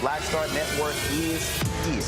Black Star Network is here.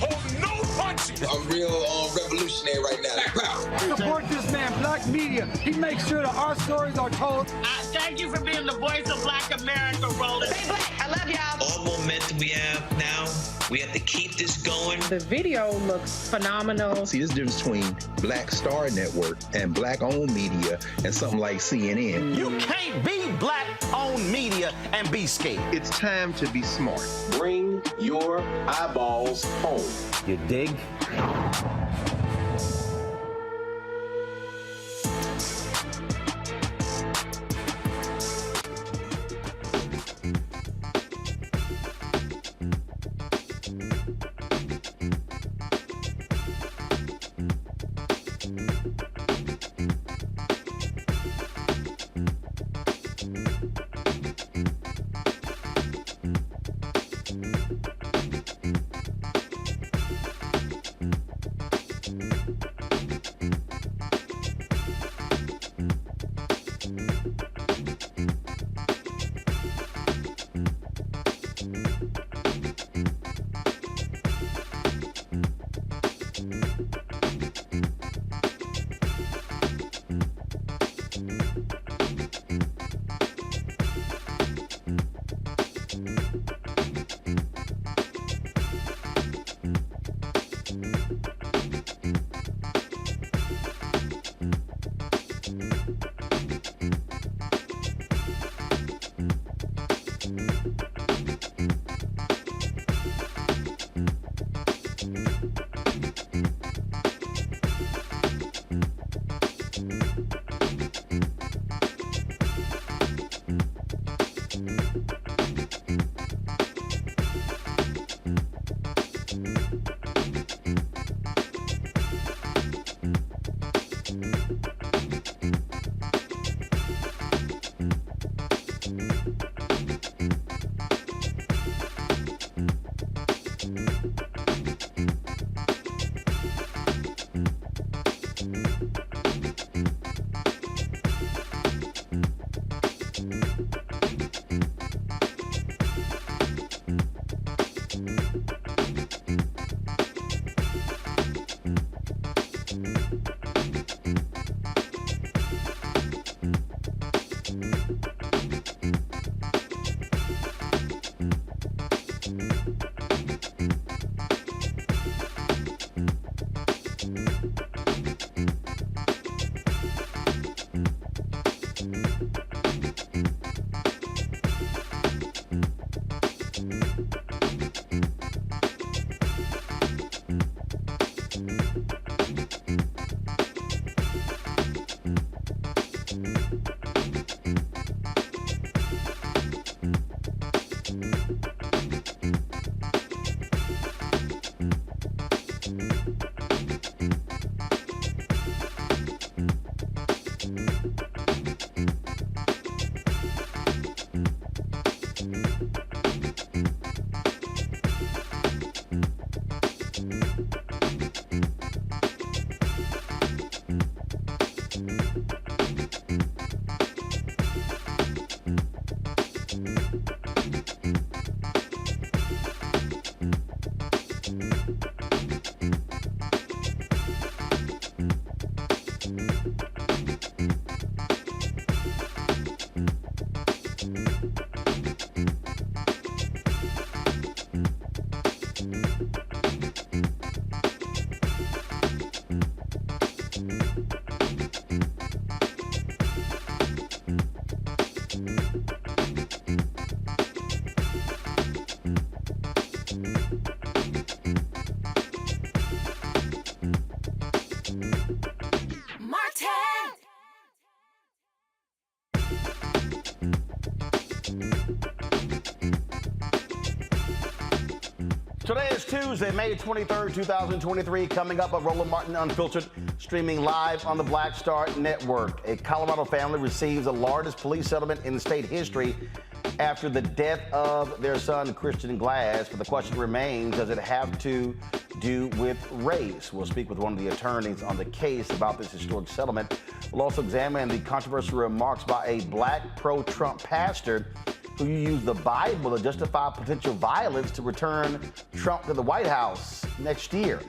Oh, no punches! I'm real revolutionary right now. Support this man, Black Media. He makes sure that our stories are told. Thank you for being the voice of Black America, Roland. Stay black. I love y'all. All momentum we have now, we have to keep this going. The video looks phenomenal. See, there's a difference between Black Star Network and Black-owned media and something like CNN. You can't be Black-owned media and be scared. It's time to be smart. Bring your eyeballs home. You dig? Today is Tuesday, May 23rd, 2023. Coming up, a Roland Martin Unfiltered, streaming live on the Black Star Network. A Colorado family receives the largest police settlement in state history after the death of their son, Christian Glass. But the question remains, does it have to do with race? We'll speak with one of the attorneys on the case about this historic settlement. We'll also examine the controversial remarks by a black pro-Trump pastor who used the Bible to justify potential violence to return Trump to the White House next year.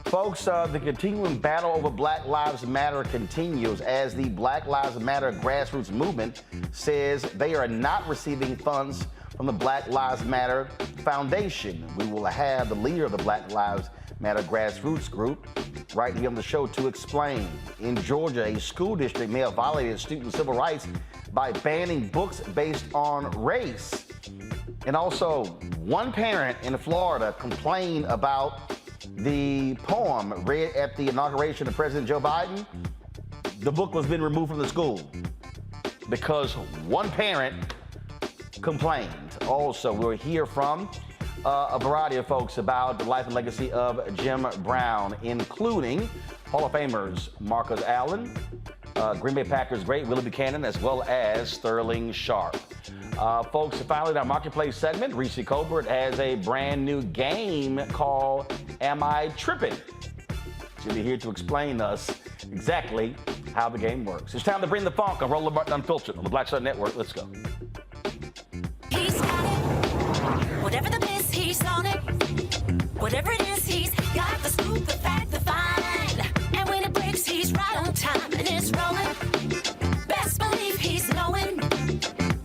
Folks, the continuing battle over Black Lives Matter continues as the Black Lives Matter grassroots movement says they are not receiving funds from the Black Lives Matter Foundation. We will have the leader of the Black Lives Matter grassroots group right here on the show to explain. In Georgia, a school district may have violated student civil rights by banning books based on race. And also, one parent in Florida complained about the poem read at the inauguration of President Joe Biden. The book was being removed from the school because one parent complained. Also, we'll hear from a variety of folks about the life and legacy of Jim Brown, including Hall of Famers Marcus Allen, Green Bay Packers great Willie Buchanan, as well as Sterling Sharp. Folks, finally in our Marketplace segment, Reecie Colbert has a brand new game called Am I Trippin'? She'll be here to explain to us exactly how the game works. It's time to bring the funk on Roland Martin Unfiltered on the Black Star Network. Let's go. He's got it. Whatever the biz, he's on it. Whatever it is, he's got the scoop, the fact, the find. And when it breaks, he's right on time and it's rolling. Best believe he's knowing.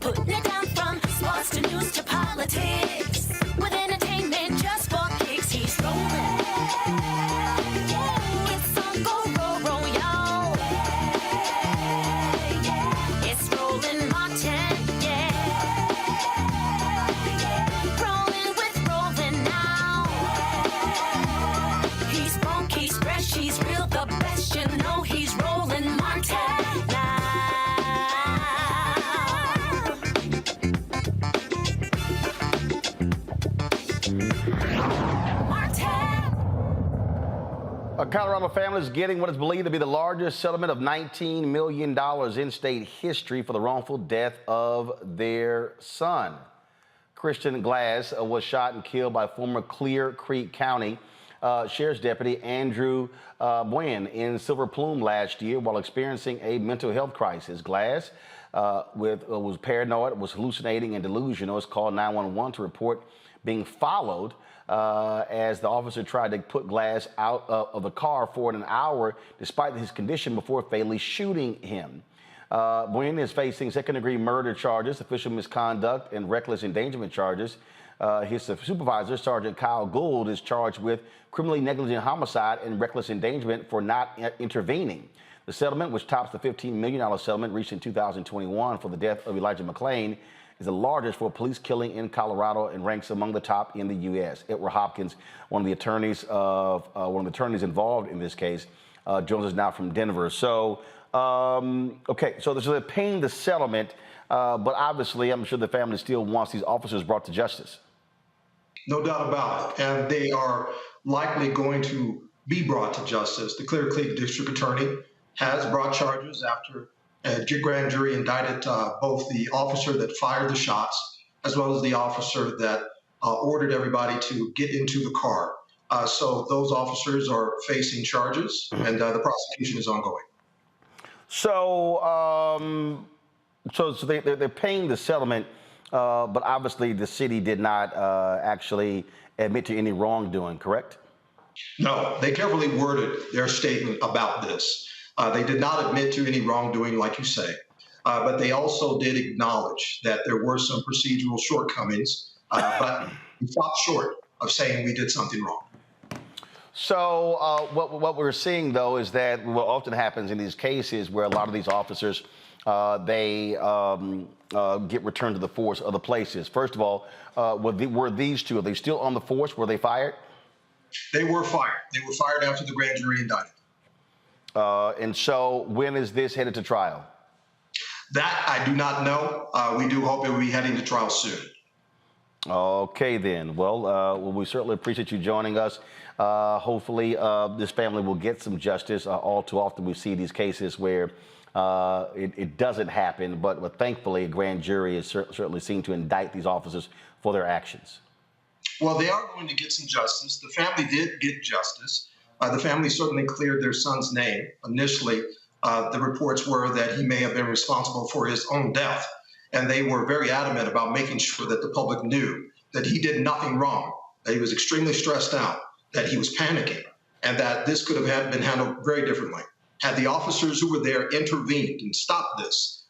Putting it down from sports to news to politics. With entertainment just for kicks, he's rolling. It's on go, roll, roll, y'all. It's Roland Martin, yeah. Rolling with Roland now. He's funk, he's fresh, he's real, the best. You know he's Roland Martin now. A Colorado family is getting what is believed to be the largest settlement of $19 million in state history for the wrongful death of their son. Christian Glass was shot and killed by former Clear Creek County Sheriff's Deputy Andrew Buen in Silver Plume last year while experiencing a mental health crisis. Glass was paranoid, was hallucinating and delusional. It's called 911 to report being followed as the officer tried to put Glass out of the car for an hour despite his condition before fatally shooting him. Buen is facing second-degree murder charges, official misconduct, and reckless endangerment charges. His supervisor, Sergeant Kyle Gould, is charged with criminally negligent homicide and reckless endangerment for not intervening. The settlement, which tops the $15 million settlement reached in 2021 for the death of Elijah McClain, is the largest for a police killing in Colorado and ranks among the top in the U.S. Edward Hopkins, one of the attorneys involved in this case, joins us now from Denver. So, okay, so they're paying the settlement, but obviously, I'm sure the family still wants these officers brought to justice. No doubt about it, and they are likely going to be brought to justice. The Clear Creek District Attorney has brought charges after a grand jury indicted both the officer that fired the shots as well as the officer that ordered everybody to get into the car. So those officers are facing charges, and the prosecution is ongoing. So, so they're paying the settlement, but obviously the city did not actually admit to any wrongdoing, correct? No, they carefully worded their statement about this. They did not admit to any wrongdoing, like you say, but they also did acknowledge that there were some procedural shortcomings, but we stopped short of saying we did something wrong. So what we're seeing, though, is that what often happens in these cases where a lot of these officers, they get returned to the force other places. First of all, were these two, are they still on the force? Were they fired? They were fired. They were fired after the grand jury indicted. And so when is this headed to trial? That I do not know. We do hope it will be heading to trial soon. Okay, then. Well, we certainly appreciate you joining us. Hopefully, this family will get some justice. All too often we see these cases where it doesn't happen, but thankfully a grand jury is certainly seen to indict these officers for their actions. Well, they are going to get some justice. The family did get justice. The family certainly cleared their son's name. Initially, the reports were that he may have been responsible for his own death, and they were very adamant about making sure that the public knew that he did nothing wrong, that he was extremely stressed out, that he was panicking, and that this could have been handled very differently. Had the officers who were there intervened and stopped this,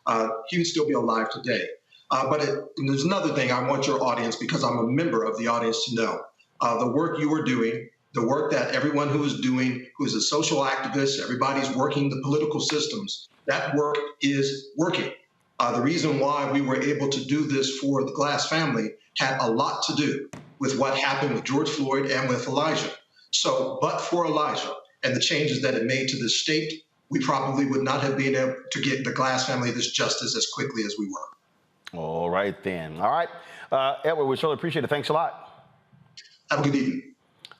he would still be alive today. But there's another thing I want your audience, because I'm a member of the audience, to know. The work you are doing, the work that everyone who is doing, who is a social activist, everybody's working the political systems, that work is working. The reason why we were able to do this for the Glass family had a lot to do with what happened with George Floyd and with Elijah. So, but for Elijah and the changes that it made to the state, we probably would not have been able to get the Glass family this justice as quickly as we were. All right, then. All right. Edward, we certainly appreciate it. Thanks a lot. Have a good evening.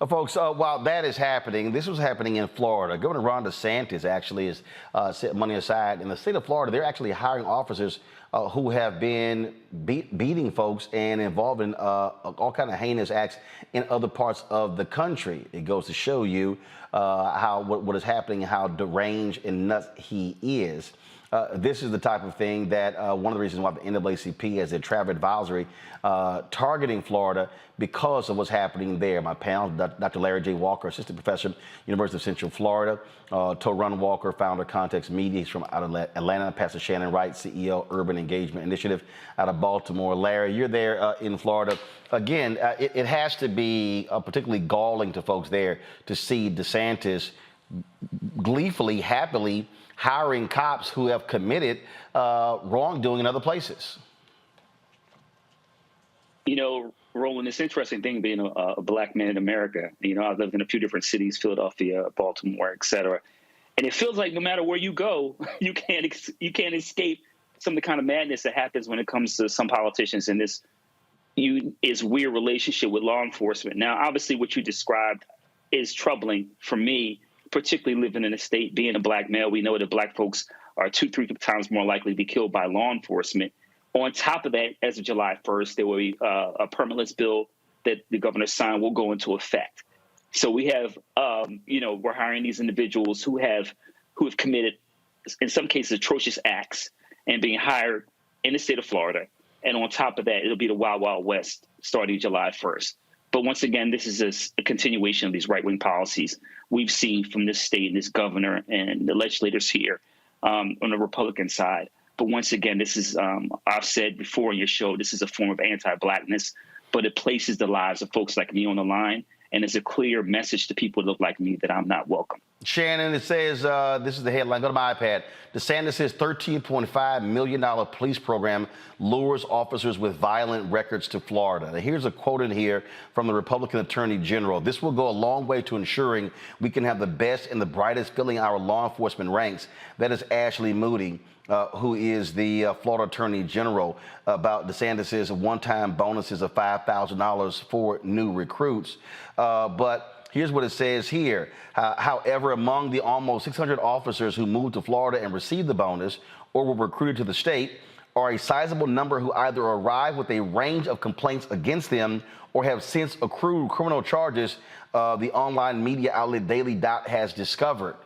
Folks, while that is happening, this was happening in Florida. Governor Ron DeSantis actually has set money aside. In the state of Florida, they're actually hiring officers who have been beating folks and involved in all kind of heinous acts in other parts of the country. It goes to show you what is happening, how deranged and nuts he is. This is the type of thing that one of the reasons why the NAACP has a travel advisory targeting Florida because of what's happening there. My panel, Dr. Larry J. Walker, assistant professor, University of Central Florida, Torun Walker, founder of Context Media. He's from out of Atlanta. Pastor Shannon Wright, CEO, Urban Engagement Initiative out of Baltimore. Larry, you're there in Florida. Again, it has to be particularly galling to folks there to see DeSantis gleefully, happily hiring cops who have committed wrongdoing in other places. You know, Roland, it's an interesting thing being a black man in America. You know, I've lived in a few different cities, Philadelphia, Baltimore, et cetera. And it feels like no matter where you go, you can't escape some of the kind of madness that happens when it comes to some politicians in this weird relationship with law enforcement. Now, obviously, what you described is troubling for me, particularly living in a state, being a black male. We know that black folks are 2-3 times more likely to be killed by law enforcement. On top of that, as of July 1st, there will be a permitless bill that the governor signed will go into effect. So we have, we're hiring these individuals who have committed, in some cases, atrocious acts and being hired in the state of Florida. And on top of that, it'll be the Wild Wild West starting July 1st. But once again, this is a continuation of these right-wing policies we've seen from this state and this governor and the legislators here on the Republican side. But once again, this is, I've said before in your show, this is a form of anti-blackness, but it places the lives of folks like me on the line. And it's a clear message to people who look like me that I'm not welcome. Shannon, it says, this is the headline, go to my iPad. DeSantis' $13.5 million police program lures officers with violent records to Florida. Now, here's a quote in here from the Republican Attorney General. This will go a long way to ensuring we can have the best and the brightest filling our law enforcement ranks. That is Ashley Moody, who is the Florida Attorney General, about DeSantis' one-time bonuses of $5,000 for new recruits. But here's what it says here. However, among the almost 600 officers who moved to Florida and received the bonus or were recruited to the state are a sizable number who either arrived with a range of complaints against them or have since accrued criminal charges, the online media outlet Daily Dot has discovered.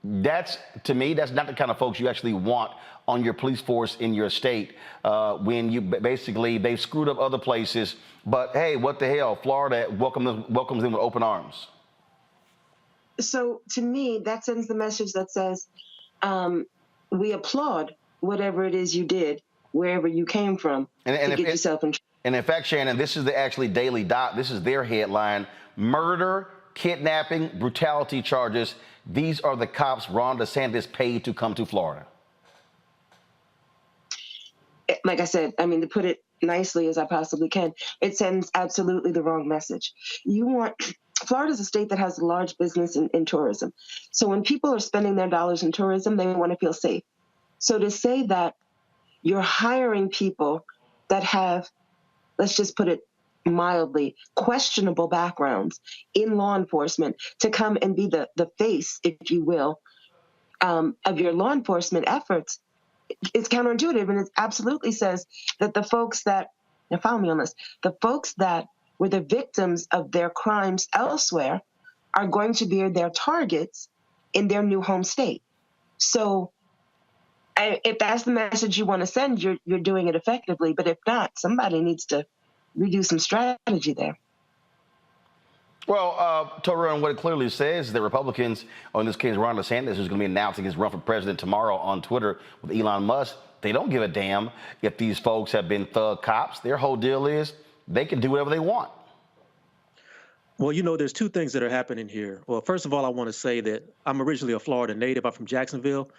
That's, to me, that's not the kind of folks you actually want on your police force in your state when you basically, they've screwed up other places. But hey, what the hell? Florida welcomes them with open arms. So to me, that sends the message that says, we applaud whatever it is you did, wherever you came from, to get yourself in trouble. And in fact, Shannon, this is the actually Daily Dot. This is their headline: murder, kidnapping, brutality charges. These are the cops Ron DeSantis paid to come to Florida. Like I said, I mean, to put it nicely as I possibly can, it sends absolutely the wrong message. Florida's a state that has a large business in tourism. So when people are spending their dollars in tourism, they want to feel safe. So to say that you're hiring people that have, let's just put it mildly, questionable backgrounds in law enforcement to come and be the face, if you will, of your law enforcement efforts, it's counterintuitive. And it absolutely says that the folks that, now follow me on this, the folks that were the victims of their crimes elsewhere are going to be their targets in their new home state. So if that's the message you want to send, you're doing it effectively. But if not, somebody needs to redo some strategy there. Well, Torun, what it clearly says is that Republicans, or in this case, Ron DeSantis, who's going to be announcing his run for president tomorrow on Twitter with Elon Musk, they don't give a damn if these folks have been thug cops. Their whole deal is they can do whatever they want. Well, you know, there's two things that are happening here. Well, first of all, I want to say that I'm originally a Florida native. I'm from Jacksonville.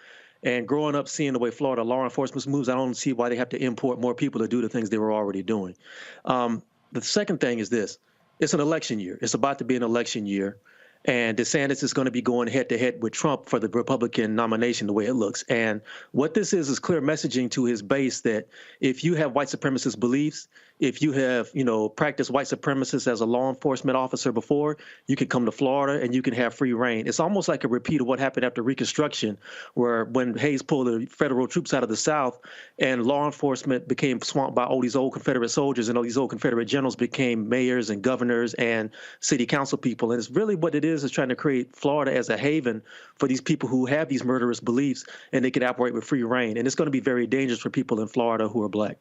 And growing up, seeing the way Florida law enforcement moves, I don't see why they have to import more people to do the things they were already doing. The second thing is this. It's an election year. It's about to be an election year. And DeSantis is going to be going head-to-head with Trump for the Republican nomination, the way it looks. And what this is clear messaging to his base that if you have white supremacist beliefs, if you have, practiced white supremacist as a law enforcement officer before, you can come to Florida and you can have free reign. It's almost like a repeat of what happened after Reconstruction, where when Hayes pulled the federal troops out of the South and law enforcement became swamped by all these old Confederate soldiers, and all these old Confederate generals became mayors and governors and city council people. And it's really what it is trying to create Florida as a haven for these people who have these murderous beliefs, and they can operate with free reign. And it's going to be very dangerous for people in Florida who are black.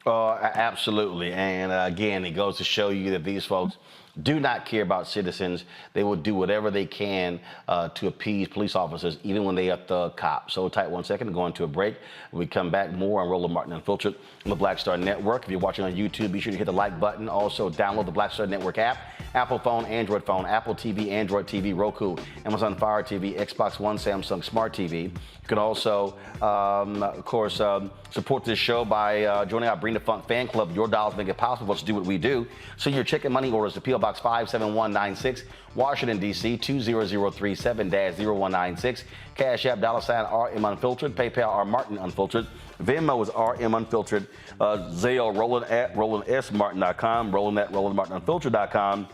Absolutely. And again, it goes to show you that these folks do not care about citizens. They will do whatever they can to appease police officers, even when they are thug cops. So tight 1 second, going to a break. When we come back, more on Roland Martin Unfiltered on the Black Star Network. If you're watching on YouTube, be sure to hit the like button. Also, download the Black Star Network app, Apple phone, Android phone, Apple TV, Android TV, Roku, Amazon Fire TV, Xbox One, Samsung Smart TV. You can also, of course, support this show by joining our Bring the Funk fan club. Your dollars make it possible for us to do what we do. Send your check and money orders to P.O. Box 57196, Washington, D.C. 20037-0196. Cash App, $RM Unfiltered. PayPal, R Martin Unfiltered. Venmo is RM Unfiltered. Zelle, Roland at RolandSMartin.com. Roland at RolandMartinUnfiltered.com.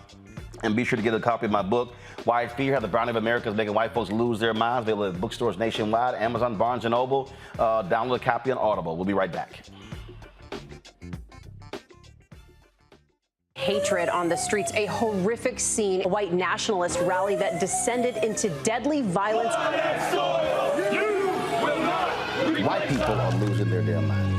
And be sure to get a copy of my book, White Fear, How the Browning of America is Making White Folks Lose Their Minds. Available at bookstores nationwide, Amazon, Barnes & Noble. Download a copy on Audible. We'll be right back. Hatred on the streets, a horrific scene, a white nationalist rally that descended into deadly violence. White people are losing their damn minds.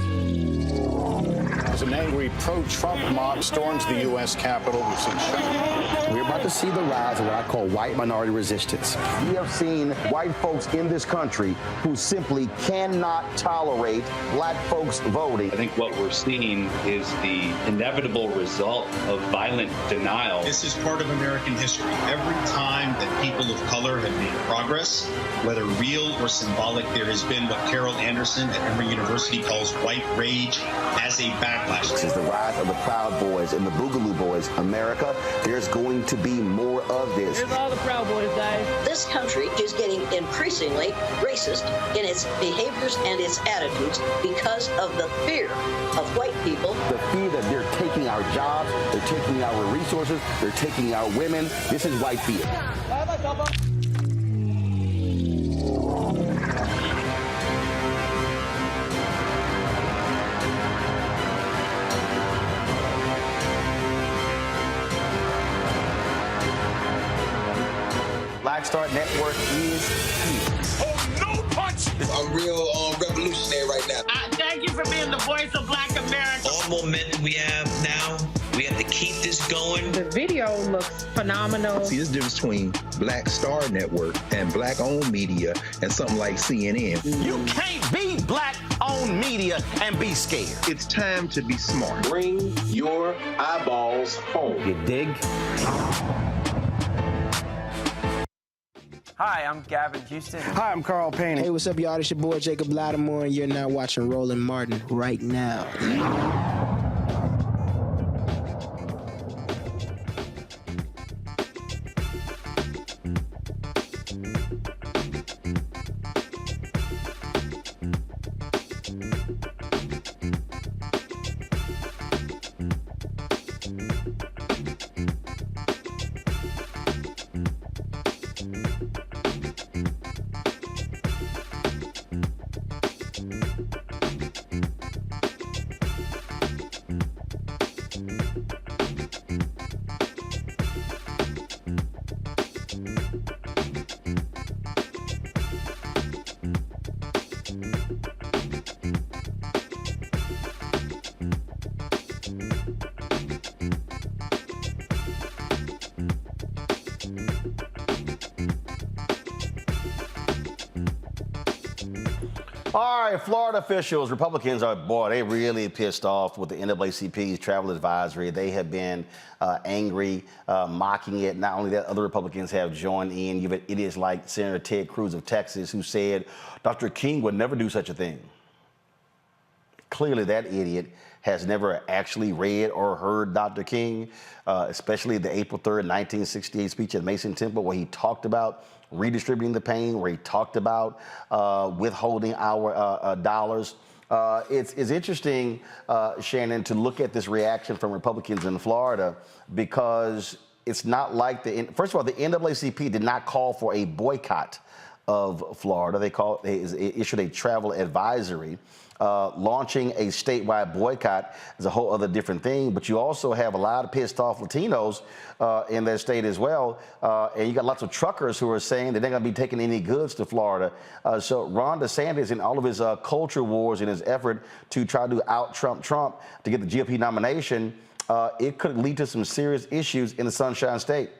As an angry pro-Trump mob storms the U.S. Capitol, we've seen shooting. We're about to see the rise of what I call white minority resistance. We have seen white folks in this country who simply cannot tolerate black folks voting. I think what we're seeing is the inevitable result of violent denial. This is part of American history. Every time that people of color have made progress, whether real or symbolic, there has been what Carol Anderson at Emory University calls white rage as a backlash. This is the rise of the Proud Boys and the Boogaloo Boys. America, there's going to be more of this. Here's all the Proud Boys, Dave. This country is getting increasingly racist in its behaviors and its attitudes because of the fear of white people. The fear that they're taking our jobs, they're taking our resources, they're taking our women. This is white fear. Black Star Network is here. Oh, no punch! I'm real revolutionary right now. Thank you for being the voice of Black America. All momentum we have now, we have to keep this going. The video looks phenomenal. See, this difference between Black Star Network and black-owned media and something like CNN. You can't be black-owned media and be scared. It's time to be smart. Bring your eyeballs home. You dig? Hi, I'm Gavin Houston. Hi, I'm Carl Payne. Hey, what's up, y'all? It's your boy Jacob Lattimore, and you're now watching Roland Martin right now. All right, Florida officials, Republicans are, boy, they really pissed off with the NAACP's travel advisory. They have been angry, mocking it. Not only that, other Republicans have joined in. You've had idiots like Senator Ted Cruz of Texas, who said Dr. King would never do such a thing. clearly that idiot has never actually read or heard Dr. King, especially the April 3rd, 1968 speech at Mason Temple, where he talked about redistributing the pain, where he talked about withholding our dollars. It's interesting, Shannon, to look at this reaction from Republicans in Florida, because it's not like first of all, the NAACP did not call for a boycott of Florida. They issued a travel advisory. Launching a statewide boycott is a whole other different thing, but you also have a lot of pissed off Latinos in that state as well, and you got lots of truckers who are saying that they're not going to be taking any goods to Florida. So Ron DeSantis, in all of his culture wars and his effort to try to out-Trump Trump to get the GOP nomination, it could lead to some serious issues in the Sunshine State.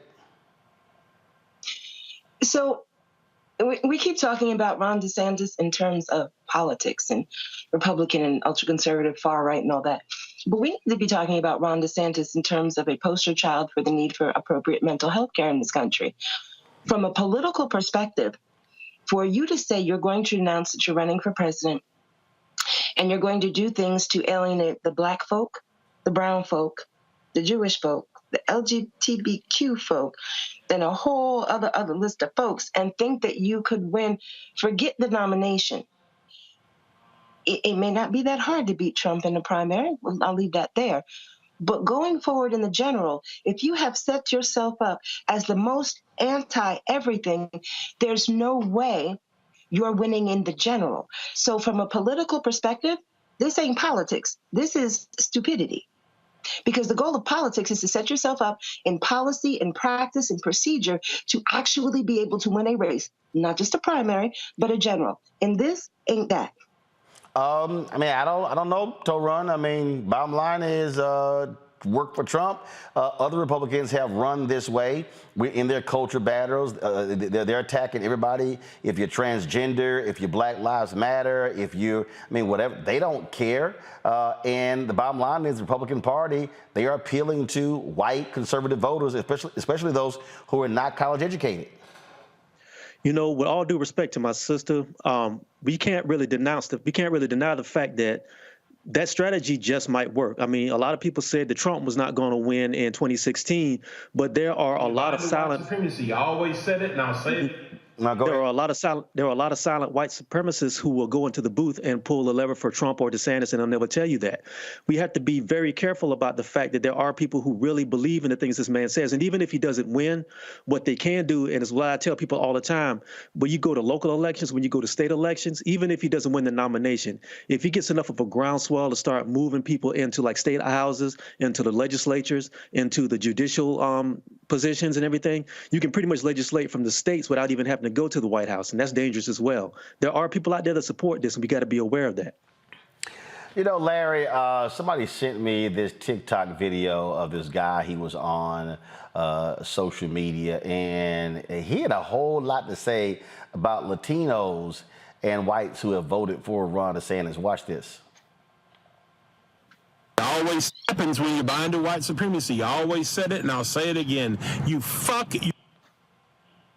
So we keep talking about Ron DeSantis in terms of politics and Republican and ultra-conservative far right and all that. But we need to be talking about Ron DeSantis in terms of a poster child for the need for appropriate mental health care in this country. From a political perspective, for you to say you're going to announce that you're running for president and you're going to do things to alienate the black folk, the brown folk, the Jewish folk, the LGBTQ folk, and a whole other list of folks, and think that you could win, forget the nomination. It may not be that hard to beat Trump in the primary. I'll leave that there. But going forward in the general, if you have set yourself up as the most anti-everything, there's no way you're winning in the general. So from a political perspective, this ain't politics. This is stupidity. Because the goal of politics is to set yourself up in policy and practice and procedure to actually be able to win a race, not just a primary, but a general. And this ain't that. I mean, I don't know, Torun. I mean, bottom line is work for Trump. Other Republicans have run this way. We're in their culture battles. They're attacking everybody. If you're transgender, if you're Black Lives Matter, if you, I mean, whatever, they don't care. And the bottom line is the Republican Party, they are appealing to white conservative voters, especially those who are not college educated. You know, with all due respect to my sister, we can't really deny the fact that that strategy just might work. I mean, a lot of people said that Trump was not going to win in 2016, but there are a lot of silent supremacy. I always said it, and I'll say it. There are a lot of silent white supremacists who will go into the booth and pull the lever for Trump or DeSantis, and they'll never tell you that. We have to be very careful about the fact that there are people who really believe in the things this man says. And even if he doesn't win, what they can do, and it's what I tell people all the time, when you go to local elections, when you go to state elections, even if he doesn't win the nomination, if he gets enough of a groundswell to start moving people into like state houses, into the legislatures, into the judicial positions and everything, you can pretty much legislate from the states without even having to go to the White House, and that's dangerous as well. There are people out there that support this, and we got to be aware of that. You know, Larry, somebody sent me this TikTok video of this guy. He was on social media, and he had a whole lot to say about Latinos and whites who have voted for Ron DeSantis. Watch this. It always happens when you buy into white supremacy. I always said it, and I'll say it again.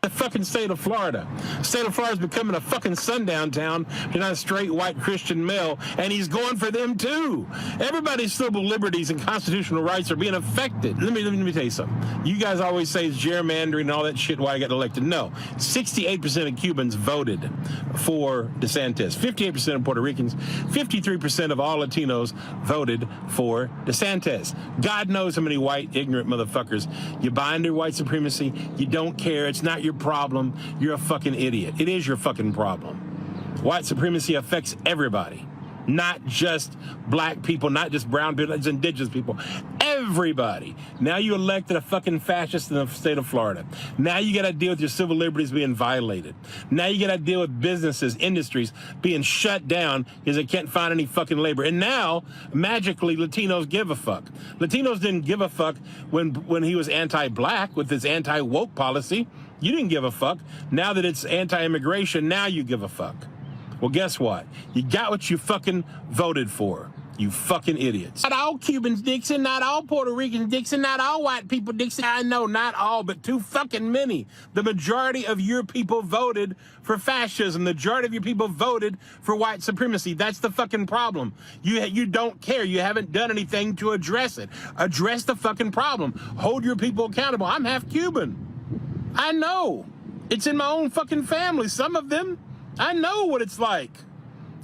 The fucking state of Florida. The state of Florida is becoming a fucking sundown town. You're not a straight white Christian male, and he's going for them too. Everybody's civil liberties and constitutional rights are being affected. Let me tell you something. You guys always say it's gerrymandering and all that shit why I got elected. No, 68% of Cubans voted for DeSantis. 58% of Puerto Ricans, 53% of all Latinos voted for DeSantis. God knows how many white ignorant motherfuckers you buy into white supremacy. You don't care. It's not your problem. You're a fucking idiot. It is your fucking problem. White supremacy affects everybody, not just black people, not just brown people, it's indigenous people, everybody. Now you elected a fucking fascist in the state of Florida. Now you got to deal with your civil liberties being violated. Now you got to deal with businesses, industries being shut down because they can't find any fucking labor. And now, magically, Latinos give a fuck. Latinos didn't give a fuck when he was anti-black with his anti-woke policy. You didn't give a fuck. Now that it's anti-immigration, now you give a fuck. Well, guess what? You got what you fucking voted for. You fucking idiots. Not all Cubans, Dixon. Not all Puerto Ricans, Dixon. Not all white people, Dixon. I know, not all, but too fucking many. The majority of your people voted for fascism. The majority of your people voted for white supremacy. That's the fucking problem. You don't care. You haven't done anything to address it. Address the fucking problem. Hold your people accountable. I'm half Cuban. I know. It's in my own fucking family. Some of them. I know what it's like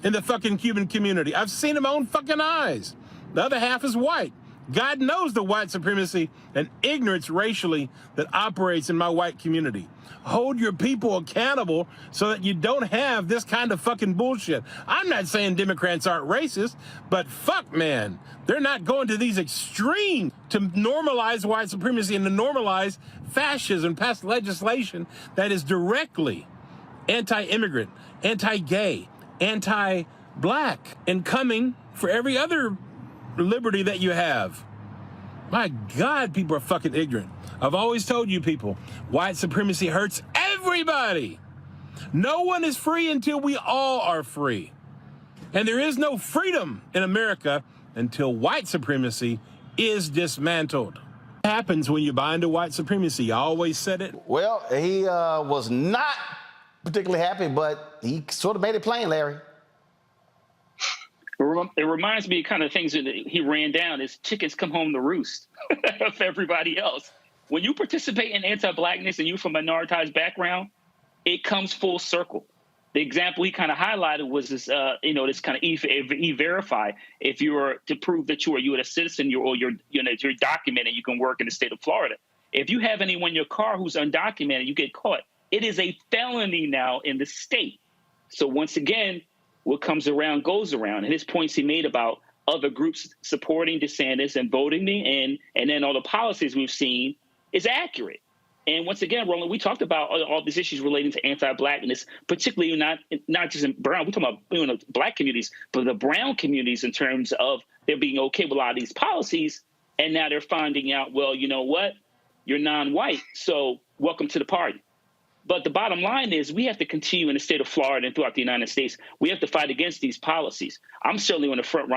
in the fucking Cuban community. I've seen it in my own fucking eyes. The other half is white. God knows the white supremacy and ignorance racially that operates in my white community. Hold your people accountable so that you don't have this kind of fucking bullshit. I'm not saying Democrats aren't racist, but fuck, man, they're not going to these extremes to normalize white supremacy and to normalize fascism, pass legislation that is directly anti-immigrant, anti-gay, anti-black, and coming for every other liberty that you have. My God, people are fucking ignorant. I've always told you people, white supremacy hurts everybody. No one is free until we all are free. And there is no freedom in America until white supremacy is dismantled. What happens when you buy into white supremacy? I always said it. Well, he was not particularly happy, but he sort of made it plain, Larry. It reminds me of kind of things that he ran down is chickens come home to roost of everybody else. When you participate in anti-blackness and you're from a minoritized background, it comes full circle. The example he kind of highlighted was this, this kind of e-verify. If you were to prove that you are a U.S. citizen, you're documented, you can work in the state of Florida. If you have anyone in your car who's undocumented, you get caught. It is a felony now in the state. So once again, what comes around goes around. And his points he made about other groups supporting DeSantis and voting me in, and then all the policies we've seen is accurate. And once again, Roland, we talked about all these issues relating to anti-blackness, particularly not just in brown. We're talking about black communities, but the brown communities in terms of they're being okay with a lot of these policies. And now they're finding out, well, you know what? You're non-white, so welcome to the party. But the bottom line is we have to continue in the state of Florida and throughout the United States. We have to fight against these policies. I'm certainly on the front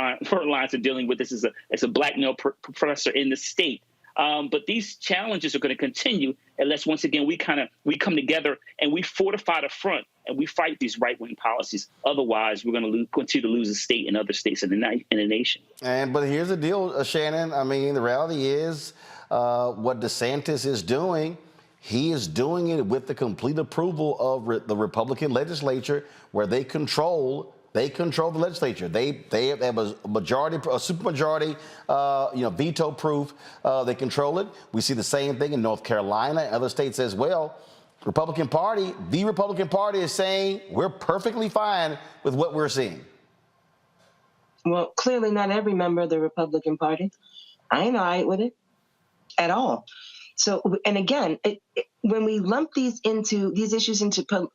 lines of dealing with this as a black male professor in the state. But these challenges are going to continue unless, once again, we come together and we fortify the front and we fight these right-wing policies. Otherwise, we're going to continue to lose the state and other states in the nation. But here's the deal, Shannon. I mean, the reality is what DeSantis is doing. He is doing it with the complete approval of the Republican legislature, where they control the legislature. They have a majority, a supermajority, veto proof. They control it. We see the same thing in North Carolina and other states as well. The Republican Party is saying we're perfectly fine with what we're seeing. Well, clearly not every member of the Republican Party. I ain't all right with it at all. So, and again, when we lump these issues into,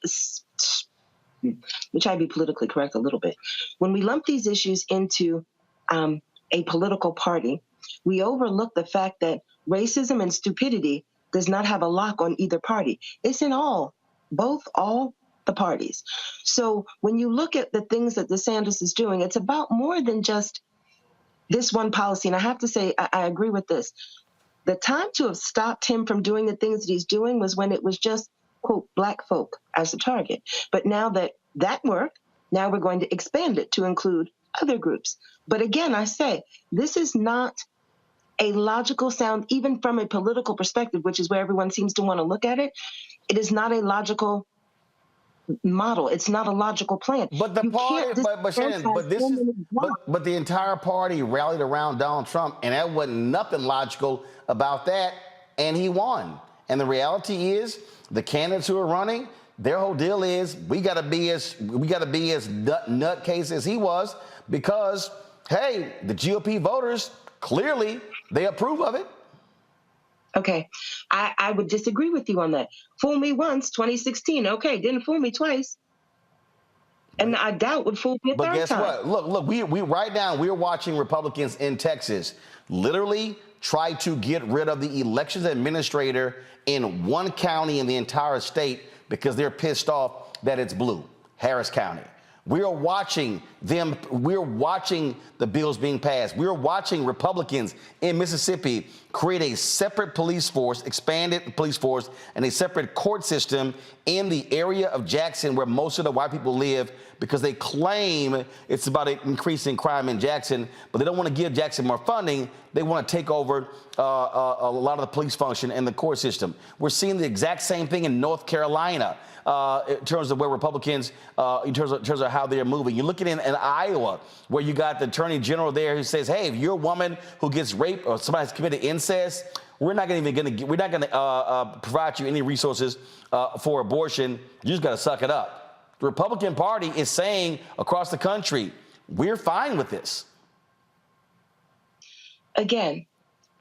which I'd be politically correct a little bit, when we lump these issues into a political party, we overlook the fact that racism and stupidity does not have a lock on either party. It's in all the parties. So when you look at the things that DeSantis is doing, it's about more than just this one policy. And I have to say, I agree with this. The time to have stopped him from doing the things that he's doing was when it was just, quote, black folk as the target. But now that worked, now we're going to expand it to include other groups. But again, I say, this is not a logical sound, even from a political perspective, which is where everyone seems to want to look at it. It is not a logical model. It's not a logical plan. But the party, but the entire party rallied around Donald Trump, and that wasn't nothing logical about that, and he won. And the reality is, the candidates who are running, their whole deal is we got to be as nutcase as he was, because hey, the GOP voters clearly they approve of it. Okay, I would disagree with you on that. Fool me once, 2016. Okay, didn't fool me twice. And I doubt would fool me a third time. But guess what? Look, we right now, we're watching Republicans in Texas literally try to get rid of the elections administrator in one county in the entire state because they're pissed off that it's blue, Harris County. We are watching them. We're watching the bills being passed. We're watching Republicans in Mississippi create a separate police force, expanded police force, and a separate court system in the area of Jackson where most of the white people live, because they claim it's about increasing crime in Jackson, but they don't want to give Jackson more funding. They want to take over a lot of the police function and the court system. We're seeing the exact same thing in North Carolina. In terms of where Republicans, in terms of how they're moving. You're looking in Iowa, where you got the attorney general there who says, hey, if you're a woman who gets raped or somebody has committed incest, we're not going to provide you any resources for abortion. You just got to suck it up. The Republican Party is saying across the country, we're fine with this. Again,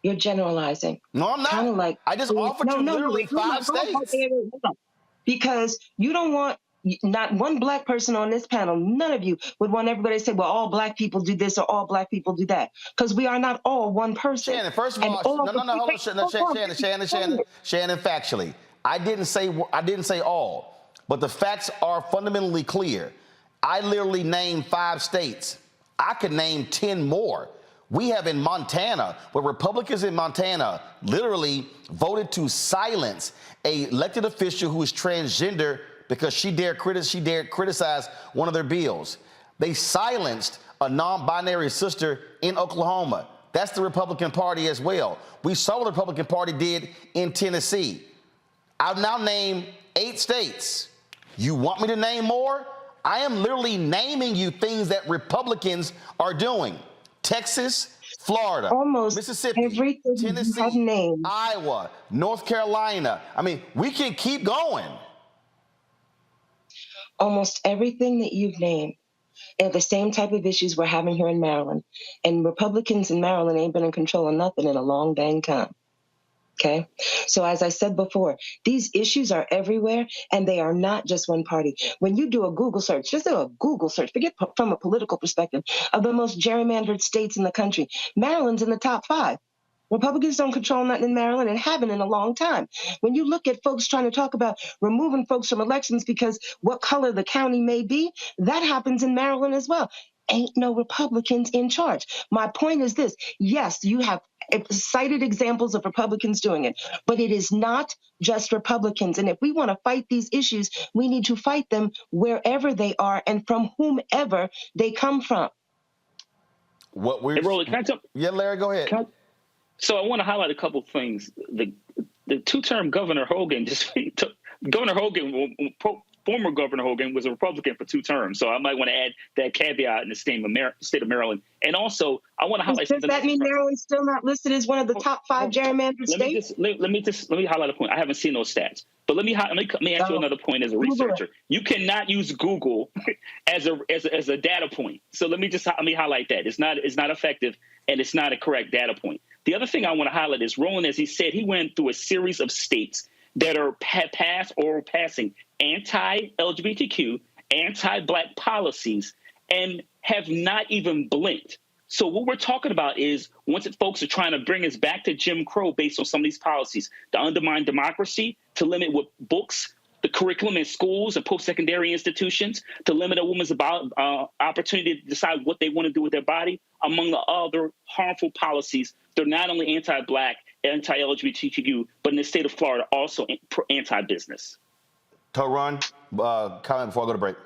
you're generalizing. No, I'm not. Kind of like, I just offered you literally 5 states. Because you don't want, not one black person on this panel, none of you would want everybody to say, well, all black people do this or all black people do that. Because we are not all one person. Shannon, first of all, hold on, Shannon, factually, I didn't say all, but the facts are fundamentally clear. I literally named 5 states. I could name 10 more. We have in Montana, where Republicans in Montana literally voted to silence a elected official who is transgender because she dared criticize one of their bills. They silenced a non-binary sister in Oklahoma. That's the Republican Party as well. We saw what the Republican Party did in Tennessee. I've now named 8 states. You want me to name more? I am literally naming you things that Republicans are doing. Texas, Florida, almost Mississippi, Tennessee, Iowa, North Carolina. I mean, we can keep going. Almost everything that you've named are the same type of issues we're having here in Maryland. And Republicans in Maryland ain't been in control of nothing in a long dang time. Okay. So as I said before, these issues are everywhere, and they are not just one party. When you do a Google search, just do a Google search, forget from a political perspective, of the most gerrymandered states in the country, Maryland's in the top 5. Republicans don't control nothing in Maryland and haven't in a long time. When you look at folks trying to talk about removing folks from elections because what color the county may be, that happens in Maryland as well. Ain't no Republicans in charge. My point is this. Yes, you have cited examples of Republicans doing it, but it is not just Republicans. And if we want to fight these issues, we need to fight them wherever they are and from whomever they come from. What we're Larry, go ahead. So I want to highlight a couple of things. The two-term Governor Hogan former Governor Hogan was a Republican for 2 terms. So I might want to add that caveat in the state of Maryland. And also, I want to highlight something. Does that mean Maryland's still not listed as one of the top 5 gerrymandered states? Let me highlight a point. I haven't seen those stats. But let me ask you another point as a researcher. You cannot use Google as a data point. So let me highlight that. It's not effective, and it's not a correct data point. The other thing I want to highlight is Roland, as he said, he went through a series of states that have passed or are passing anti-LGBTQ, anti-Black policies, and have not even blinked. So what we're talking about is once folks are trying to bring us back to Jim Crow based on some of these policies, to undermine democracy, to limit what books, the curriculum in schools and post-secondary institutions, to limit a woman's opportunity to decide what they want to do with their body, among the other harmful policies. They're not only anti-Black, anti-LGBTQ, but in the state of Florida, also anti-business. Taron, comment before I go to break.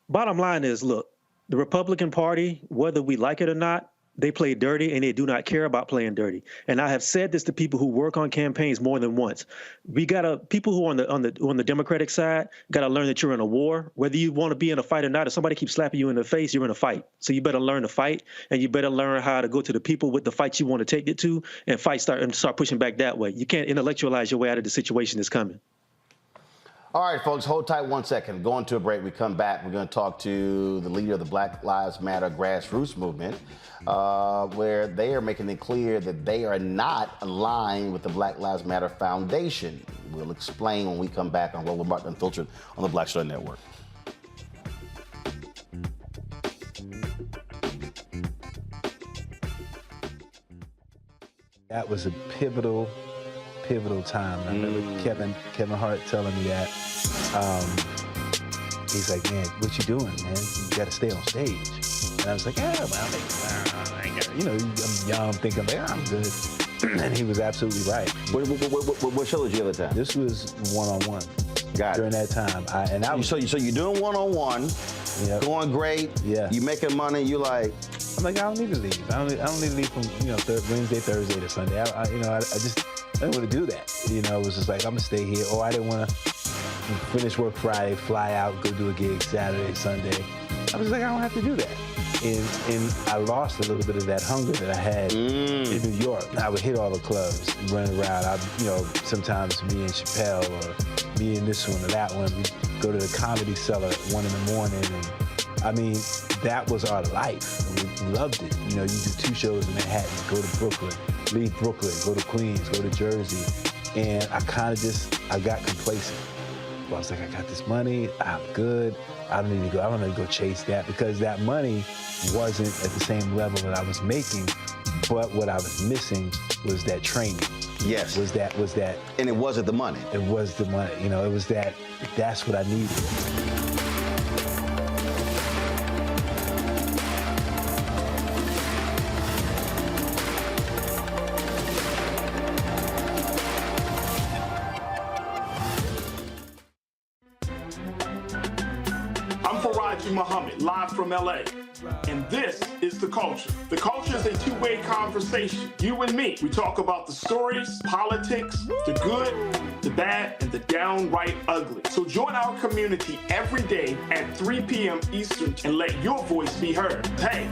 Bottom line is, look, the Republican Party, whether we like it or not, they play dirty, and they do not care about playing dirty. And I have said this to people who work on campaigns more than once. We people who are on the Democratic side gotta learn that you're in a war. Whether you want to be in a fight or not, if somebody keeps slapping you in the face, you're in a fight. So you better learn to fight, and you better learn how to go to the people with the fight you want to take it to, and start pushing back that way. You can't intellectualize your way out of the situation that's coming. All right, folks, hold tight 1 second. Going to a break. We come back. We're going to talk to the leader of the Black Lives Matter grassroots movement, where they are making it clear that they are not aligned with the Black Lives Matter Foundation. We'll explain when we come back on Roland Martin Unfiltered on the Black Star Network. That was a pivotal time. I remember Kevin Hart telling me that. He's like, man, what you doing, man? You got to stay on stage. And I was like, yeah, well, I'm young, thinking, like, I'm good. And he was absolutely right. What show did you have at the time? This was one-on-one. Got it. During that time. So you're doing one-on-one, going great. Yeah. You making money. You like. I'm like, I don't need to leave. I don't need to leave from Wednesday, Thursday to Sunday. I didn't want to do that. It was just like, I'm gonna stay here. Or I didn't want to finish work Friday, fly out, go do a gig Saturday, Sunday. I was like, I don't have to do that. And I lost a little bit of that hunger that I had in New York. I would hit all the clubs, running around. Sometimes me and Chappelle or me and this one or that one, we'd go to the Comedy Cellar at 1 in the morning. And I mean, that was our life. We loved it. You do 2 shows in Manhattan, go to Brooklyn, leave Brooklyn, go to Queens, go to Jersey. And I got complacent. I was like, I got this money, I'm good. I don't need to go chase that, because that money wasn't at the same level that I was making, but what I was missing was that training. Yes. Was that. And it wasn't the money. It was the money. It was that's what I needed. Muhammad, live from LA. And this is The Culture. The Culture is a two-way conversation. You and me. We talk about the stories, politics, the good, the bad, and the downright ugly. So join our community every day at 3 p.m. Eastern and let your voice be heard. Hey,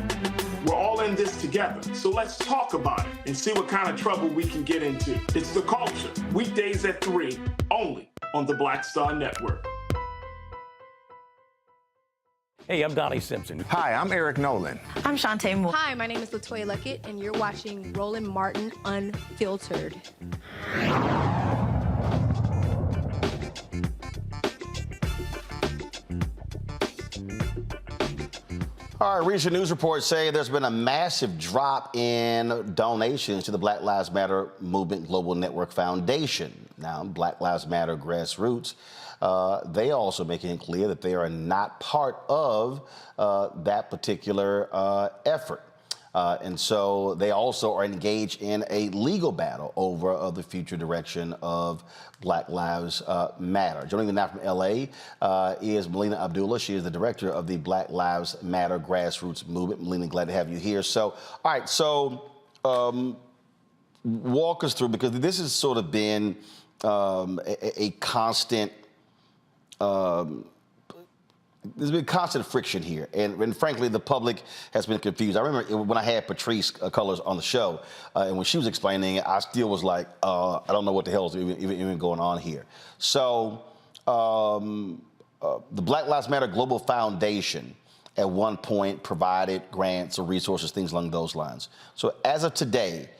we're all in this together. So let's talk about it and see what kind of trouble we can get into. It's The Culture, weekdays at 3, only on the Black Star Network. Hey, I'm Donnie Simpson. Hi, I'm Eric Nolan. I'm Shantae Moore. Hi, my name is Latoya Luckett, and you're watching Roland Martin Unfiltered. All right, recent news reports say there's been a massive drop in donations to the Black Lives Matter Movement Global Network Foundation. Now, Black Lives Matter Grassroots, they also making it clear that they are not part of that particular effort. And so they also are engaged in a legal battle over the future direction of Black Lives Matter. Joining me now from LA is Melina Abdullah. She is the director of the Black Lives Matter Grassroots Movement. Melina, glad to have you here. So, all right, so walk us through, because this has sort of been a constant, there's been constant friction here, and frankly, the public has been confused. I remember when I had Patrice Cullors on the show, and when she was explaining it, I still was like, I don't know what the hell is even going on here. So, the Black Lives Matter Global Foundation at one point provided grants or resources, things along those lines. So as of today,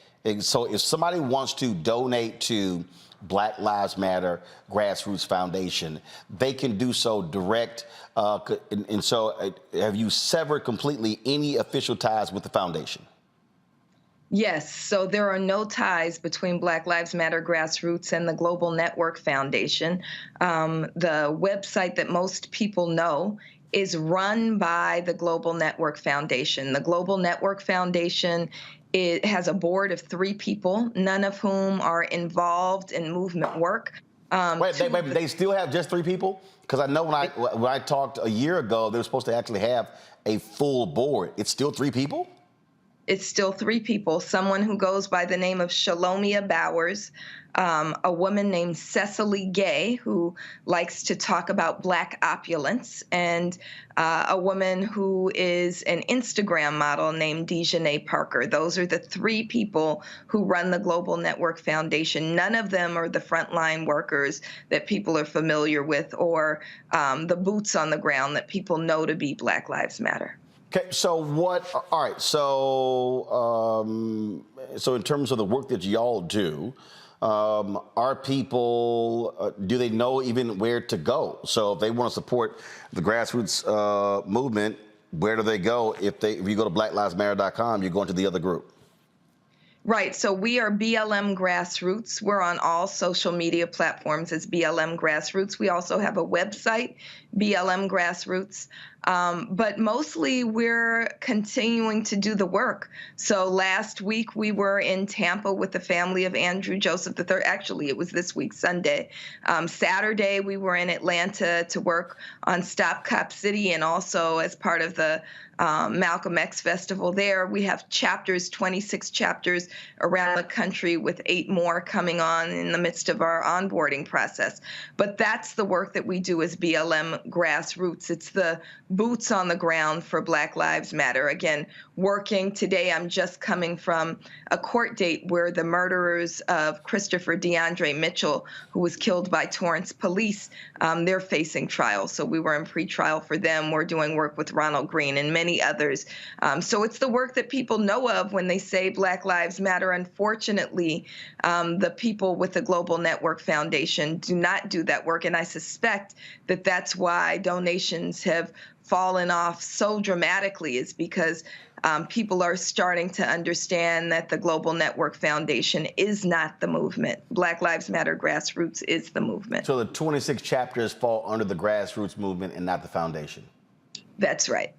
so if somebody wants to donate to Black Lives Matter Grassroots Foundation, they can do so direct. And so have you severed completely any official ties with the foundation? Yes. So there are no ties between Black Lives Matter Grassroots and the Global Network Foundation. The website that most people know is run by the Global Network Foundation. The Global Network Foundation, it has a board of 3 people, none of whom are involved in movement work. Wait, they still have just 3 people? Because I know when I talked a year ago, they were supposed to actually have a full board. It's still 3 people? It's still 3 people. Someone who goes by the name of Shalomia Bowers, a woman named Cecily Gay, who likes to talk about Black opulence, and a woman who is an Instagram model named Dejanay Parker. Those are the 3 people who run the Global Network Foundation. None of them are the frontline workers that people are familiar with, or the boots on the ground that people know to be Black Lives Matter. Okay, so all right, so in terms of the work that y'all do, are people, do they know even where to go? So if they want to support the grassroots movement, where do they go? If you go to blacklivesmatter.com, you're going to the other group. Right. So we are BLM Grassroots. We're on all social media platforms as BLM Grassroots. We also have a website, BLM Grassroots. But mostly we're continuing to do the work. So last week we were in Tampa with the family of Andrew Joseph III. Actually, it was this week, Sunday. Saturday we were in Atlanta to work on Stop Cop City, and also as part of the Malcolm X Festival there. We have chapters, 26 chapters around the country, with 8 more coming on in the midst of our onboarding process. But that's the work that we do as BLM Grassroots. It's the boots on the ground for Black Lives Matter. Again, working today, I'm just coming from a court date where the murderers of Christopher DeAndre Mitchell, who was killed by Torrance police, they're facing trial. So we were in pretrial for them. We're doing work with Ronald Green and many others. So it's the work that people know of when they say Black Lives Matter. Unfortunately, the people with the Global Network Foundation do not do that work. And I suspect that that's why donations have fallen off so dramatically, is because people are starting to understand that the Global Network Foundation is not the movement. Black Lives Matter Grassroots is the movement. So the 26 chapters fall under the grassroots movement and not the foundation. That's right.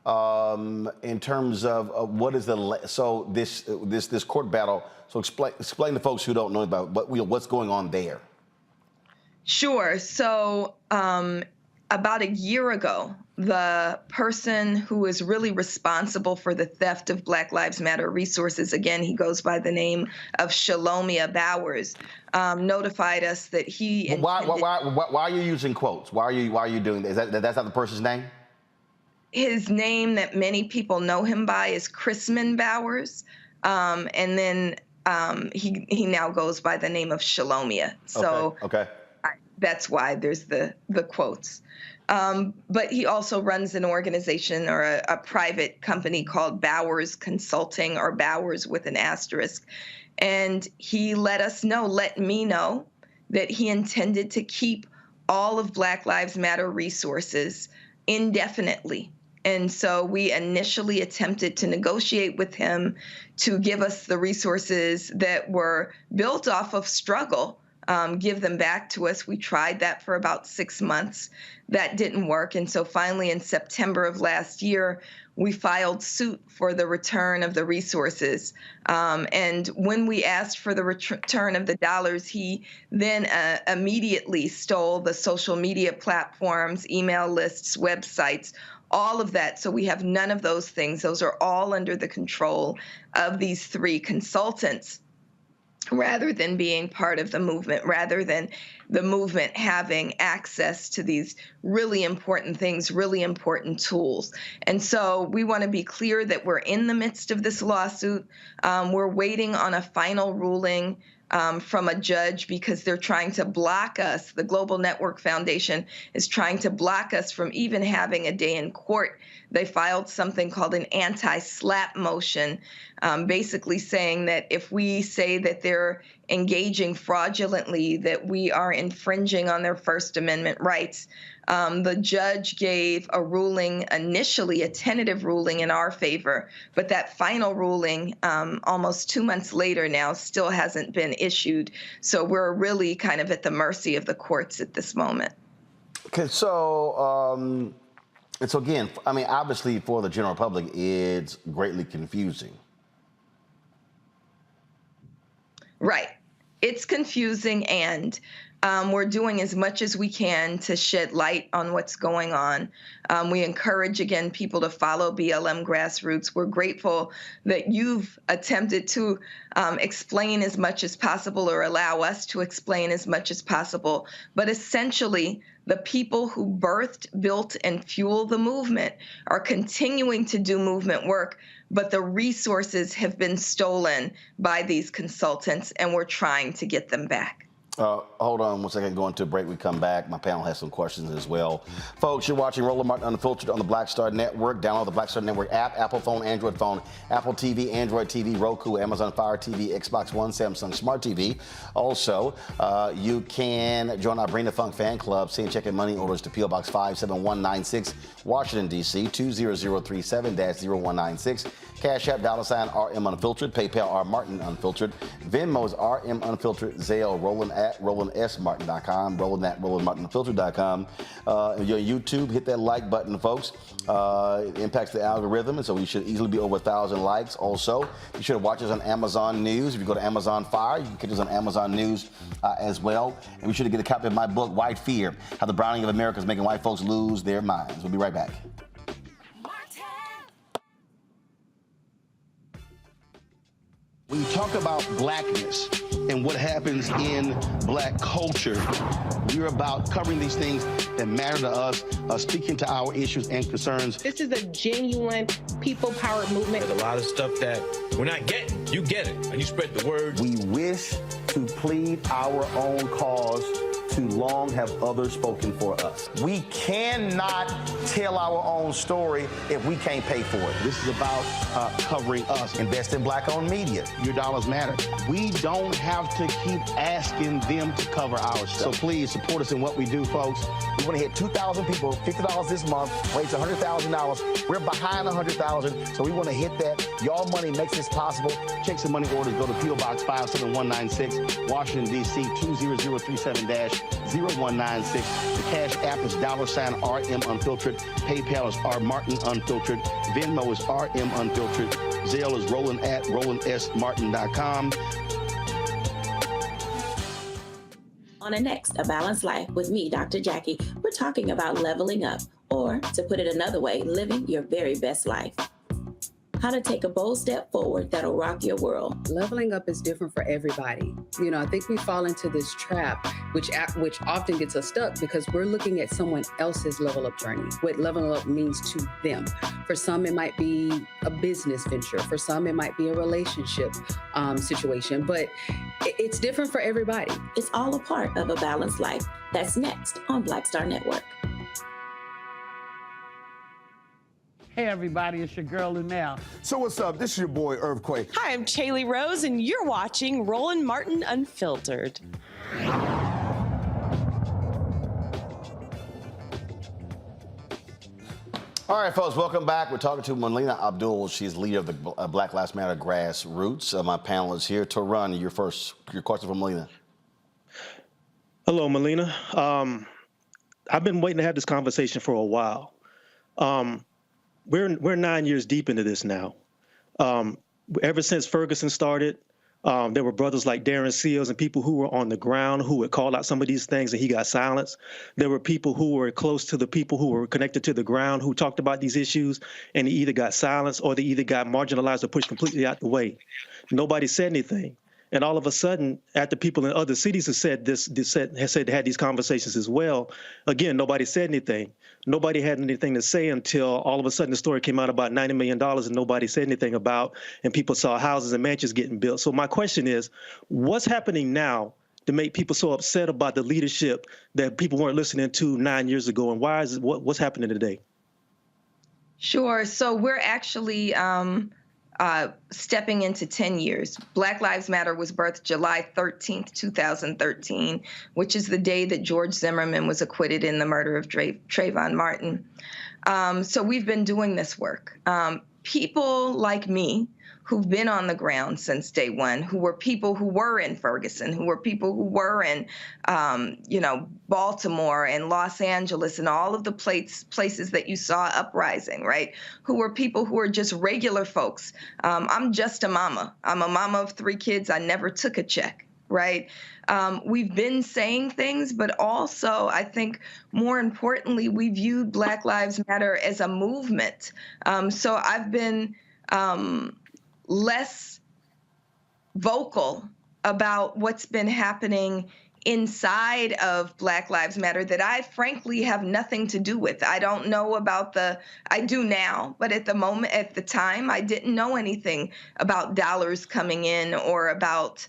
In terms of what is this court battle? So explain to folks who don't know about what's going on there. Sure. So about a year ago, the person who is really responsible for the theft of Black Lives Matter resources, again, he goes by the name of Shalomia Bowers, notified us that he. Why are you using quotes? Why are you doing that? That's not the person's name? His name that many people know him by is Chrisman Bowers, and then he now goes by the name of Shalomia. So okay. That's why there's the quotes. But he also runs an organization or a private company called Bowers Consulting, or Bowers with an asterisk. And he let me know that he intended to keep all of Black Lives Matter resources indefinitely. And so we initially attempted to negotiate with him to give us the resources that were built off of struggle, give them back to us. We tried that for about 6 months. That didn't work. And so finally in September of last year, we filed suit for the return of the resources. And when we asked for the return of the dollars, he then immediately stole the social media platforms, email lists, websites, all of that. So we have none of those things. Those are all under the control of these 3 consultants, rather than being part of the movement, rather than the movement having access to these really important things, really important tools. And so we want to be clear that we're in the midst of this lawsuit. We're waiting on a final ruling from a judge, because they're trying to block us. The Global Network Foundation is trying to block us from even having a day in court. They filed something called an anti-SLAPP motion, basically saying that if we say that they're engaging fraudulently, that we are infringing on their First Amendment rights. The judge gave a ruling, initially a tentative ruling in our favor, but that final ruling, almost 2 months later now, still hasn't been issued. So we're really kind of at the mercy of the courts at this moment. Okay, so again, I mean, obviously for the general public, it's greatly confusing. Right. It's confusing, and we're doing as much as we can to shed light on what's going on. We encourage, again, people to follow BLM Grassroots. We're grateful that you've attempted to explain as much as possible, or allow us to explain as much as possible. But essentially, the people who birthed, built, and fuel the movement are continuing to do movement work, but the resources have been stolen by these consultants, and we're trying to get them back. Hold on 1 second, going to a break. We come back. My panel has some questions as well. Folks, you're watching Roland Martin Unfiltered on the Black Star Network. Download the Black Star Network app, Apple phone, Android phone, Apple TV, Android TV, Roku, Amazon Fire TV, Xbox One, Samsung Smart TV. Also, you can join our Bring the Funk fan club. Send check and money orders to P.O. Box 57196, Washington, D.C., 20037-0196. Cash App, $RM Unfiltered. PayPal, R Martin Unfiltered. Venmo is RM Unfiltered. Zelle, Roland at RolandSMartin.com. Roland at RolandMartinUnfiltered.com. Your YouTube, hit that like button, folks. It impacts the algorithm, and so we should easily be over 1,000 likes. Also, you should watch us on Amazon News. If you go to Amazon Fire, you can catch us on Amazon News as well. And we should get a copy of my book, White Fear, How the Browning of America is Making White Folks Lose Their Minds. We'll be right back. When you talk about blackness and what happens in black culture, we're about covering these things that matter to us, speaking to our issues and concerns. This is a genuine people-powered movement. There's a lot of stuff that we're not getting. You get it, and you spread the word. We wish to plead our own cause. Too long have others spoken for us. We cannot tell our own story if we can't pay for it. This is about covering us. Invest in black-owned media. Your dollars matter. We don't have to keep asking them to cover our stuff. So please support us in what we do, folks. We want to hit 2,000 people, $50 this month, raise $100,000. We're behind 100,000, so we want to hit that. Y'all money makes this possible. Check some money orders. Go to P.O. Box 57196, Washington, D.C. 20037-0196. The Cash App is $RM Unfiltered. PayPal is R Martin Unfiltered. Venmo is RM Unfiltered. Zelle is Roland at RolandSMartin.com. On the next A Balanced Life with me, Dr. Jackie, we're talking about leveling up, or to put it another way, living your very best life. How to take a bold step forward that'll rock your world. Leveling up is different for everybody. You know, I think we fall into this trap, which often gets us stuck because we're looking at someone else's level up journey, what leveling up means to them. For some, it might be a business venture. For some, it might be a relationship situation, but it's different for everybody. It's all a part of A Balanced Life. That's next on Black Star Network. Hey everybody, it's your girl Lunel. So what's up? This is your boy Earthquake. Hi, I'm Chaley Rose, and you're watching Roland Martin Unfiltered. All right, folks, welcome back. We're talking to Melina Abdul. She's leader of the Black Lives Matter Grassroots. My panel is here. Tarun, your question for Melina. Hello, Melina. I've been waiting to have this conversation for a while. We're 9 years deep into this now. Ever since Ferguson started, there were brothers like Darren Seals and people who were on the ground who would call out some of these things and he got silenced. There were people who were close to the people who were connected to the ground who talked about these issues and he either got silenced or they either got marginalized or pushed completely out the way. Nobody said anything. And all of a sudden, after people in other cities have said had these conversations as well, again, nobody said anything. Nobody had anything to say until all of a sudden the story came out about $90 million and nobody said anything about, and people saw houses and mansions getting built. So my question is, what's happening now to make people so upset about the leadership that people weren't listening to 9 years ago, and why is what's happening today? Sure. So we're actually stepping into 10 years. Black Lives Matter was birthed July 13th, 2013, which is the day that George Zimmerman was acquitted in the murder of Trayvon Martin. So we've been doing this work. People like me who've been on the ground since day one, who were people who were in Ferguson, who were people who were in, Baltimore and Los Angeles and all of the places that you saw uprising, right? Who were people who were just regular folks. I'm just a mama. I'm a mama of 3 kids. I never took a check, right? We've been saying things, but also I think more importantly, we viewed Black Lives Matter as a movement. So I've been less vocal about what's been happening inside of Black Lives Matter that I frankly have nothing to do with. I don't know about I do now, but at the time, I didn't know anything about dollars coming in or about,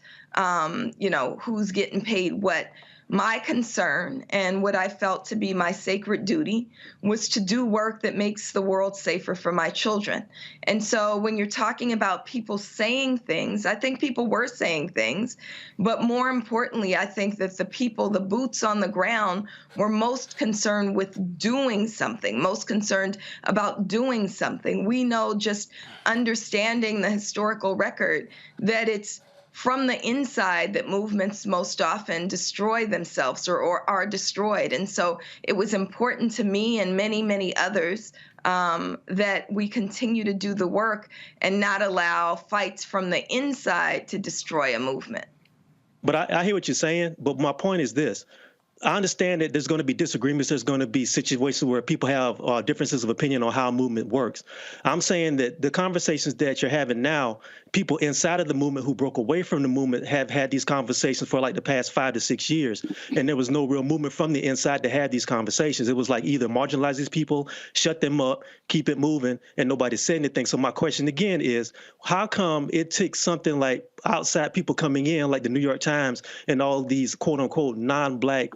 who's getting paid what. my concern and what I felt to be my sacred duty was to do work that makes the world safer for my children. And so when you're talking about people saying things, I think people were saying things, but more importantly, I think that the people, the boots on the ground, were most concerned with doing something, most concerned about doing something. We know, just understanding the historical record, that it's from the inside that movements most often destroy themselves or are destroyed. And so it was important to me and many, many others that we continue to do the work and not allow fights from the inside to destroy a movement. But I hear what you're saying, but my point is this. I understand that there's going to be disagreements. There's going to be situations where people have differences of opinion on how a movement works. I'm saying that the conversations that you're having now, people inside of the movement who broke away from the movement have had these conversations for like the past 5 to 6 years. And there was no real movement from the inside to have these conversations. It was like either marginalize these people, shut them up, keep it moving, and nobody said anything. So my question again is, how come it takes something like outside people coming in, like the New York Times and all these quote unquote non-black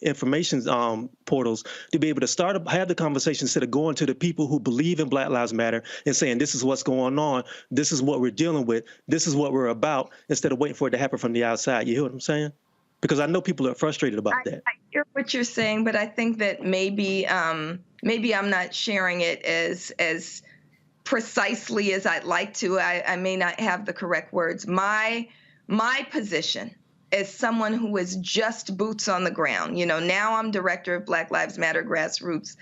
information portals, to be able to have the conversation instead of going to the people who believe in Black Lives Matter and saying, this is what's going on, this is what we're dealing with, this is what we're about, instead of waiting for it to happen from the outside. You hear what I'm saying? Because I know people are frustrated about that. I hear what you're saying, but I think that maybe I'm not sharing it as precisely as I'd like to. I may not have the correct words. My position as someone who is just boots on the ground, now I'm director of Black Lives Matter Grassroots,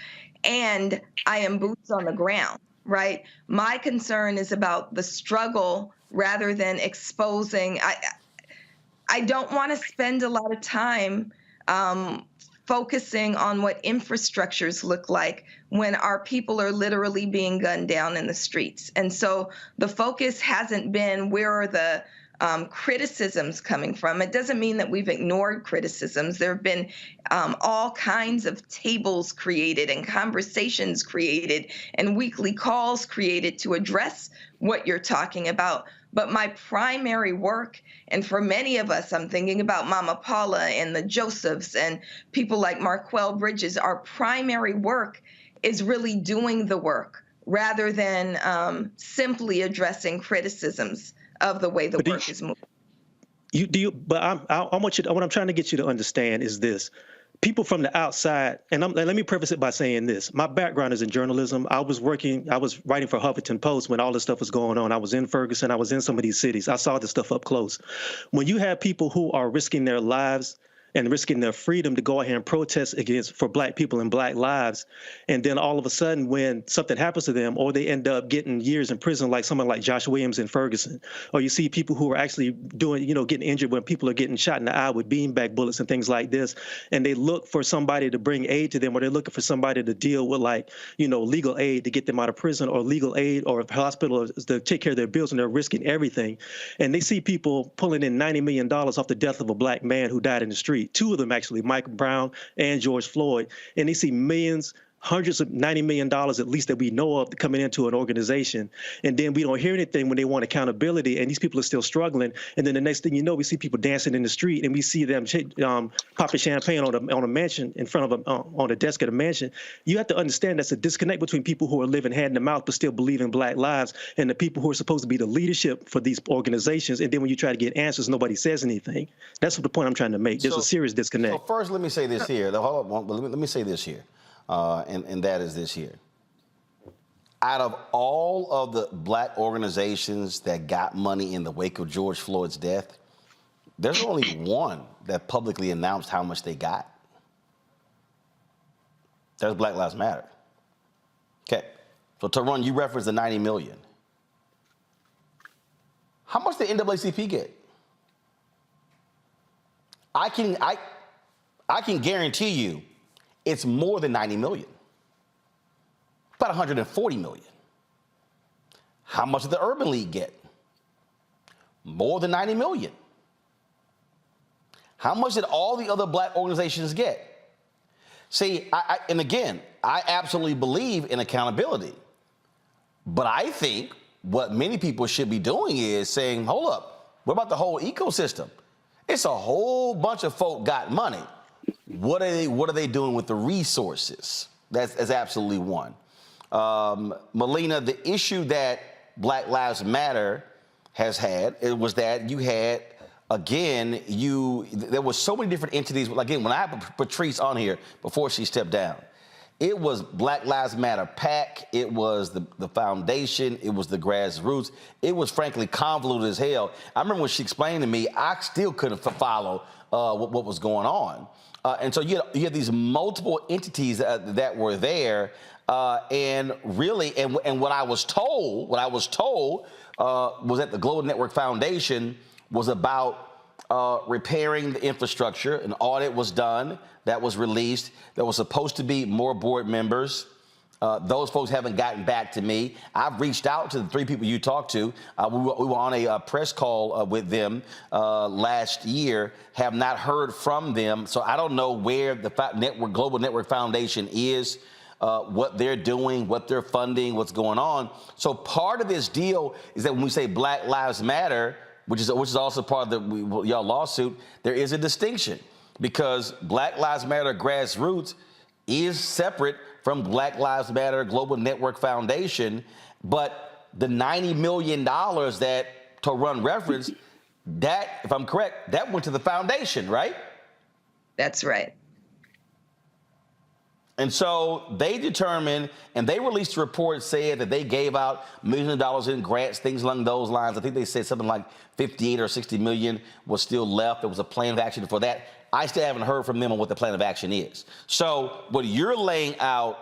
and I am boots on the ground, right? My concern is about the struggle rather than exposing. I don't want to spend a lot of time focusing on what infrastructures look like when our people are literally being gunned down in the streets. And so the focus hasn't been where are the criticisms coming from. It doesn't mean that we've ignored criticisms. There have been all kinds of tables created and conversations created and weekly calls created to address what you're talking about. But my primary work, and for many of us, I'm thinking about Mama Paula and the Josephs and people like Marquel Bridges, our primary work is really doing the work rather than simply addressing criticisms of the way the work is moving. What I'm trying to get you to understand is this. People from the outside, and let me preface it by saying this. My background is in journalism. I was writing for Huffington Post when all this stuff was going on. I was in Ferguson. I was in some of these cities. I saw this stuff up close. When you have people who are risking their lives and risking their freedom to go ahead and protest for Black people and Black lives, and then all of a sudden when something happens to them, or they end up getting years in prison like someone like Josh Williams in Ferguson, or you see people who are actually getting injured when people are getting shot in the eye with beanbag bullets and things like this, and they look for somebody to bring aid to them, or they're looking for somebody to deal with legal aid to get them out of prison, or legal aid or hospital to take care of their bills, and they're risking everything. And they see people pulling in $90 million off the death of a Black man who died in the street. Two of them, actually, Michael Brown and George Floyd. And they see millions, hundreds of $90 million at least that we know of coming into an organization. And then we don't hear anything when they want accountability, and these people are still struggling. And then the next thing you know, we see people dancing in the street, and we see them popping champagne on a mansion in front of on the desk at a mansion. You have to understand that's a disconnect between people who are living hand in mouth but still believe in Black lives, and the people who are supposed to be the leadership for these organizations. And then when you try to get answers, nobody says anything. That's the point I'm trying to make. There's a serious disconnect. So first, let me say this here. Hold on, let me say this here. And that is this here. Out of all of the Black organizations that got money in the wake of George Floyd's death, there's only one that publicly announced how much they got. There's Black Lives Matter. Okay, so Tyrone, you referenced the 90 million. How much did NAACP get? I can guarantee you it's more than 90 million. About 140 million. How much did the Urban League get? More than 90 million. How much did all the other Black organizations get? See, and again, I absolutely believe in accountability. But I think what many people should be doing is saying, hold up, what about the whole ecosystem? It's a whole bunch of folk got money. What are they doing with the resources? That's absolutely one. Melina, the issue that Black Lives Matter has had, it was that you had, again, there was so many different entities. Again, when I had Patrice on here before she stepped down, it was Black Lives Matter PAC, it was the foundation, it was the grassroots. It was frankly convoluted as hell. I remember when she explained to me, I still couldn't follow what was going on. And so you had these multiple entities that were there, and really, and what I was told was that the Global Network Foundation was about repairing the infrastructure. An audit was done that was released. There was supposed to be more board members. Those folks haven't gotten back to me. I've reached out to the three people you talked to. We were on a press call with them last year, have not heard from them. So I don't know where the Global Network Foundation is, what they're doing, what they're funding, what's going on. So part of this deal is that when we say Black Lives Matter, which is also part of y'all lawsuit, there is a distinction because Black Lives Matter grassroots is separate from Black Lives Matter Global Network Foundation, but the $90 million that Torun referenced, that, if I'm correct, that went to the foundation, right? That's right. And so they determined, and they released a report saying that they gave out millions of dollars in grants, things along those lines. I think they said something like 58 or 60 million was still left. There was a plan of action for that. I still haven't heard from them on what the plan of action is. So what you're laying out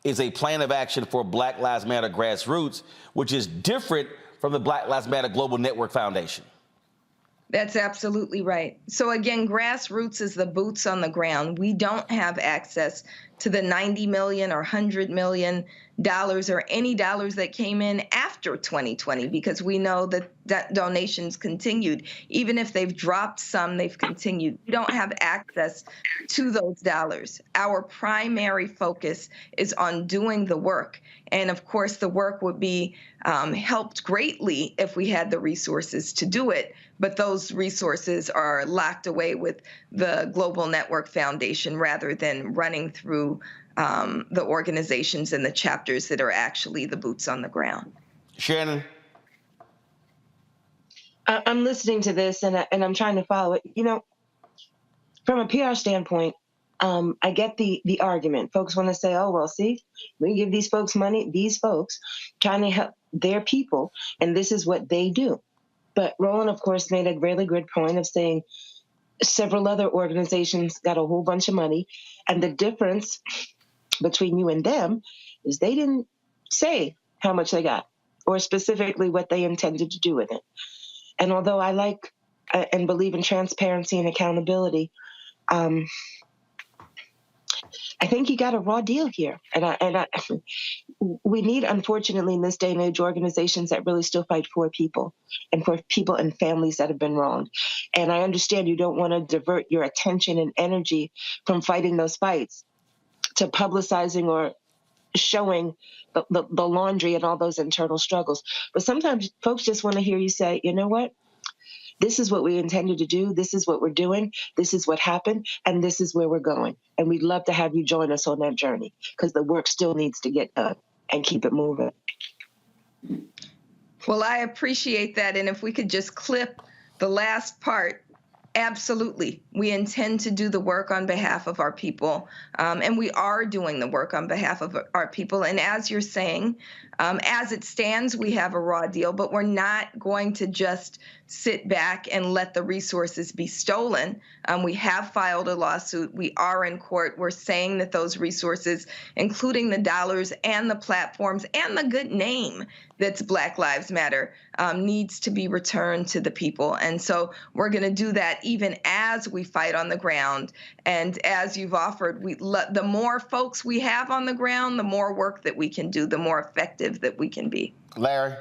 is a plan of action for Black Lives Matter grassroots, which is different from the Black Lives Matter Global Network Foundation. That's absolutely right. So again, grassroots is the boots on the ground. We don't have access to the $90 million or $100 million or any dollars that came in after 2020, because we know that donations continued. Even if they've dropped some, they've continued. We don't have access to those dollars. Our primary focus is on doing the work. And of course, the work would be helped greatly if we had the resources to do it. But those resources are locked away with the Global Network Foundation rather than running through the organizations and the chapters that are actually the boots on the ground. Shannon? I'm listening to this and I'm trying to follow it. You know, from a PR standpoint, I get the argument. Folks want to say, oh, well, see, we give these folks money, these folks trying to help their people, and this is what they do. But Roland, of course, made a really good point of saying several other organizations got a whole bunch of money, and the difference between you and them is they didn't say how much they got or specifically what they intended to do with it. And although I like and believe in transparency and accountability, I think you got a raw deal here. And we need, unfortunately, in this day and age, organizations that really still fight for people and families that have been wronged. And I understand you don't want to divert your attention and energy from fighting those fights to publicizing or showing the laundry and all those internal struggles. But sometimes folks just want to hear you say, you know what? This is what we intended to do. This is what we're doing. This is what happened. And this is where we're going. And we'd love to have you join us on that journey because the work still needs to get done and keep it moving. Well, I appreciate that. And if we could just clip the last part. Absolutely. We intend to do the work on behalf of our people. And we are doing the work on behalf of our people. And as you're saying, as it stands, we have a raw deal, but we're not going to just sit back and let the resources be stolen. We have filed a lawsuit. We are in court. We're saying that those resources, including the dollars and the platforms and the good name that's Black Lives Matter, needs to be returned to the people. And so we're going to do that even as we fight on the ground. And as you've offered, the more folks we have on the ground, the more work that we can do, the more effective that we can be. Larry?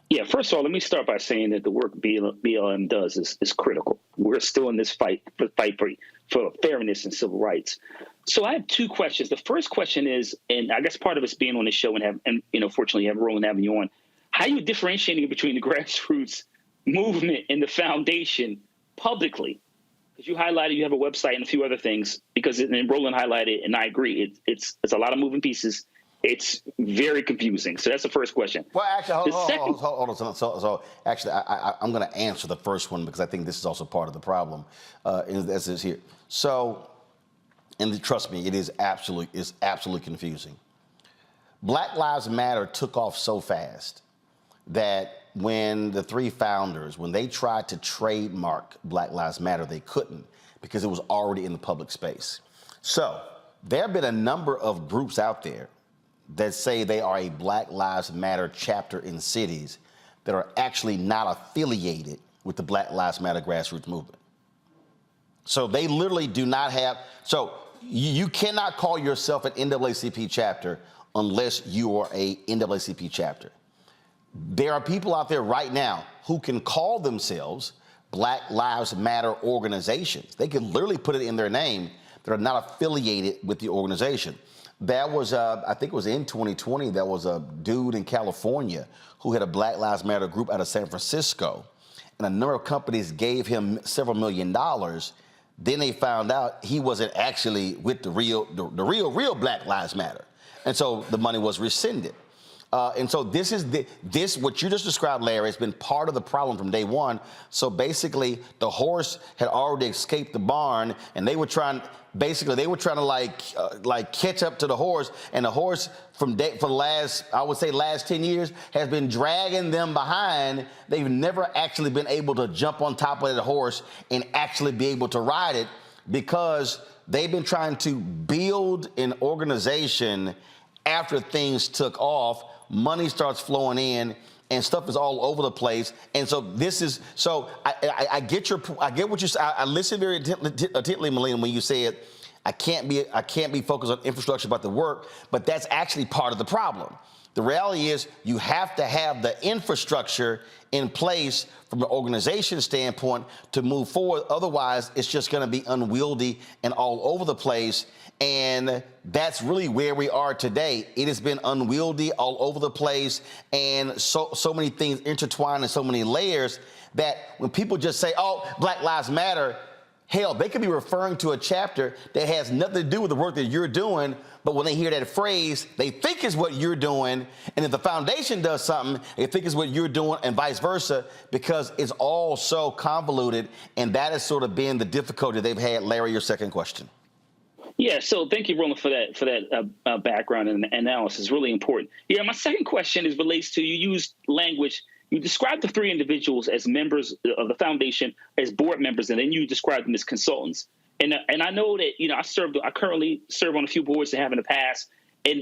Yeah, first of all, let me start by saying that the work BLM does is critical. We're still in this fight for fairness and civil rights. So I have two questions. The first question is, and I guess part of it's being on the show and fortunately have Roland having you on, how are you differentiating between the grassroots movement and the foundation publicly? Because you highlighted, you have a website and a few other things. Because and Roland highlighted, and I agree, it's a lot of moving pieces. It's very confusing. So that's the first question. Well, actually, hold on. So actually, I'm going to answer the first one because I think this is also part of the problem. As is here. So, and trust me, it's absolutely confusing. Black Lives Matter took off so fast that when the three founders, when they tried to trademark Black Lives Matter, they couldn't because it was already in the public space. So there have been a number of groups out there that say they are a Black Lives Matter chapter in cities that are actually not affiliated with the Black Lives Matter grassroots movement. So they literally do not have, so you cannot call yourself an NAACP chapter unless you are a NAACP chapter. There are people out there right now who can call themselves Black Lives Matter organizations. They can literally put it in their name that are not affiliated with the organization. That was, I think it was in 2020, there was a dude in California who had a Black Lives Matter group out of San Francisco, and a number of companies gave him several $1 million. Then they found out he wasn't actually with the real Black Lives Matter. And so the money was rescinded. And so this what you just described, Larry, has been part of the problem from day one. So basically, the horse had already escaped the barn, and they were trying to like catch up to the horse, and the horse for the last 10 years has been dragging them behind. They've never actually been able to jump on top of the horse and actually be able to ride it because they've been trying to build an organization after things took off. Money starts flowing in, and stuff is all over the place. And so I get what you say. I listened very attentively, Melina, when you said I can't be focused on infrastructure but the work, but that's actually part of the problem. The reality is you have to have the infrastructure in place from an organization standpoint to move forward. Otherwise, it's just going to be unwieldy and all over the place. And that's really where we are today. It has been unwieldy all over the place, and so many things intertwined in so many layers that when people just say, oh, Black Lives Matter, hell, they could be referring to a chapter that has nothing to do with the work that you're doing, but when they hear that phrase, they think it's what you're doing, and if the foundation does something, they think it's what you're doing, and vice versa, because it's all so convoluted, and that has sort of been the difficulty they've had. Larry, your second question. Yeah, so thank you, Roland, for that background and analysis. It's really important. Yeah, my second question relates to, you used language. You described the three individuals as members of the foundation, as board members, and then you described them as consultants. And I know that, I currently serve on a few boards that have in the past. And,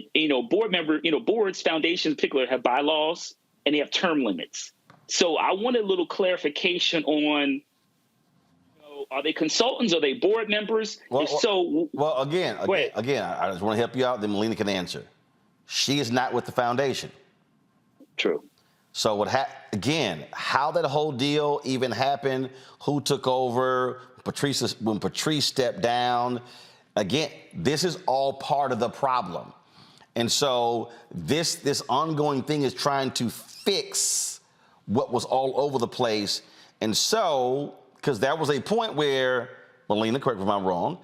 boards, foundations in particular, have bylaws and they have term limits. So I wanted a little clarification on, are they consultants? Are they board members? Again, I just want to help you out. Then Melina can answer. She is not with the foundation. True. So how that whole deal even happened? Who took over? When Patrice stepped down? Again, this is all part of the problem. And so this ongoing thing is trying to fix what was all over the place. And so, because there was a point where, Melina, correct me if I'm wrong,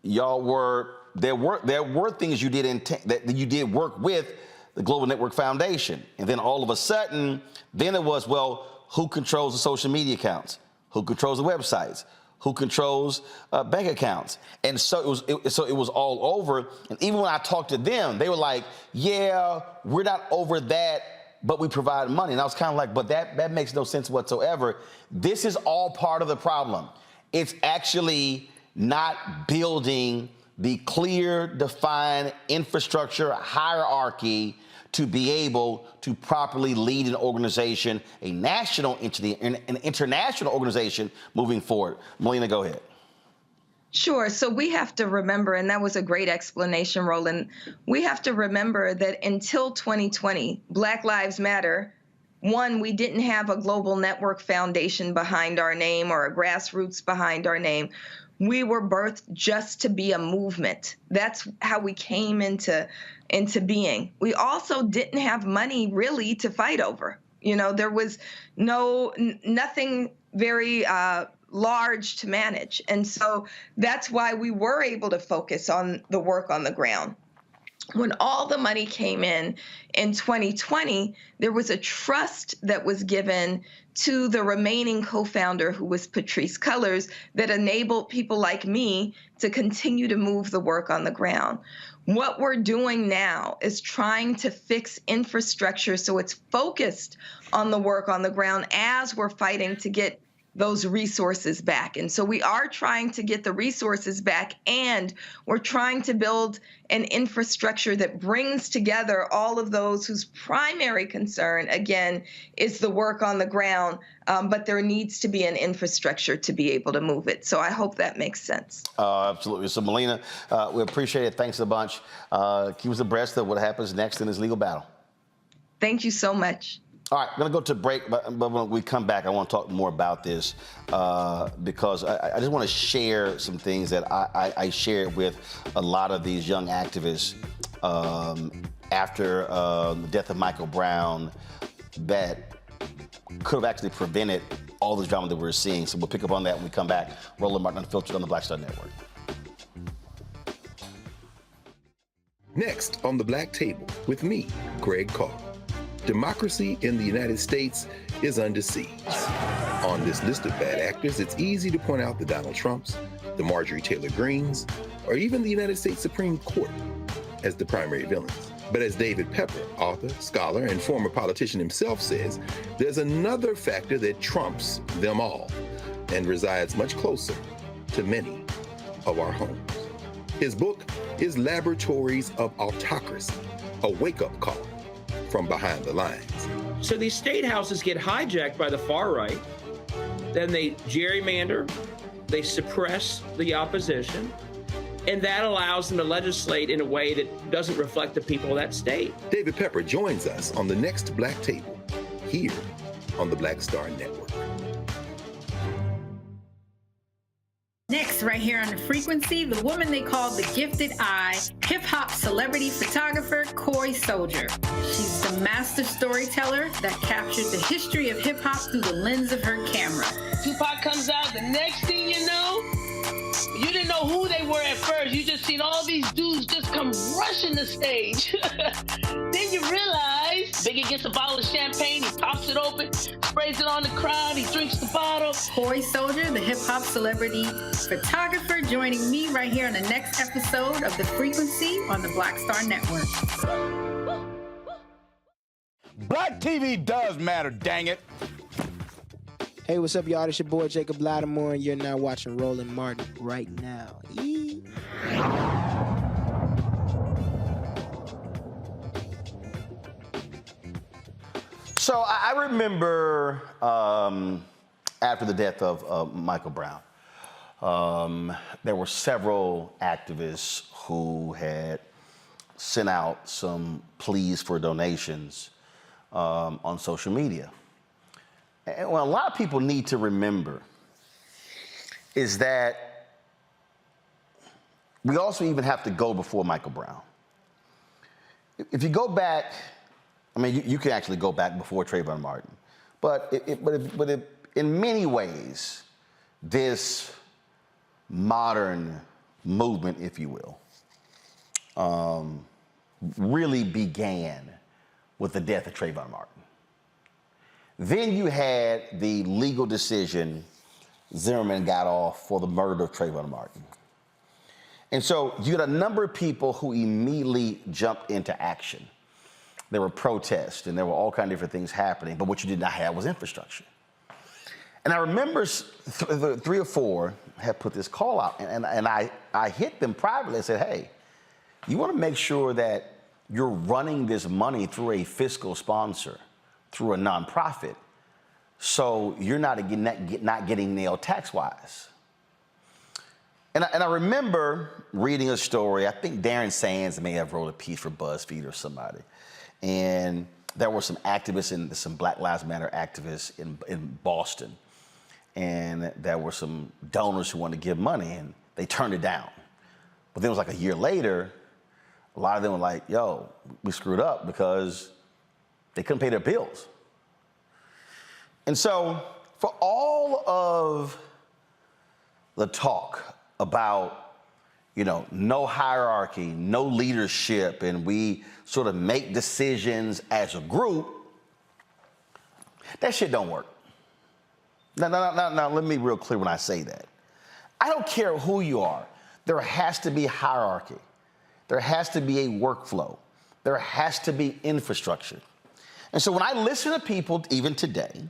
there were things you did that you did work with the Global Network Foundation. And then all of a sudden, then it was, well, who controls the social media accounts? Who controls the websites? Who controls bank accounts? And so it was all over. And even when I talked to them, they were like, yeah, we're not over that, but we provide money. And I was kind of like, but that makes no sense whatsoever. This is all part of the problem. It's actually not building the clear, defined infrastructure hierarchy to be able to properly lead an organization, a national entity, an international organization moving forward. Melina, go ahead. Sure. So we have to remember, and that was a great explanation, Roland. We have to remember that until 2020, Black Lives Matter, one, we didn't have a global network foundation behind our name or a grassroots behind our name. We were birthed just to be a movement. That's how we came into being. We also didn't have money really to fight over. There was nothing very large to manage. And so that's why we were able to focus on the work on the ground. When all the money came in 2020, there was a trust that was given to the remaining co-founder, who was Patrice Cullors, that enabled people like me to continue to move the work on the ground. What we're doing now is trying to fix infrastructure so it's focused on the work on the ground as we're fighting to get those resources back. And so we are trying to get the resources back, and we're trying to build an infrastructure that brings together all of those whose primary concern, again, is the work on the ground, but there needs to be an infrastructure to be able to move it. So I hope that makes sense. Absolutely. So, Melina, we appreciate it. Thanks a bunch. Keep us abreast of what happens next in this legal battle. Thank you so much. All right, we're going to go to break, but when we come back, I want to talk more about this because I just want to share some things that I shared with a lot of these young activists after the death of Michael Brown that could have actually prevented all this drama that we're seeing. So we'll pick up on that when we come back. Roland Martin Unfiltered on the Black Star Network. Next on The Black Table with me, Greg Carr. Democracy in the United States is under siege. On this list of bad actors, it's easy to point out the Donald Trumps, the Marjorie Taylor Greens, or even the United States Supreme Court as the primary villains. But as David Pepper, author, scholar, and former politician himself says, there's another factor that trumps them all and resides much closer to many of our homes. His book is Laboratories of Autocracy, a wake-up call from behind the lines. So these state houses get hijacked by the far right, then they gerrymander, they suppress the opposition, and that allows them to legislate in a way that doesn't reflect the people of that state. David Pepper joins us on the next Black Table, here on the Black Star Network. Next, right here on The Frequency, the woman they call the Gifted Eye, hip-hop celebrity photographer Cory Soldier. She's the master storyteller that captured the history of hip-hop through the lens of her camera. Tupac comes out, the next thing you know, you didn't know who they were at first. You just seen all these dudes just come rushing the stage. Then you realize Biggie gets a bottle of champagne, he pops it open, sprays it on the crowd, he drinks the bottle. Cory Soldier, the hip-hop celebrity photographer, joining me right here on the next episode of The Frequency on the Black Star Network. Black TV does matter, dang it. Hey, what's up, y'all? It's your boy Jacob Lattimore, and you're now watching Roland Martin right now. So I remember after the death of Michael Brown, there were several activists who had sent out some pleas for donations on social media. And what a lot of people need to remember is that we also even have to go before Michael Brown. If you go back, I mean, you can actually go back before Trayvon Martin, but in many ways, this modern movement, if you will, really began with the death of Trayvon Martin. Then you had the legal decision Zimmerman got off for the murder of Trayvon Martin. And so you had a number of people who immediately jumped into action. There were protests and there were all kinds of different things happening, but what you did not have was infrastructure. And I remember three or four had put this call out, and I hit them privately and said, hey, you want to make sure that you're running this money through a fiscal sponsor, through a nonprofit, so you're not getting nailed tax-wise. And I remember reading a story, I think Darren Sands may have wrote a piece for BuzzFeed or somebody, and there were some activists, and some Black Lives Matter activists in Boston, and there were some donors who wanted to give money, and they turned it down. But then it was like a year later, a lot of them were like, yo, we screwed up because they couldn't pay their bills. And so for all of the talk about, no hierarchy, no leadership, and we sort of make decisions as a group, that shit don't work. Now, let me be real clear when I say that. I don't care who you are. There has to be hierarchy. There has to be a workflow. There has to be infrastructure. And so when I listen to people, even today,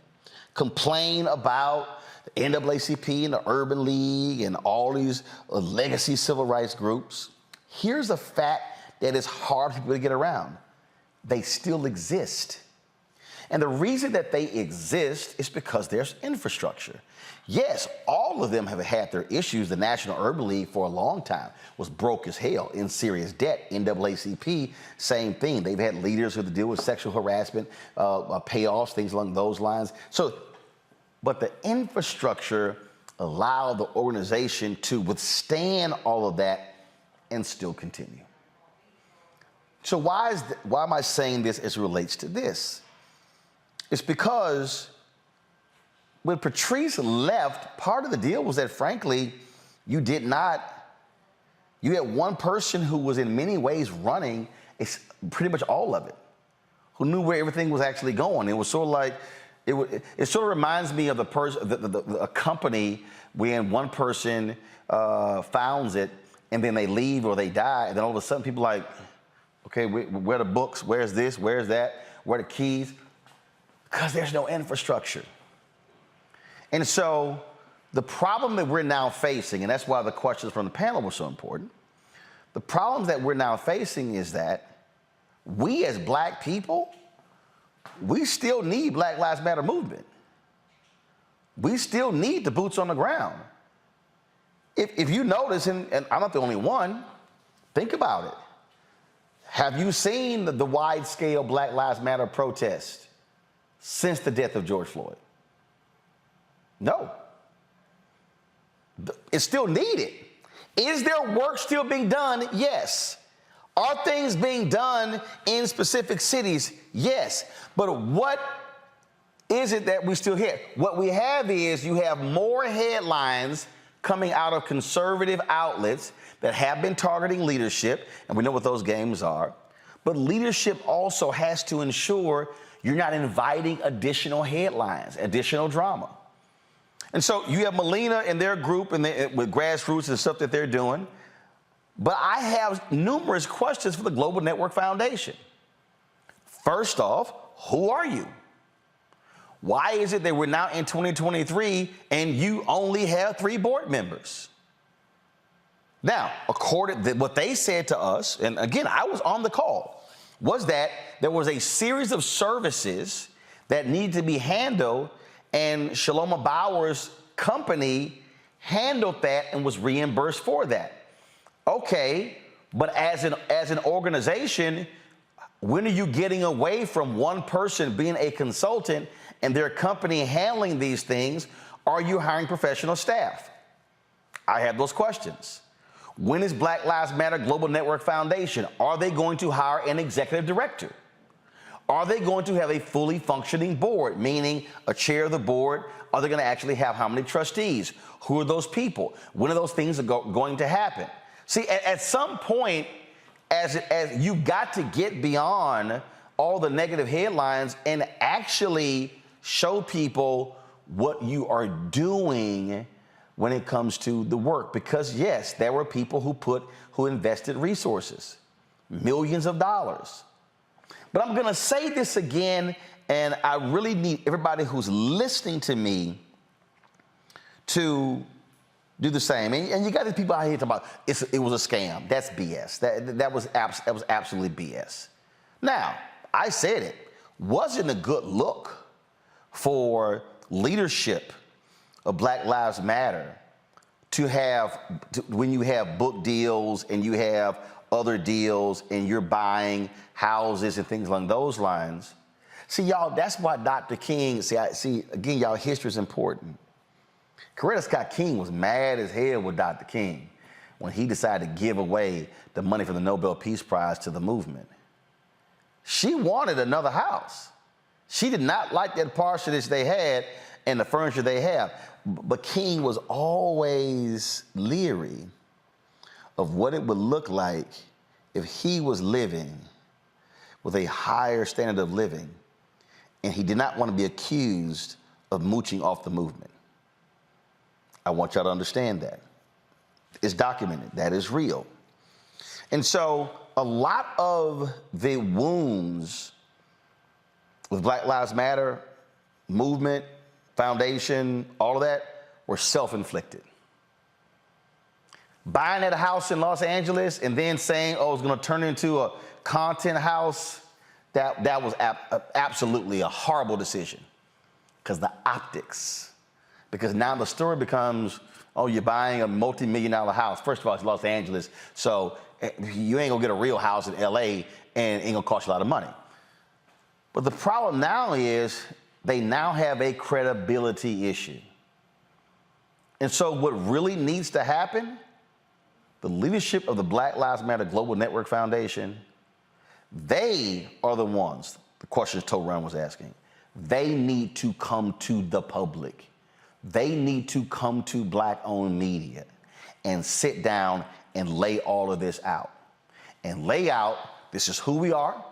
complain about the NAACP and the Urban League and all these legacy civil rights groups, here's a fact that is hard for people to get around. They still exist. And the reason that they exist is because there's infrastructure. Yes, all of them have had their issues. The National Urban League for a long time was broke as hell, in serious debt. NAACP, same thing. They've had leaders who have to deal with sexual harassment, payoffs, things along those lines. But the infrastructure allowed the organization to withstand all of that and still continue. So why am I saying this as it relates to this? It's because when Patrice left, part of the deal was that, frankly, you had one person who was in many ways running pretty much all of it, who knew where everything was actually going. It was sort of like, it sort of reminds me of a company when one person founds it and then they leave or they die, and then all of a sudden people are like, okay, where are the books? Where's this? Where's that? Where are the keys? Because there's no infrastructure. And so the problem that we're now facing, and that's why the questions from the panel were so important, the problem that we're now facing is that we as black people, we still need Black Lives Matter movement. We still need the boots on the ground. If you notice, and I'm not the only one, think about it. Have you seen the wide-scale Black Lives Matter protest since the death of George Floyd? No. It's still needed. Is there work still being done? Yes. Are things being done in specific cities? Yes. But what is it that we still hear? What we have is you have more headlines coming out of conservative outlets that have been targeting leadership, and we know what those games are. But leadership also has to ensure you're not inviting additional headlines, additional drama. And so you have Melina and their group and with grassroots and stuff that they're doing. But I have numerous questions for the Global Network Foundation. First off, who are you? Why is it that we're now in 2023 and you only have 3 board members? Now, according to what they said to us, and again, I was on the call, was that there was a series of services that needed to be handled, and Shaloma Bauer's company handled that and was reimbursed for that. Okay, but as an organization, when are you getting away from one person being a consultant and their company handling these things? Are you hiring professional staff? I have those questions. When is Black Lives Matter Global Network Foundation? Are they going to hire an executive director? Are they going to have a fully functioning board, meaning a chair of the board? Are they going to actually have how many trustees? Who are those people? When are those things going to happen? See, at some point, as you've got to get beyond all the negative headlines and actually show people what you are doing when it comes to the work. Because yes, there were people who invested resources, millions of dollars. But I'm gonna say this again, and I really need everybody who's listening to me to do the same. And you got these people out here talking about it was a scam. That's BS. That was absolutely BS. Now, I said it wasn't a good look for leadership of Black Lives Matter when you have book deals and you have other deals and you're buying houses and things along those lines. See, y'all, that's why Dr. King, again, y'all, history is important. Coretta Scott King was mad as hell with Dr. King when he decided to give away the money from the Nobel Peace Prize to the movement. She wanted another house. She did not like that parsonage they had, and the furniture they have. But King was always leery of what it would look like if he was living with a higher standard of living, and he did not want to be accused of mooching off the movement. I want y'all to understand that. It's documented. That is real. And so a lot of the wounds with Black Lives Matter movement, foundation, all of that were self-inflicted. Buying at a house in Los Angeles and then saying, oh, it's going to turn into a content house, that was absolutely a horrible decision because the optics. Because now the story becomes, oh, you're buying a multi-million-dollar house. First of all, it's Los Angeles, so you ain't gonna get a real house in LA and it ain't gonna cost you a lot of money. But the problem now is they now have a credibility issue. And so what really needs to happen, the leadership of the Black Lives Matter Global Network Foundation, they are the ones, the questions Toran was asking, they need to come to the public. They need to come to Black-owned media and sit down and lay all of this out. And lay out, this is who we are,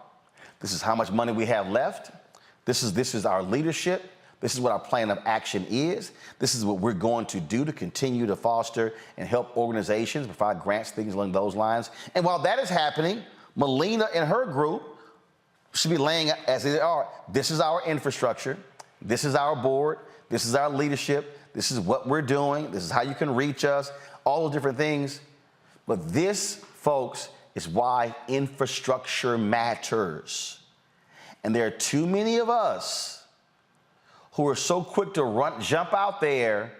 this is how much money we have left, this is our leadership, this is what our plan of action is, this is what we're going to do to continue to foster and help organizations, provide grants, things along those lines. And while that is happening, Melina and her group should be laying out as they are, this is our infrastructure, this is our board, this is our leadership, this is what we're doing, this is how you can reach us, all those different things. But this, folks, is why infrastructure matters. And there are too many of us who are so quick to jump out there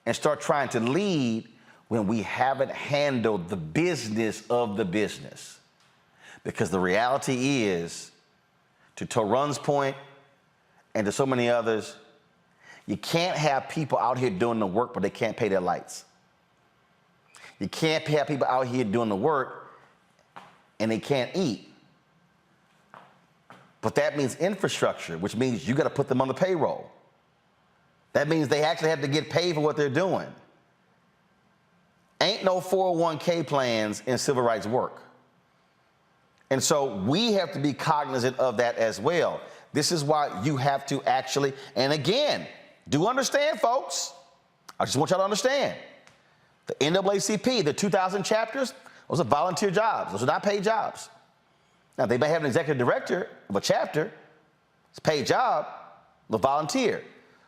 and start trying to lead when we haven't handled the business of the business. Because the reality is, to Toran's point and to so many others, you can't have people out here doing the work, but they can't pay their lights. You can't have people out here doing the work and they can't eat. But that means infrastructure, which means you got to put them on the payroll. That means they actually have to get paid for what they're doing. Ain't no 401k plans in civil rights work. And so we have to be cognizant of that as well. This is why you have to actually, and again, do understand, folks. I just want y'all to understand. The NAACP, the 2,000 chapters, those are volunteer jobs. Those are not paid jobs. Now, they may have an executive director of a chapter. It's a paid job, but volunteer.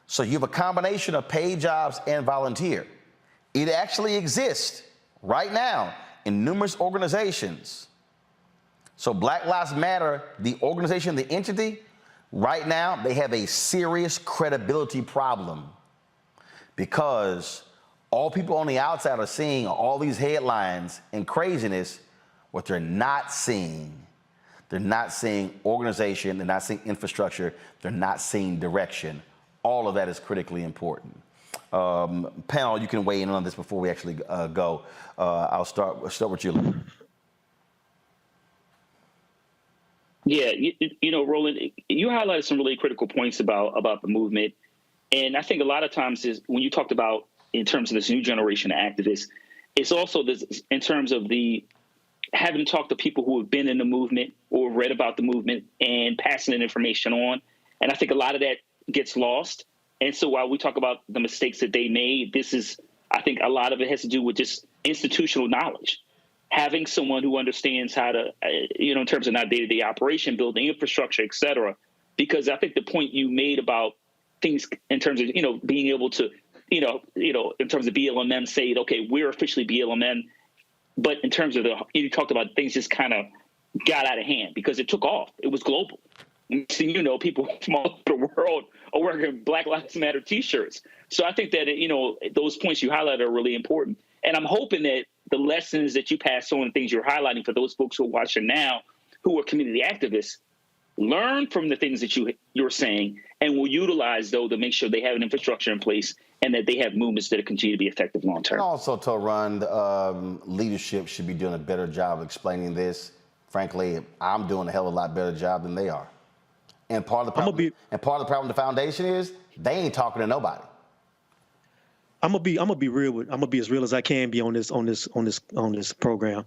So you have a combination of paid jobs and volunteer. It actually exists right now in numerous organizations. So Black Lives Matter, the organization, the entity, right now, they have a serious credibility problem because all people on the outside are seeing all these headlines and craziness. What they're not seeing organization, they're not seeing infrastructure, they're not seeing direction. All of that is critically important. Panel, you can weigh in on this before we actually go. I'll start with you. Yeah, you know, Roland, you highlighted some really critical points about the movement. And I think a lot of times is when you talked about in terms of this new generation of activists, it's also this in terms of the having talked to people who have been in the movement or read about the movement and passing that information on. And I think a lot of that gets lost. And so while we talk about the mistakes that they made, I think a lot of it has to do with just institutional knowledge. Having someone who understands how to, in terms of not day-to-day operation, building infrastructure, et cetera. Because I think the point you made about things in terms of, being able to, in terms of BLM, say, okay, we're officially BLM. But in terms of you talked about things just kind of got out of hand because it took off. It was global. So, people from all over the world are wearing Black Lives Matter T-shirts. So I think that, those points you highlighted are really important. And I'm hoping that the lessons that you pass on and things you're highlighting for those folks who are watching now, who are community activists, learn from the things that you're saying and will utilize, though, to make sure they have an infrastructure in place and that they have movements that continue to be effective long term. And also, Toran, leadership should be doing a better job of explaining this. Frankly, I'm doing a hell of a lot better job than they are. And part of the problem, with the foundation is they ain't talking to nobody. I'm gonna be real. I'm gonna be as real as I can be on this program.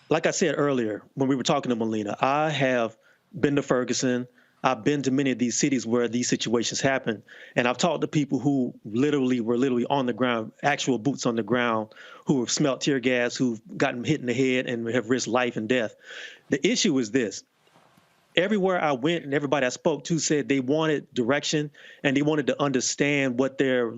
Like I said earlier, when we were talking to Melina, I have been to Ferguson. I've been to many of these cities where these situations happen, and I've talked to people who were on the ground, actual boots on the ground, who have smelt tear gas, who've gotten hit in the head and have risked life and death. The issue is this. Everywhere I went and everybody I spoke to said they wanted direction and they wanted to understand what their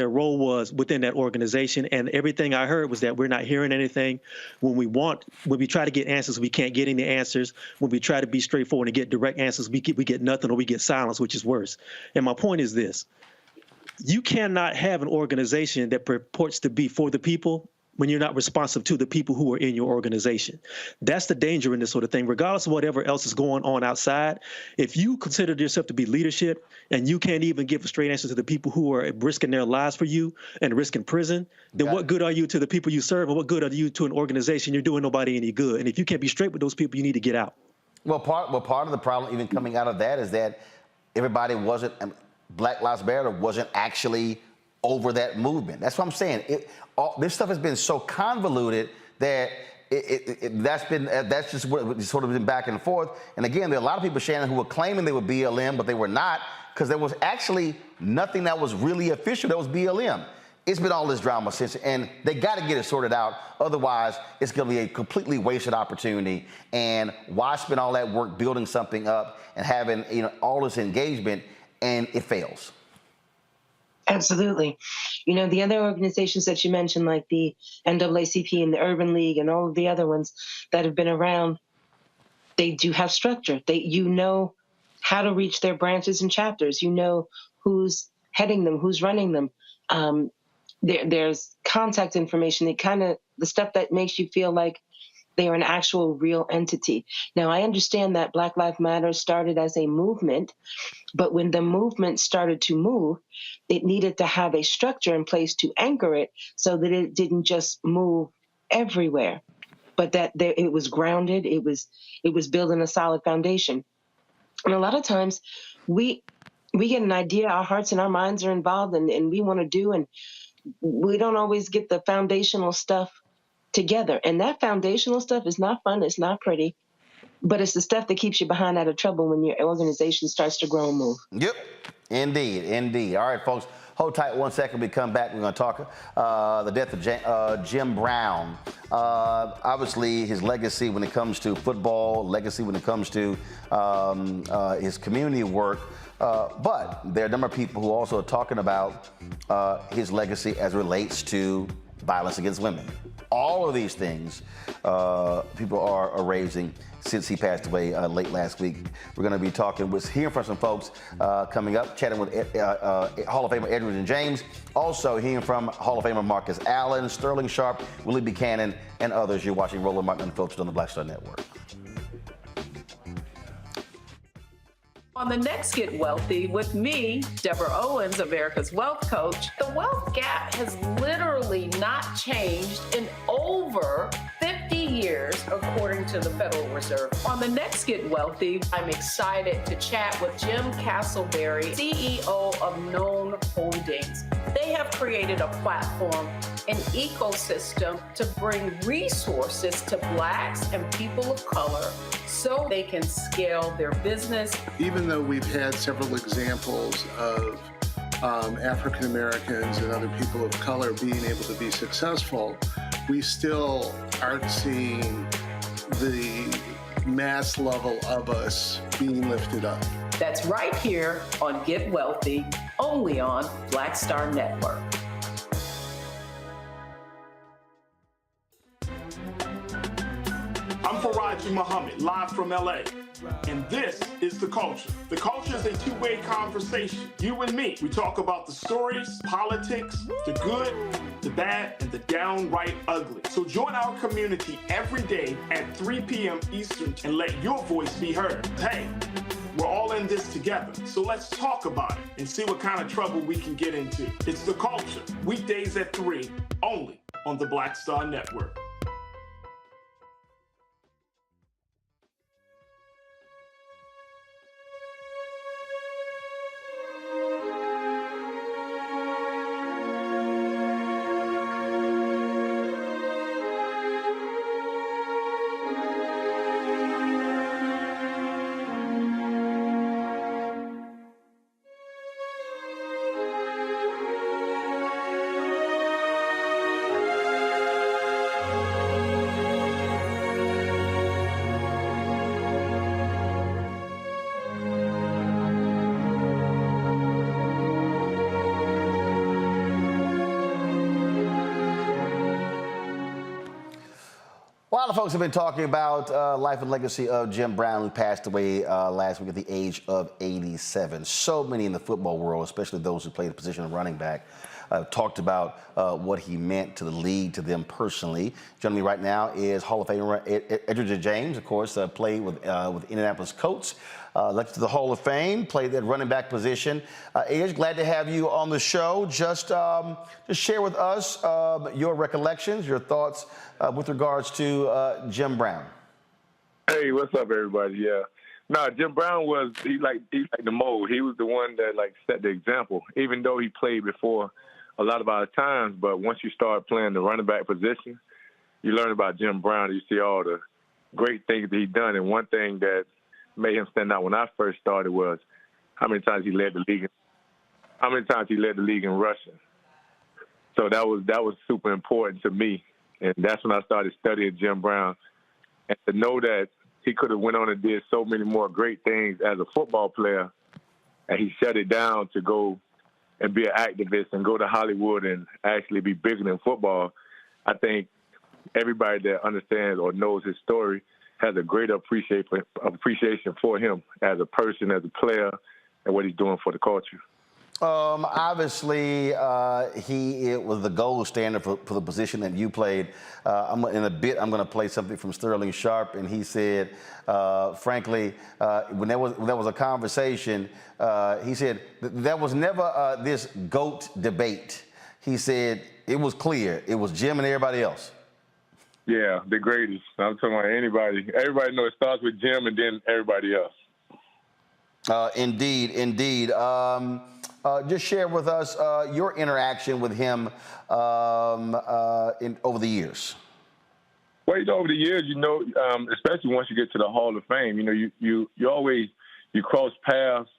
role was within that organization. And everything I heard was that we're not hearing anything. When we try to get answers, we can't get any answers. When we try to be straightforward and get direct answers, we get nothing, or we get silence, which is worse. And my point is this. You cannot have an organization that purports to be for the people when you're not responsive to the people who are in your organization. That's the danger in this sort of thing. Regardless of whatever else is going on outside, if you consider yourself to be leadership and you can't even give a straight answer to the people who are risking their lives for you and risking prison, then what good are you to the people you serve, and what good are you to an organization? You're doing nobody any good. And if you can't be straight with those people, you need to get out. Well, part of the problem even coming out of that is that everybody wasn't, Black Lives Matter wasn't actually over that movement. That's what I'm saying. This stuff has been so convoluted that that's just what sort of been back and forth. And again, there are a lot of people, Shannon, who were claiming they were BLM, but they were not, because there was actually nothing that was really official that was BLM. It's been all this drama since, and they got to get it sorted out. Otherwise, it's going to be a completely wasted opportunity. And why spend all that work building something up and having all this engagement, and it fails? Absolutely. The other organizations that you mentioned, like the NAACP and the Urban League and all of the other ones that have been around, they do have structure. You know how to reach their branches and chapters. You know who's heading them, who's running them. There's contact information. The stuff that makes you feel like they are an actual real entity. Now, I understand that Black Lives Matter started as a movement, but when the movement started to move, it needed to have a structure in place to anchor it so that it didn't just move everywhere, but that it was grounded. It was building a solid foundation. And a lot of times we get an idea, our hearts and our minds are involved, and we want to do, and we don't always get the foundational stuff together. And that foundational stuff is not fun. It's not pretty. But it's the stuff that keeps you behind out of trouble when your organization starts to grow and move. Yep, indeed. All right, folks, hold tight 1 second. We come back, we're going to talk the death of Jim Brown. Obviously, his legacy when it comes to football, legacy when it comes to his community work. But there are a number of people who also are talking about his legacy as it relates to violence against women. All of these things people are raising since he passed away late last week. We're going to be hearing from some folks coming up, chatting with Hall of Famer Edwards and James. Also hearing from Hall of Famer Marcus Allen, Sterling Sharp, Willie Buchanan, and others. You're watching Roland Martin Unfiltered on the Black Star Network. On the next Get Wealthy with me, Deborah Owens, America's Wealth Coach, the wealth gap has literally not changed in over 50 years, according to the Federal Reserve. On the next Get Wealthy, I'm excited to chat with Jim Castleberry, CEO of Known Holdings. They have created a platform, an ecosystem to bring resources to Blacks and people of color so they can scale their business. Even though we've had several examples of African Americans and other people of color being able to be successful, we still aren't seeing the mass level of us being lifted up. That's right here on Get Wealthy, only on Black Star Network. I'm Faraji Muhammad, live from LA. And this is The Culture. The Culture is a two-way conversation. You and me. We talk about the stories, politics, the good, the bad, and the downright ugly. So join our community every day at 3 p.m. Eastern and let your voice be heard. Hey, we're all in this together. So let's talk about it and see what kind of trouble we can get into. It's The Culture, weekdays at 3, only on the Black Star Network. lot of folks have been talking about life and legacy of Jim Brown, who passed away last week at the age of 87. So many in the football world, especially those who play the position of running back, talked about what he meant to the league, to them personally. Joining me right now is Hall of Famer Reecie James, of course, played with Indianapolis Colts, elected to the Hall of Fame, played that running back position. Edge, glad to have you on the show. Just share with us your recollections, your thoughts with regards to Jim Brown. Hey, what's up, everybody? Yeah. No, Jim Brown he's like the mold. He was the one that set the example, even though he played before a lot of our times. But once you start playing the running back position, you learn about Jim Brown. You see all the great things that he done. And one thing that made him stand out when I first started was how many times he led the league in rushing. So that was super important to me. And that's when I started studying Jim Brown. And to know that he could have went on and did so many more great things as a football player, and he shut it down to go and be an activist and go to Hollywood and actually be bigger than football. I think everybody that understands or knows his story has a great appreciation for him as a person, as a player, and what he's doing for the culture. Obviously, he was the gold standard for the position that you played. In a bit, I'm going to play something from Sterling Sharp, and he said, frankly, when there was a conversation, he said there was never this GOAT debate. He said it was clear. It was Jim and everybody else. Yeah, the greatest. I'm talking about anybody. Everybody knows it starts with Jim and then everybody else. Indeed. Just share with us your interaction with him over the years. Well, over the years, especially once you get to the Hall of Fame, you always cross paths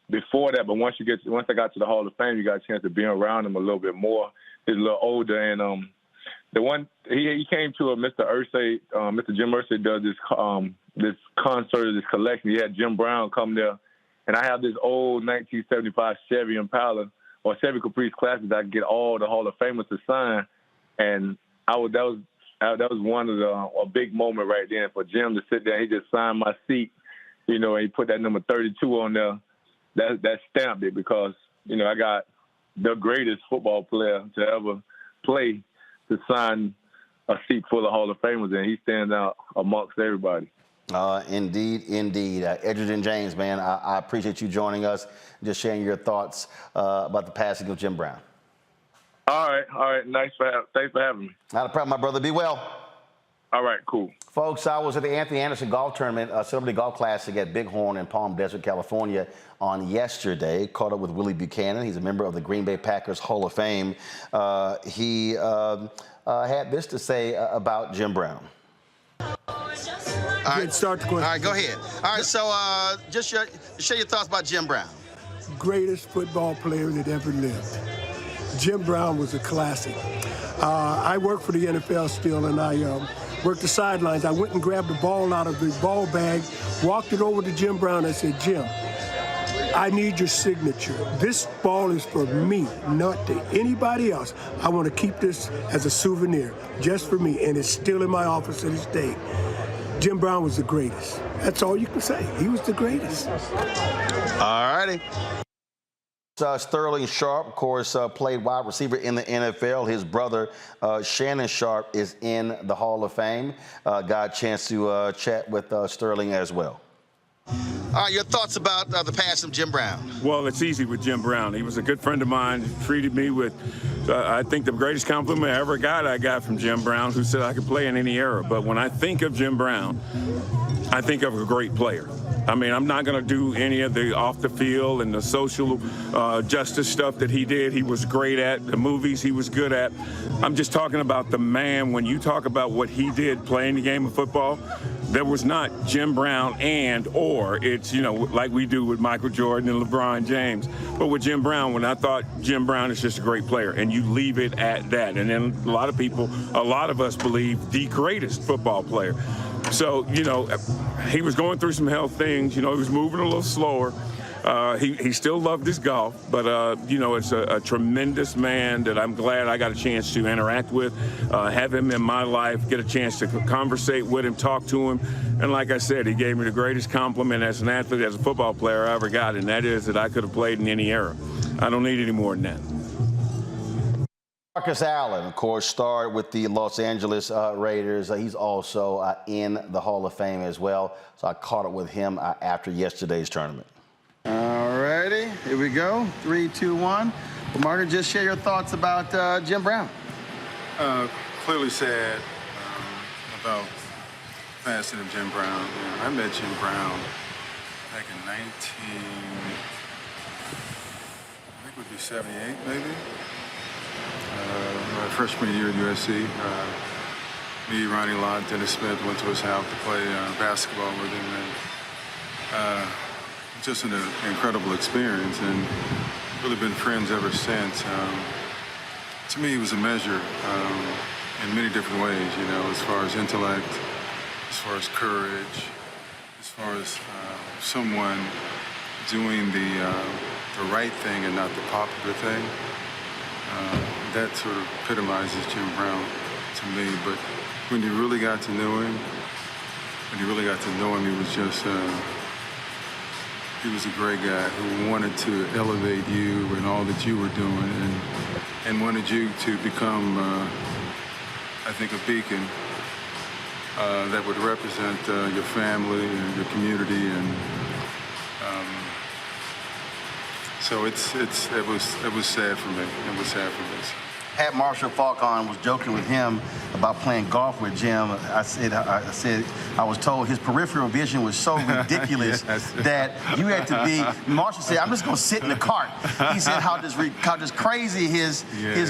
before that, but once I got to the Hall of Fame, you got a chance to be around him a little bit more. He's a little older, and the one he came to Mr. Irsay, Mr. Jim Irsay does this concert, this collection. He had Jim Brown come there. And I have this old 1975 Chevy Impala or Chevy Caprice Classic that I get all the Hall of Famers to sign. And that was one of a big moment right there for Jim to sit there. He just signed my seat, and he put that number 32 on there. That stamped it because, I got the greatest football player to ever play to sign a seat full of Hall of Famers, and he stands out amongst everybody. Indeed. Reecie James, man, I appreciate you joining us, just sharing your thoughts about the passing of Jim Brown. All right. Thanks for having me. Not a problem, my brother. Be well. All right, cool. Folks, I was at the Anthony Anderson Golf Tournament, Celebrity Golf Classic at Bighorn in Palm Desert, California on yesterday. Caught up with Willie Buchanan. He's a member of the Green Bay Packers Hall of Fame. He had this to say about Jim Brown. All right, start the question. All right, go ahead. All right, so just share your thoughts about Jim Brown. Greatest football player that ever lived. Jim Brown was a classic. I work for the NFL still, and I worked the sidelines. I went and grabbed the ball out of the ball bag, walked it over to Jim Brown. I said, Jim, I need your signature. This ball is for me, not to anybody else. I want to keep this as a souvenir, just for me, and it's still in my office to this day. Jim Brown was the greatest. That's all you can say. He was the greatest. All righty. Sterling Sharp, of course, played wide receiver in the NFL. His brother, Shannon Sharp, is in the Hall of Fame. Got a chance to chat with Sterling as well. All right, your thoughts about the passing of Jim Brown? Well, it's easy with Jim Brown. He was a good friend of mine. He treated me with, I think, the greatest compliment I ever got. I got from Jim Brown, who said I could play in any era. But when I think of Jim Brown, I think of a great player. I mean, I'm not going to do any of the off the field and the social justice stuff that he did. He was great at the movies. He was good at. I'm just talking about the man. When you talk about what he did playing the game of football, there was not Jim Brown or it's, like we do with Michael Jordan and LeBron James. But with Jim Brown, when I thought Jim Brown is just a great player, and you leave it at that. And then a lot of us believe the greatest football player. So, he was going through some health things. He was moving a little slower. He still loved his golf, but, it's a tremendous man that I'm glad I got a chance to interact with, have him in my life, get a chance to conversate with him, talk to him. And like I said, he gave me the greatest compliment as an athlete, as a football player I ever got, and that is that I could have played in any era. I don't need any more than that. Marcus Allen, of course, starred with the Los Angeles Raiders. He's also in the Hall of Fame as well. So I caught up with him after yesterday's tournament. All righty, here we go. 3, 2, 1. Well, Martin, just share your thoughts about Jim Brown. Clearly sad about the passing of Jim Brown. I met Jim Brown back in 78, maybe. My freshman year at USC. Me, Ronnie Lott, Dennis Smith went to his house to play basketball with him. And just an incredible experience, and really been friends ever since. To me, he was a measure in many different ways, as far as intellect, as far as courage, as far as someone doing the right thing and not the popular thing. That sort of epitomizes Jim Brown to me. But when you really got to know him, he was just, he was a great guy who wanted to elevate you and all that you were doing, and wanted you to become, I think, a beacon that would represent your family and your community. And so it was sad for me. It was sad for me. Pat Marshall Falcon was joking with him about playing golf with Jim. I said I was told his peripheral vision was so ridiculous that you had to be. Marshall said, "I'm just going to sit in the cart." He said how just crazy his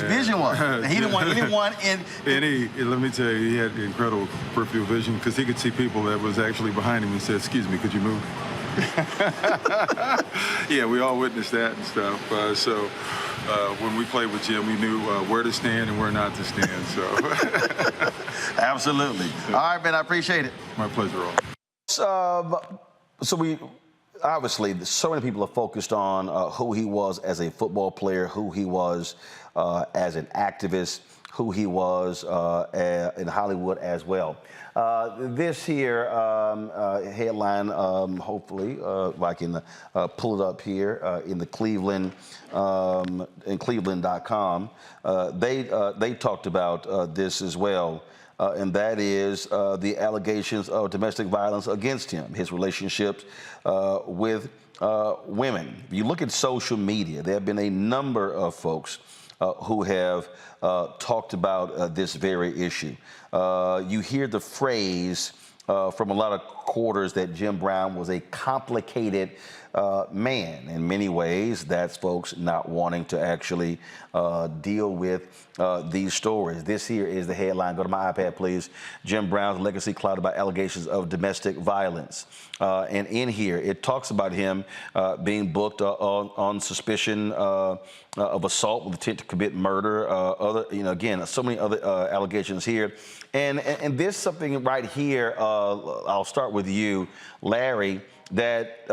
vision was. And he didn't want anyone in. And let me tell you, he had incredible peripheral vision because he could see people that was actually behind him and said, "Excuse me, could you move?" Yeah, we all witnessed that and stuff. So when we played with Jim, we knew where to stand and where not to stand. So absolutely. All right, man, I appreciate it. My pleasure, all. So we obviously so many people are focused on who he was as a football player, who he was as an activist, who he was in Hollywood as well. This here headline, hopefully, if I can pull it up here in the Cleveland, in Cleveland.com, they talked about this as well, and that is the allegations of domestic violence against him, his relationships with women. If you look at social media, there have been a number of folks who have talked about this very issue. You hear the phrase from a lot of quarters that Jim Brown was a complicated man. In many ways, that's folks not wanting to actually deal with these stories. This here is the headline. Go to my iPad, please. Jim Brown's legacy clouded by allegations of domestic violence. And in here, it talks about him being booked on suspicion of assault with intent to commit murder. Again, so many other allegations here. And there's something right here. I'll start with you, Larry, that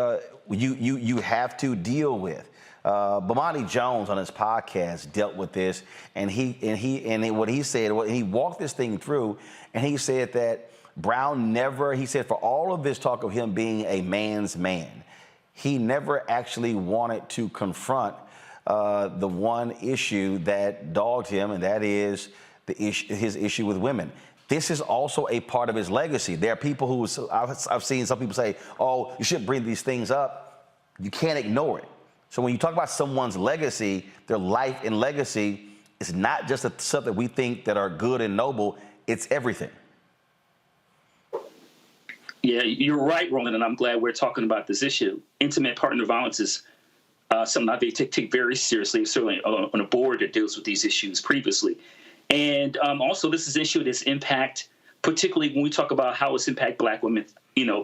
you have to deal with. Bomani Jones on his podcast dealt with this, and what he said, he walked this thing through, and he said that Brown never, he said, for all of this talk of him being a man's man, he never actually wanted to confront the one issue that dogged him, and that is his issue with women. This is also a part of his legacy. There are people who, I've seen some people say, oh, you shouldn't bring these things up. You can't ignore it. So when you talk about someone's legacy, their life and legacy, it's not just stuff that we think that are good and noble, it's everything. Yeah, you're right, Roland, and I'm glad we're talking about this issue. Intimate partner violence is something I take very seriously, certainly on a board that deals with these issues previously. And also, this is an issue that's impact, particularly when we talk about how it's impact Black women,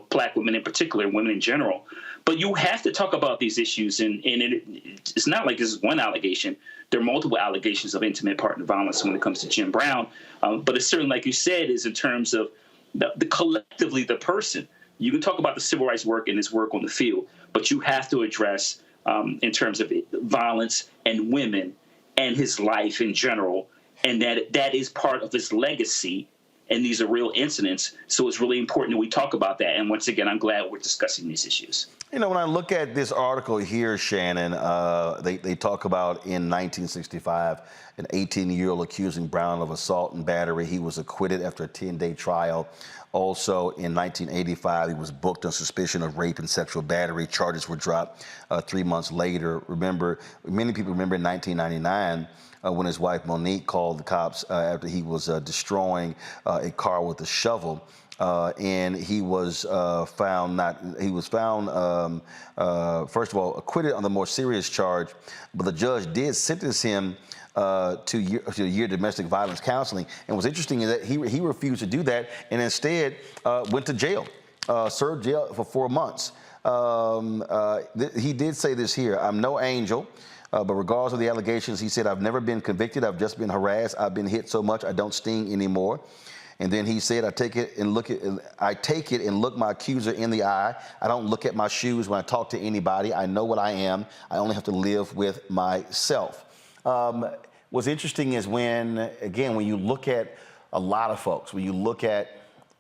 Black women in particular, women in general. But you have to talk about these issues, and it's not like this is one allegation. There are multiple allegations of intimate partner violence when it comes to Jim Brown. But it's certainly, like you said, is in terms of the collectively the person. You can talk about the civil rights work and his work on the field, but you have to address in terms of violence and women and his life in general, and that is part of his legacy. And these are real incidents, so it's really important that we talk about that. And once again, I'm glad we're discussing these issues. You know, when I look at this article here, Shannon, they talk about in 1965, an 18-year-old accusing Brown of assault and battery. He was acquitted after a 10-day trial. Also, in 1985, he was booked on suspicion of rape and sexual battery. Charges were dropped 3 months later. Many people remember in 1999, when his wife Monique called the cops after he was destroying a car with a shovel. And he was found, first of all, acquitted on the more serious charge, but the judge did sentence him to a year domestic violence counseling. And what's interesting is that he refused to do that and instead went to jail, served jail for 4 months. He did say this here: "I'm no angel, but regardless of the allegations," he said, "I've never been convicted. I've just been harassed. I've been hit so much I don't sting anymore." And then he said, I take it and look my accuser in the eye. I don't look at my shoes when I talk to anybody. I know what I am. I only have to live with myself." What's interesting is when you look at a lot of folks, when you look at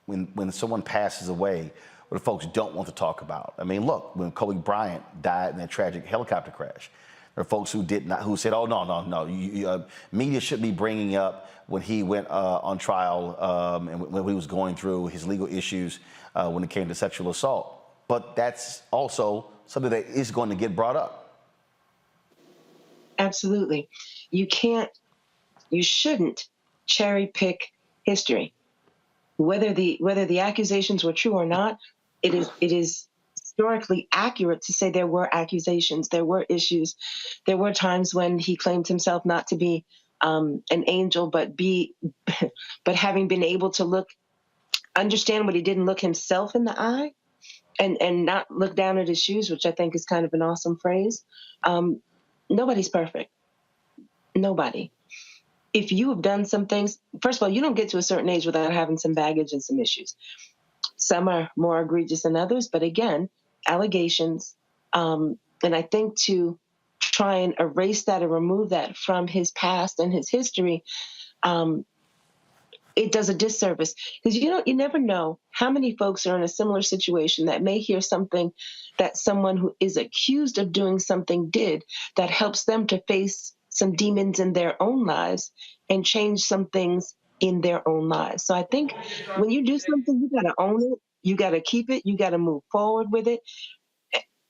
when someone passes away, what folks don't want to talk about. I mean, look, when Kobe Bryant died in that tragic helicopter crash, there are folks who said, "Oh, no, media shouldn't be bringing up when he went on trial and when he was going through his legal issues when it came to sexual assault." But that's also something that is going to get brought up. Absolutely. You shouldn't cherry pick history. Whether the accusations were true or not, it is historically accurate to say there were accusations, there were issues, there were times when he claimed himself not to be an angel, but having been able to understand what he did and look himself in the eye, and not look down at his shoes, which I think is kind of an awesome phrase. Nobody's perfect. Nobody. If you have done some things, first of all, you don't get to a certain age without having some baggage and some issues. Some are more egregious than others, but again, allegations. And I think to try and erase that or remove that from his past and his history, it does a disservice, because you never know how many folks are in a similar situation that may hear something that someone who is accused of doing something did that helps them to face some demons in their own lives and change some things in their own lives. So I think when you do something, you got to own it, you got to keep it, you got to move forward with it,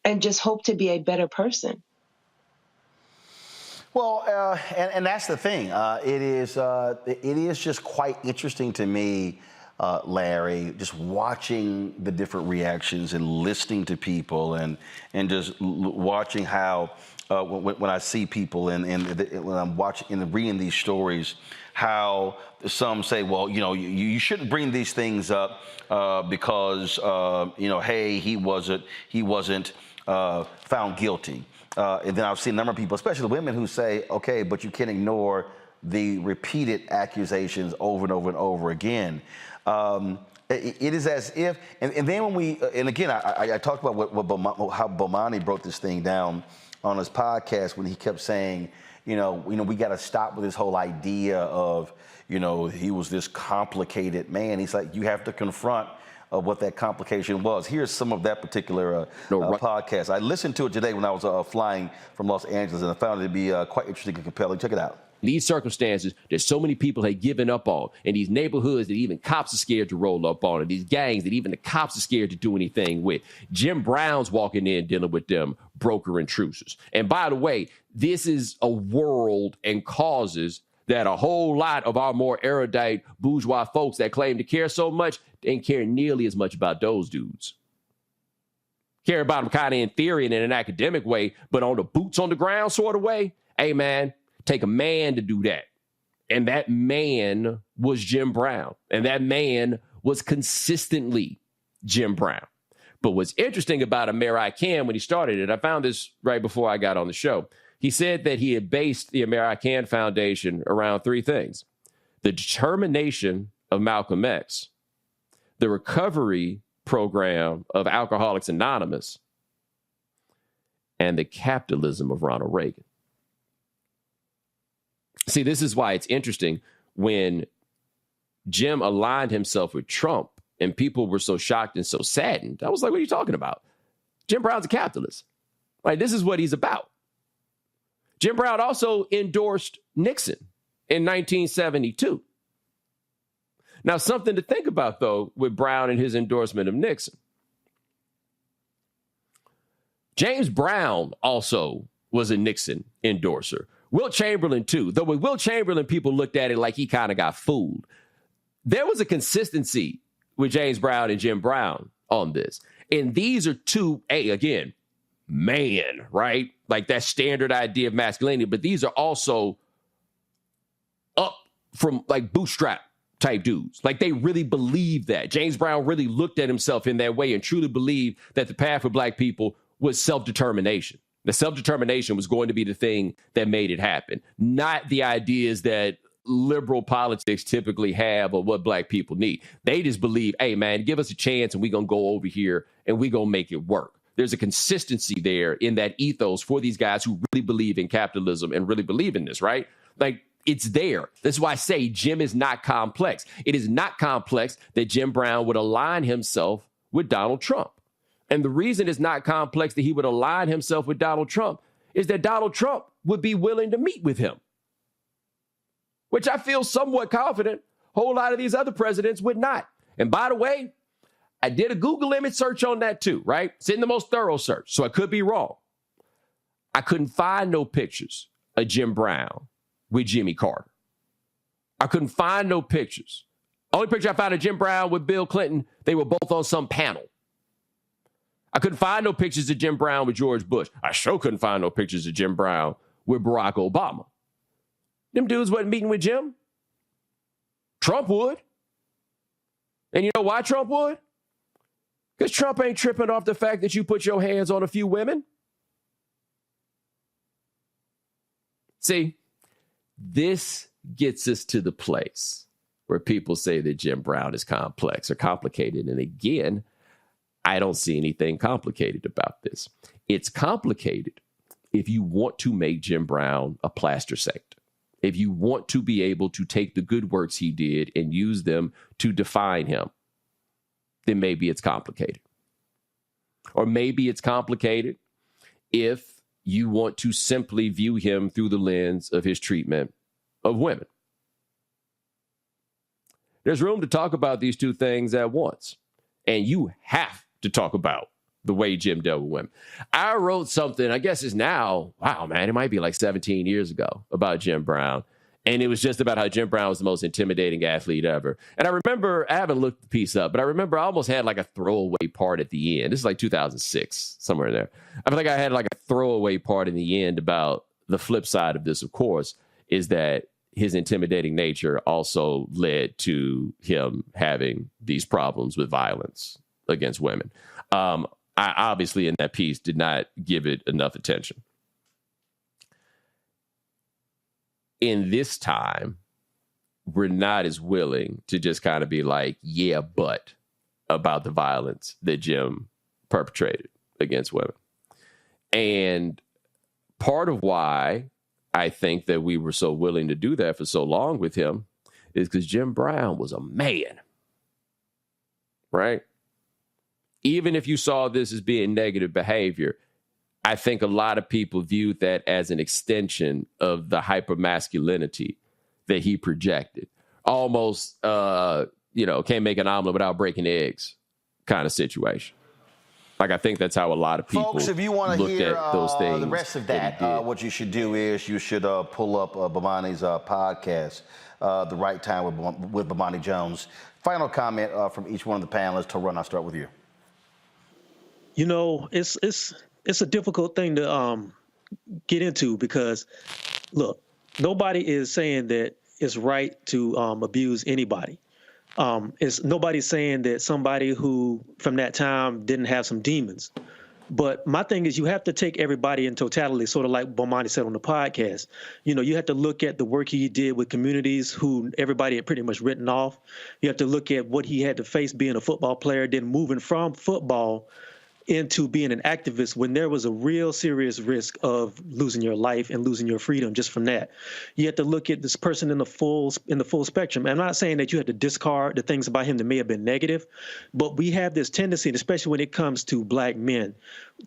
and just hope to be a better person. Well, and that's the thing. It is just quite interesting to me, Larry, just watching the different reactions and listening to people and just watching how when I see people and when I'm watching and reading these stories, how some say, well, you shouldn't bring these things up because hey, he wasn't found guilty. And then I've seen a number of people, especially women, who say, okay, but you can't ignore the repeated accusations over and over and over again. It is as if, and then when I talked about how Bomani broke this thing down on his podcast when he kept saying, we got to stop with this whole idea of, he was this complicated man. He's like, you have to confront what that complication was. Here's some of that particular podcast. I listened to it today when I was flying from Los Angeles, and I found it to be quite interesting and compelling. Check it out. These circumstances that so many people had given up on, and these neighborhoods that even cops are scared to roll up on, and these gangs that even the cops are scared to do anything with. Jim Brown's walking in dealing with them broker intruders. And by the way, this is a world and causes that a whole lot of our more erudite bourgeois folks that claim to care so much ain't care nearly as much about those dudes. Care about them kind of in theory and in an academic way, but on the boots on the ground sort of way, hey man, take a man to do that. And that man was Jim Brown. And that man was consistently Jim Brown. But what's interesting about American when he started it, I found this right before I got on the show. He said that he had based the American Foundation around three things: the determination of Malcolm X, the recovery program of Alcoholics Anonymous, and the capitalism of Ronald Reagan. See, this is why it's interesting when Jim aligned himself with Trump and people were so shocked and so saddened. I was like, what are you talking about? Jim Brown's a capitalist. Like, this is what he's about. Jim Brown also endorsed Nixon in 1972. Now, something to think about, though, with Brown and his endorsement of Nixon. James Brown also was a Nixon endorser. Wilt Chamberlain, too. Though with Wilt Chamberlain, people looked at it like he kind of got fooled. There was a consistency with James Brown and Jim Brown on this. And these are two, again, man, right? Like that standard idea of masculinity. But these are also up from like bootstrap type dudes. Like they really believe that. James Brown really looked at himself in that way and truly believed that the path for black people was self-determination. The self-determination was going to be the thing that made it happen, not the ideas that liberal politics typically have of what black people need. They just believe, hey, man, give us a chance and we're going to go over here and we're going to make it work. There's a consistency there in that ethos for these guys who really believe in capitalism and really believe in this, right? Like, it's there. That's why I say Jim is not complex. It is not complex that Jim Brown would align himself with Donald Trump. And the reason it's not complex that he would align himself with Donald Trump is that Donald Trump would be willing to meet with him, which I feel somewhat confident a whole lot of these other presidents would not. And by the way, I did a Google image search on that too, right? It's in the most thorough search, so I could be wrong. I couldn't find no pictures of Jim Brown with Jimmy Carter. I couldn't find no pictures. Only picture I found of Jim Brown with Bill Clinton, they were both on some panel. I couldn't find no pictures of Jim Brown with George Bush. I sure couldn't find no pictures of Jim Brown with Barack Obama. Them dudes wasn't meeting with Jim. Trump would. And you know why Trump would? Because Trump ain't tripping off the fact that you put your hands on a few women. See, this gets us to the place where people say that Jim Brown is complex or complicated. And again, I don't see anything complicated about this. It's complicated if you want to make Jim Brown a plaster saint. If you want to be able to take the good works he did and use them to define him, then maybe it's complicated. Or maybe it's complicated if you want to simply view him through the lens of his treatment of women. There's room to talk about these two things at once. And you have to talk about the way Jim dealt with women. I wrote something, I guess it's now, wow, man, it might be like 17 years ago about Jim Brown. And it was just about how Jim Brown was the most intimidating athlete ever. And I remember, I haven't looked the piece up, but I remember I almost had like a throwaway part at the end. This is like 2006, somewhere in there. I feel like I had like a throwaway part in the end about the flip side of this, of course, is that his intimidating nature also led to him having these problems with violence against women. I obviously in that piece did not give it enough attention. In this time, we're not as willing to just kind of be like, yeah, but about the violence that Jim perpetrated against women. And part of why I think that we were so willing to do that for so long with him is because Jim Brown was a man, right? Even if you saw this as being negative behavior, I think a lot of people viewed that as an extension of the hypermasculinity that he projected. Almost, can't make an omelet without breaking eggs kind of situation. Like, I think that's how a lot of people Folks, if you want to hear at those things. The rest of that, what you should do is you should pull up Bomani's podcast, The Right Time with Bomani Jones. Final comment from each one of the panelists. Tarun, I'll start with you. You know, it's a difficult thing to get into because, look, nobody is saying that it's right to abuse anybody. Nobody's saying that somebody who from that time didn't have some demons. But my thing is you have to take everybody in totality, sort of like Bomani said on the podcast. You know, you have to look at the work he did with communities who everybody had pretty much written off. You have to look at what he had to face being a football player, then moving from football into being an activist when there was a real serious risk of losing your life and losing your freedom just from that. You have to look at this person in the full spectrum. I'm not saying that you have to discard the things about him that may have been negative, but we have this tendency, especially when it comes to black men,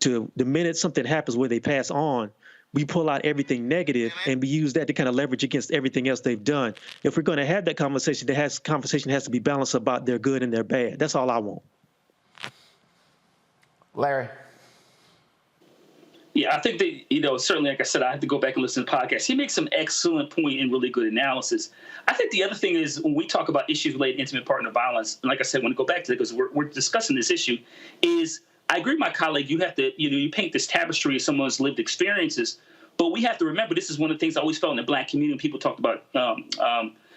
to the minute something happens where they pass on, we pull out everything negative and we use that to kind of leverage against everything else they've done. If we're going to have that conversation, conversation has to be balanced about their good and their bad. That's all I want. Larry. Yeah, I think that, certainly, like I said, I have to go back and listen to the podcast. He makes some excellent point and really good analysis. I think the other thing is when we talk about issues related to intimate partner violence, and like I said, I want to go back to it because we're discussing this issue, is I agree with my colleague, you have to, you paint this tapestry of someone's lived experiences, but we have to remember this is one of the things I always felt in the black community when people talked about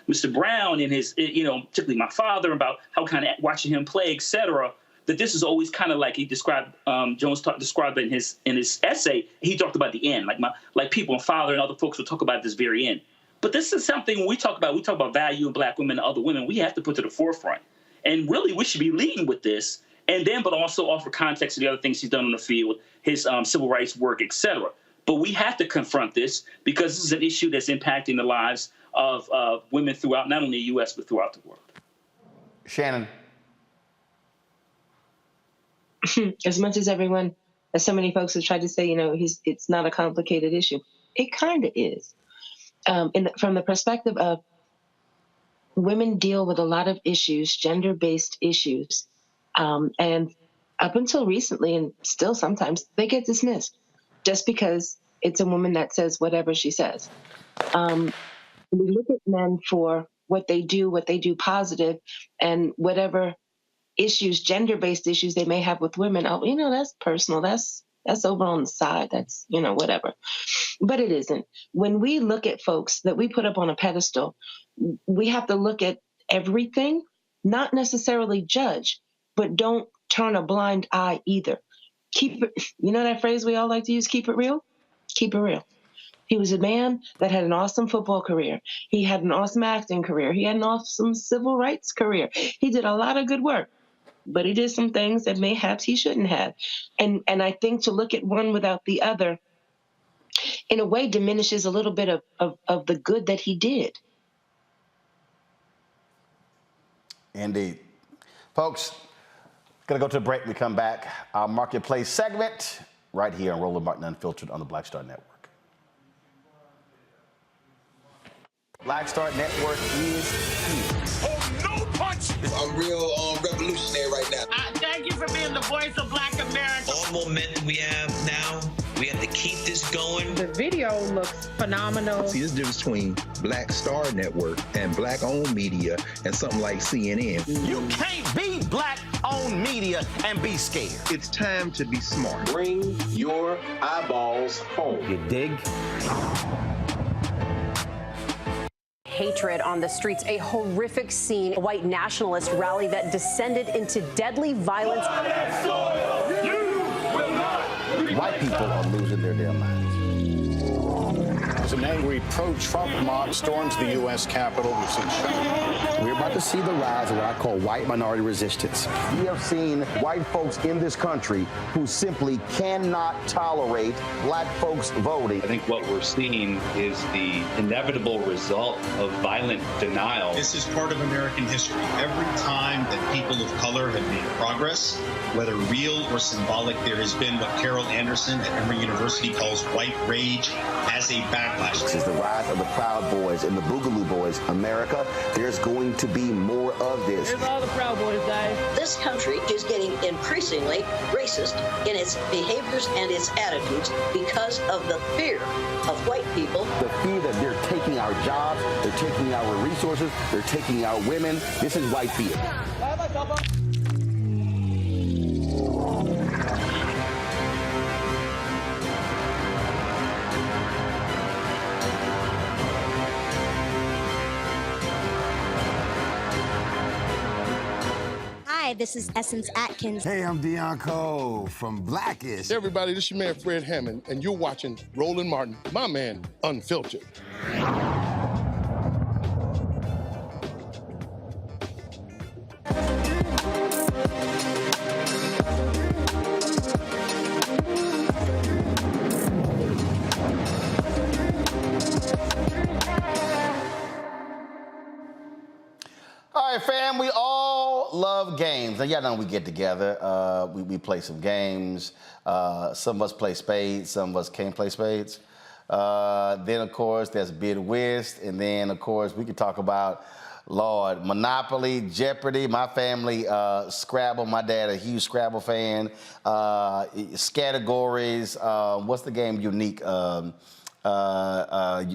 Mr. Brown and his, particularly my father, about how kind of watching him play, et cetera, that this is always kind of like he described, Jones described it in his essay. He talked about the end, like people and father and other folks will talk about this very end. But this is something when we talk about value in black women and other women, we have to put to the forefront. And really, we should be leading with this, but also offer context to the other things he's done on the field, his civil rights work, et cetera. But we have to confront this because this is an issue that's impacting the lives of women throughout, not only the U.S., but throughout the world. Shannon. As much as so many folks have tried to say, it's not a complicated issue. It kind of is. From the perspective of women deal with a lot of issues, gender-based issues, and up until recently, and still sometimes, they get dismissed just because it's a woman that says whatever she says. We look at men for what they do positive, and whatever issues, gender-based issues they may have with women, that's personal. That's over on the side. That's, whatever. But it isn't. When we look at folks that we put up on a pedestal, we have to look at everything, not necessarily judge, but don't turn a blind eye either. Keep it, that phrase we all like to use, keep it real? Keep it real. He was a man that had an awesome football career. He had an awesome acting career. He had an awesome civil rights career. He did a lot of good work, but he did some things that mayhaps he shouldn't have. And I think to look at one without the other, in a way, diminishes a little bit of the good that he did. Indeed. Folks, going to go to a break. We come back. Our Marketplace segment right here on Roland Martin Unfiltered on the Black Star Network. Black Star Network is here. Oh, no punch! I'm real revolutionary right now. Thank you for being the voice of Black America. All momentum we have now, we have to keep this going. The video looks phenomenal. See, this difference between Black Star Network and black-owned media and something like CNN. You can't be black-owned media and be scared. It's time to be smart. Bring your eyeballs home. You dig? Hatred on the streets, a horrific scene, a white nationalist rally that descended into deadly violence. White people are losing their damn minds. As an angry pro-Trump mob storms the U.S. Capitol, we've seen shooting. We're about to see the rise of what I call white minority resistance. We have seen white folks in this country who simply cannot tolerate black folks voting. I think what we're seeing is the inevitable result of violent denial. This is part of American history. Every time that people of color have made progress, whether real or symbolic, there has been what Carol Anderson at Emory University calls white rage as a backlash. This is the rise of the Proud Boys and the Boogaloo Boys. America, there's going to be more of this. Here's all the Proud Boys, guys. This country is getting increasingly racist in its behaviors and its attitudes because of the fear of white people. The fear that they're taking our jobs, they're taking our resources, they're taking our women. This is white fear. Hi, this is Essence Atkins. Hey, I'm Deion Cole from Blackish. Hey everybody, this is your man Fred Hammond, and you're watching Roland Martin, my man, Unfiltered. right, fam, we all love games. Now, y'all know we get together. We play some games. Some of us play spades. Some of us can't play spades. Then, of course, there's bid whist. And then, of course, we could talk about, Lord, Monopoly, Jeopardy, my family, Scrabble. My dad, a huge Scrabble fan. Categories. What's the game Unique?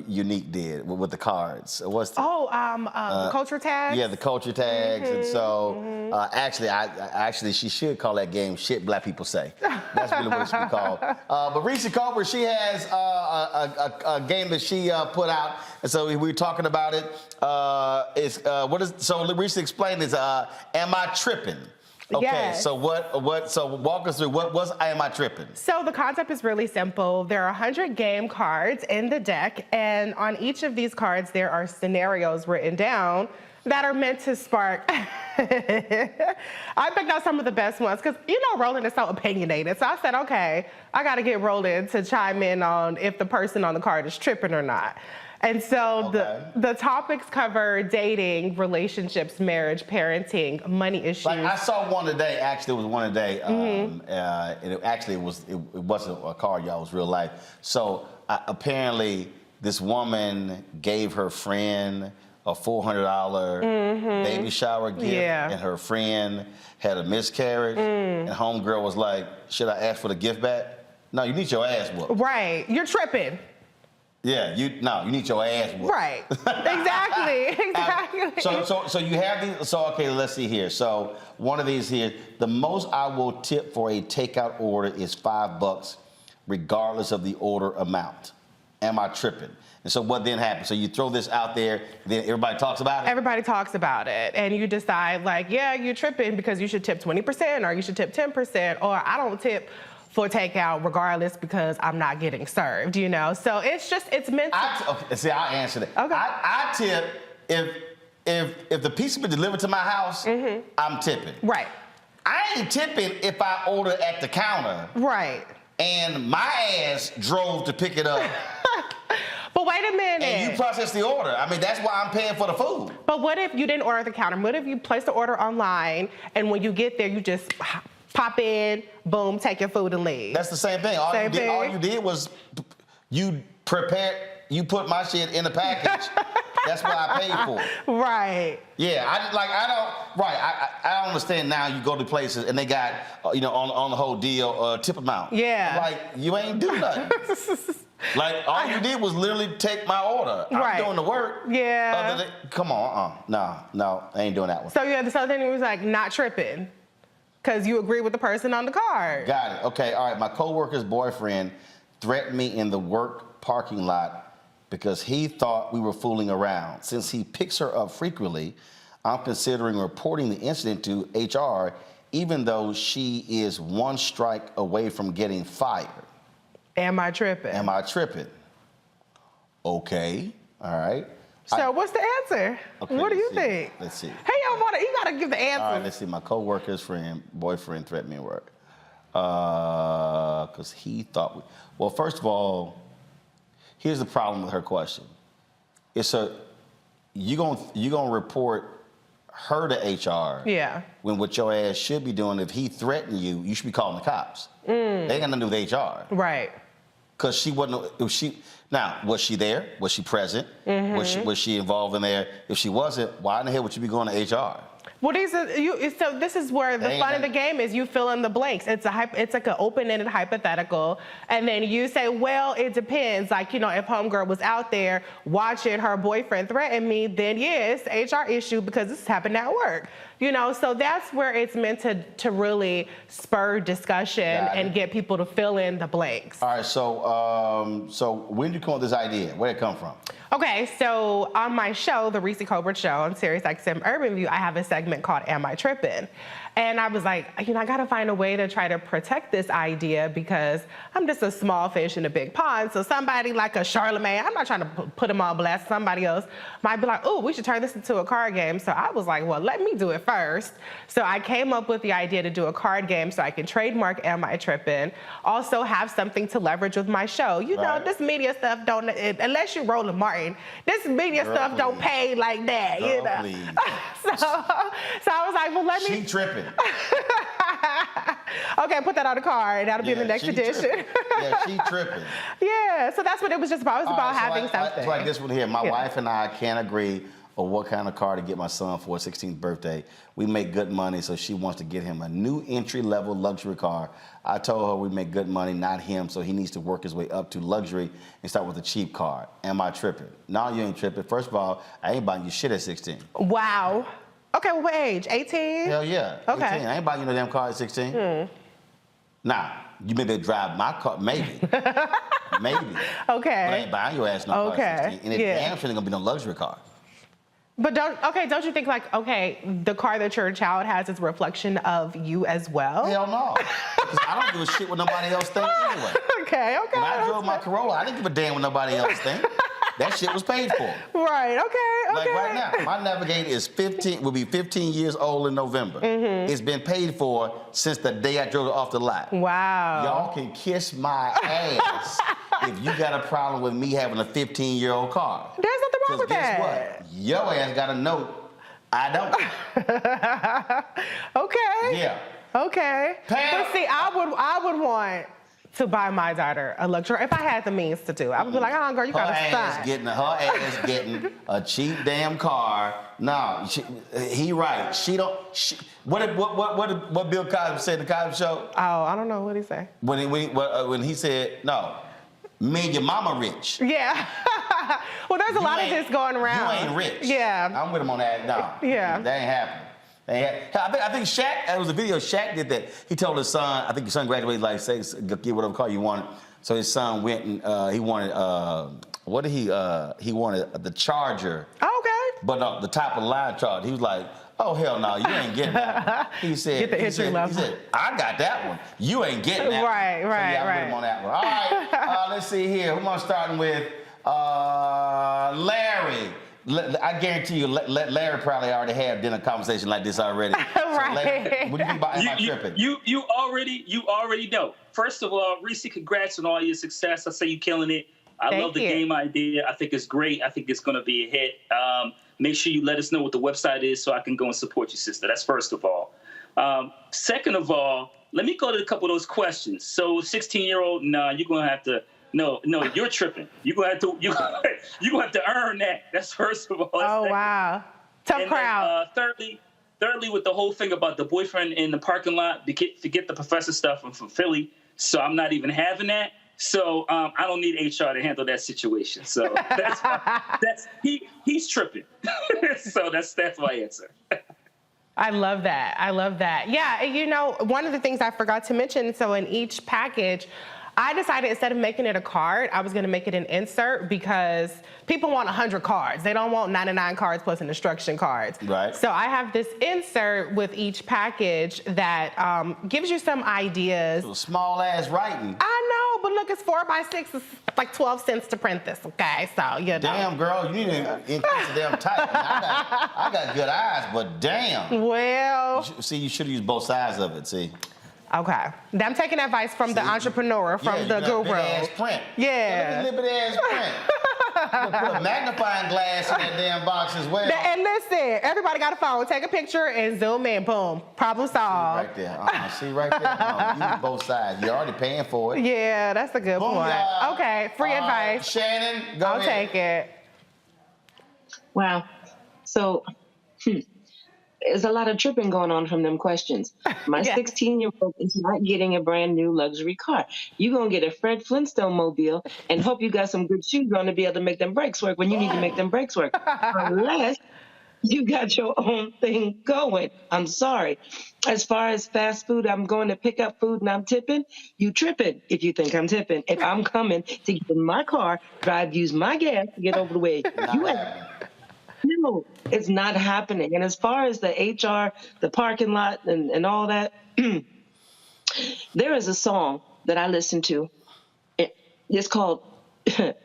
Unique did with the cards. What's the, the culture tags? Yeah, the culture tags. And so actually, she should call that game Shit Black People Say. That's really what it should be called. But Reecie Colbert, she has a game that she put out. And so we were talking about it. So Reecie explained this, Am I Tripping? Okay, yes. So so walk us through, Am I Tripping? So the concept is really simple. There are 100 game cards in the deck, and on each of these cards, there are scenarios written down that are meant to spark. I picked out some of the best ones, because Roland is so opinionated. So I said, okay, I gotta get Roland to chime in on if the person on the card is tripping or not. And so the topics cover dating, relationships, marriage, parenting, money issues. Like I saw one today. Actually, it was one today. And it wasn't a card, y'all. It was real life. So apparently, this woman gave her friend a $400 baby shower gift, and her friend had a miscarriage. And homegirl was like, "Should I ask for the gift back?" No, you need your ass whooped. Right, you're tripping. Yeah, you need your ass whooped. Right. Exactly. So you have these. So okay, let's see here. So one of these here, the most I will tip for a takeout order is $5, regardless of the order amount. Am I tripping? And so what then happens? So you throw this out there, then everybody talks about it? Everybody talks about it, and you decide like, yeah, you're tripping because you should tip 20%, or you should tip 10%, or I don't tip for takeout regardless because I'm not getting served, So it's meant to... I'll answer that. Okay. I tip if the pizza been delivered to my house, I'm tipping. Right. I ain't tipping if I order at the counter. Right. And my ass drove to pick it up. But wait a minute. And you process the order. I mean, that's why I'm paying for the food. But what if you didn't order at the counter? What if you placed the order online, and when you get there, you just pop in, boom, take your food and leave? That's the same thing. All you did was you put my shit in the package. That's what I paid for. Right. Yeah, I don't understand now. You go to places and they got, on the whole deal, tip amount. Yeah. Like, you ain't do nothing. Like, all you did was literally take my order. I'm doing the work. Yeah. Come on, no, I ain't doing that one. So then it was like not tripping, because you agree with the person on the card. Got it. Okay, all right. My coworker's boyfriend threatened me in the work parking lot because he thought we were fooling around. Since he picks her up frequently, I'm considering reporting the incident to HR, even though she is one strike away from getting fired. Am I tripping? Am I tripping? Okay, all right. So what's the answer? Okay, what do you think? Let's see. Hey, you gotta give the answer. All right, let's see. My coworker's boyfriend threatened me at work because he thought. Well, first of all, here's the problem with her question. You gonna report her to HR? Yeah. When what your ass should be doing, if he threatened you, you should be calling the cops. They ain't got nothing to do with HR. Right. Because she wasn't. Now, was she there? Was she present? Was she involved in there? If she wasn't, why in the hell would you be going to HR? Well, so this is where the fun of the game is. You fill in the blanks. It's like an open-ended hypothetical, and then you say, well, it depends. Like, if homegirl was out there watching her boyfriend threaten me, then yeah, it's an HR issue because this happened at work. So that's where it's meant to really spur discussion and get people to fill in the blanks. All right, so when did you come up with this idea? Where did it come from? Okay, so on my show, the Reecie Colbert Show on SiriusXM Urban View, I have a segment called Am I Trippin'? And I was like, I gotta find a way to try to protect this idea because I'm just a small fish in a big pond. So somebody like a Charlemagne, I'm not trying to put him on blast. Somebody else might be like, oh, we should turn this into a card game. So I was like, well, let me do it first. first. So I came up with the idea to do a card game so I can trademark Am I Trippin'? Also have something to leverage with my show. You know, this media stuff don't, unless you're Roland Martin, this media stuff don't pay like that, you know. So I was like, well, let me. She tripping. Okay, put that on the card. That'll be in the next edition. Yeah, she tripping. Yeah, so that's what it was just about. It was about having something. It's like this one here. My wife and I can't agree on what kind of car to get my son for his 16th birthday. We make good money, so she wants to get him a new entry-level luxury car. I told her we make good money, not him, so he needs to work his way up to luxury and start with a cheap car. Am I tripping? No, you ain't tripping. First of all, I ain't buying you shit at 16. Wow. Okay, well, what age? 18? Hell yeah. Okay. 18. I ain't buying you no damn car at 16. Nah, you maybe drive my car, maybe. Maybe. Okay. But I ain't buying your ass no car at 16. And it damn sure ain't gonna be no luxury car. But don't you think like, okay, the car that your child has is a reflection of you as well? Hell no. Because I don't give a shit what nobody else thinks anyway. Okay. When I drove my Corolla, I didn't give a damn what nobody else think. That shit was paid for. Right, okay. Like right now, my Navigator is will be 15 years old in November. It's been paid for since the day I drove it off the lot. Wow. Y'all can kiss my ass if you got a problem with me having a 15-year-old car. There's nothing wrong with guess that. What? Your ass got a note. I don't. Okay. Yeah. Okay. But see, I would want to buy my daughter a luxury if I had the means to do. I would be like, oh, girl, you got to sign. Her ass getting a cheap damn car. No, he right. She don't. What Bill Cosby said in the Cosby Show? Oh, I don't know what he said. When he said no, me and your mama rich. Yeah. Well, there's a lot of this going around. You ain't rich. Yeah. I'm with him on that. No. Yeah. That ain't happening. I think Shaq, there was a video Shaq did that. He told his son, I think his son graduated, like, say, get whatever car you wanted. So his son went and he wanted, he wanted the Charger. Okay. But the top of the line Charger. He was like, oh, hell no, you ain't getting that. He said, Get the entry level. He said, I got that one. You ain't getting that right, one. Right, so yeah, I'm with him on that one. All right, let's see here. Who am I starting with? Larry. I guarantee you, Larry probably already had dinner conversation like this already. Right. So Larry, what do you think about Am I Tripping? You already know. First of all, Reecie, congrats on all your success. I say you're killing it. I love the game idea. I think it's great. I think it's going to be a hit. Make sure you let us know what the website is so I can go and support you, sister. That's first of all. Second of all, let me go to a couple of those questions. So 16-year-old, nah, you're going to have to. No, you're tripping. You're gonna have to earn that. That's first of all. Oh wow, tough crowd. Thirdly, with the whole thing about the boyfriend in the parking lot, forget the professor stuff. I'm from Philly, so I'm not even having that. So I don't need HR to handle that situation. So he's tripping. So that's my answer. I love that. Yeah, you know, one of the things I forgot to mention. So in each package, I decided instead of making it a card, I was going to make it an insert because people want 100 cards. They don't want 99 cards plus an instruction cards. Right. So I have this insert with each package that gives you some ideas. Small ass writing. I know, but look, it's 4x6. It's like 12 cents to print this. Okay, so you know. Damn, girl, you need to increase the damn type. I got good eyes, but damn. Well. You should have used both sides of it. See. Okay. I'm taking advice from the entrepreneur, from the guru. Big ass print. Yeah. Look at the ass print. Put a magnifying glass in that damn box as well. And listen, everybody got a phone. Take a picture and zoom in. Boom. Problem solved. See right there. See right there. No, use both sides. You're already paying for it. Yeah, that's a good point. Okay, free advice. Shannon, go I'll ahead. take it. Wow. So, there's a lot of tripping going on from them questions. My 16-year-old is not getting a brand new luxury car. You're going to get a Fred Flintstone mobile and hope you got some good shoes on to be able to make them brakes work when you need to make them brakes work. Unless you got your own thing going. I'm sorry. As far as fast food, I'm going to pick up food and I'm tipping. You tripping if you think I'm tipping. If I'm coming to get in my car, use my gas to get over the way you at. No, it's not happening. And as far as the HR, the parking lot, and all that, there is a song that I listen to. It's called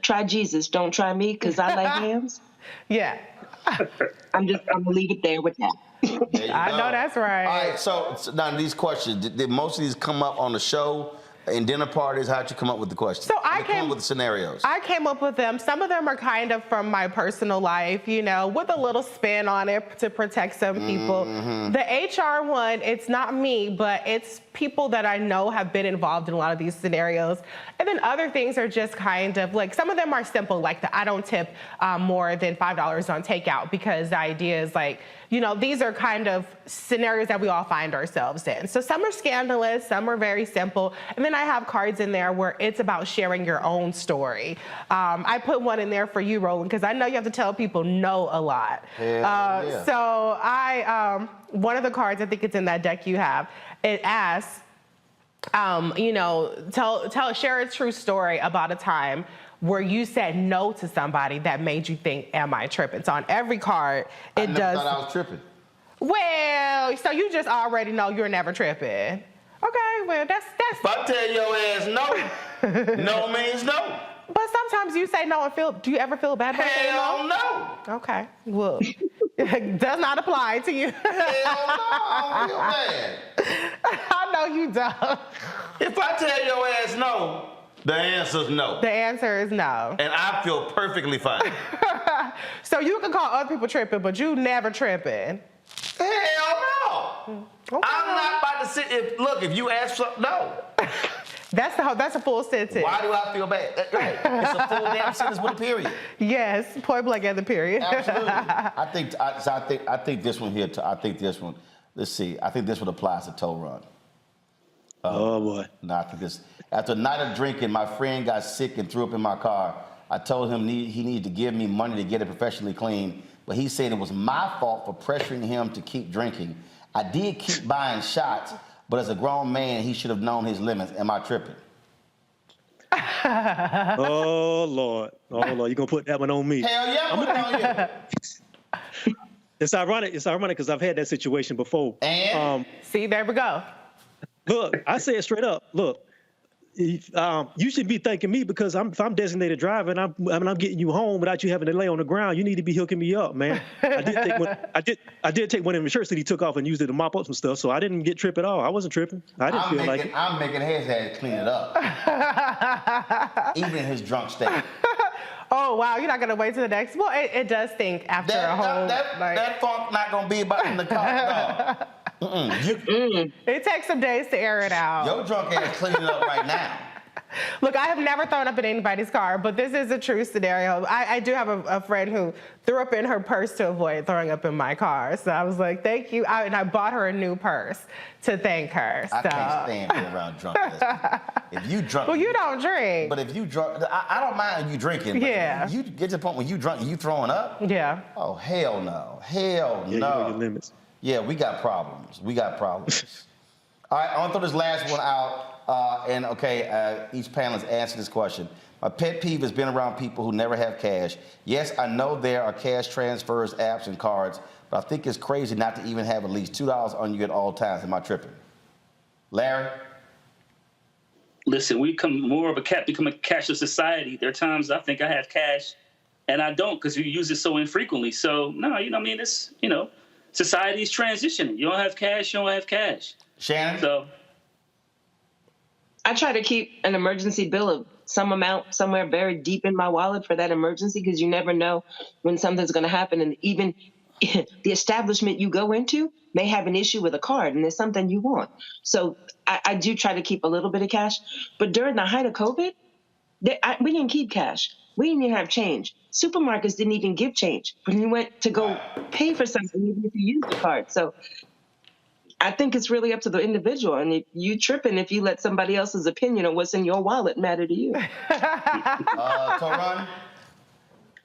Try Jesus, Don't Try Me, because I like hams. Yeah. I'm going to leave it there with that. I know that's right. All right, so now these questions, did most of these come up on the show? In dinner parties, how'd you come up with the questions? So I came up with the scenarios. I came up with them. Some of them are kind of from my personal life, you know, with a little spin on it to protect some people. The HR one, it's not me, but it's people that I know have been involved in a lot of these scenarios. And then other things are just kind of like, some of them are simple, like I don't tip more than $5 on takeout, because the idea is like, you know, these are kind of scenarios that we all find ourselves in. So some are scandalous, some are very simple. And then I have cards in there where it's about sharing your own story. I put one in there for you, Roland, because I know you have to tell people no a lot. Yeah. So one of the cards, I think it's in that deck you have, it asks, you know, share a true story about a time where you said no to somebody that made you think, am I tripping? So on every card, it does. I never thought I was tripping. Well, so you just already know you're never tripping. Okay, well, that's. If I tell your ass no, no means no. But sometimes you say no and do you ever feel bad about saying no? Hell no. Okay, well, it does not apply to you. Hell no, I don't feel bad. I know you don't. If I tell your ass no, the answer's no. The answer is no. And I feel perfectly fine. So you can call other people tripping, but you never tripping. Hell no. Okay. I'm not about to sit. If you ask for something, no. That's a full sentence. Why do I feel bad? It's a full damn sentence with a period. Yes, point blank at the period. Absolutely. I think this one here. I think this one. Let's see. I think this one applies to Toe Run. Oh boy. No, I think this. After a night of drinking, my friend got sick and threw up in my car. I told him he needed to give me money to get it professionally cleaned, but he said it was my fault for pressuring him to keep drinking. I did keep buying shots, but as a grown man, he should have known his limits. Am I tripping? Oh Lord, you gonna put that one on me? Hell yeah, I'm on you. It's ironic because I've had that situation before. And see, there we go. Look, I say it straight up. Look, you should be thanking me because if I'm designated driver and I'm getting you home without you having to lay on the ground, you need to be hooking me up, man. I did take one of the shirts that he took off and used it to mop up some stuff, so I didn't get tripped at all. I wasn't tripping. I didn't feel like it. I'm making his head clean it up, even in his drunk state. Oh wow, you're not gonna wait till the next. Well, it does stink after a whole. That funk not gonna be about in the car. No. It takes some days to air it out. Your drunk ass cleaning it up right now. Look, I have never thrown up in anybody's car, but this is a true scenario. I do have a friend who threw up in her purse to avoid throwing up in my car. So I was like, thank you. And I bought her a new purse to thank her. I can't stand being around drunk. If you drunk. Well, you don't drink. But if you drunk, I don't mind you drinking. Yeah. You get to the point when you drunk and you throwing up. Yeah. Oh, hell no. Hell no. You know your limits. Yeah, we got problems. All right, I want to throw this last one out. Each panelist answer this question. My pet peeve has been around people who never have cash. Yes, I know there are cash transfers, apps, and cards, but I think it's crazy not to even have at least $2 on you at all times. Am I tripping? Larry? Listen, we become a cashless society. There are times I think I have cash, and I don't because you use it so infrequently. So, no, society's transitioning. You don't have cash, you don't have cash. Shannon? So I try to keep an emergency bill of some amount somewhere very deep in my wallet for that emergency because you never know when something's going to happen. And even the establishment you go into may have an issue with a card and there's something you want. So I do try to keep a little bit of cash. But during the height of COVID, we didn't keep cash. We didn't even have change. Supermarkets didn't even give change when you went to go pay for something, even if you used the card. So I think it's really up to the individual. And if you tripping, if you let somebody else's opinion on what's in your wallet matter to you. Toran?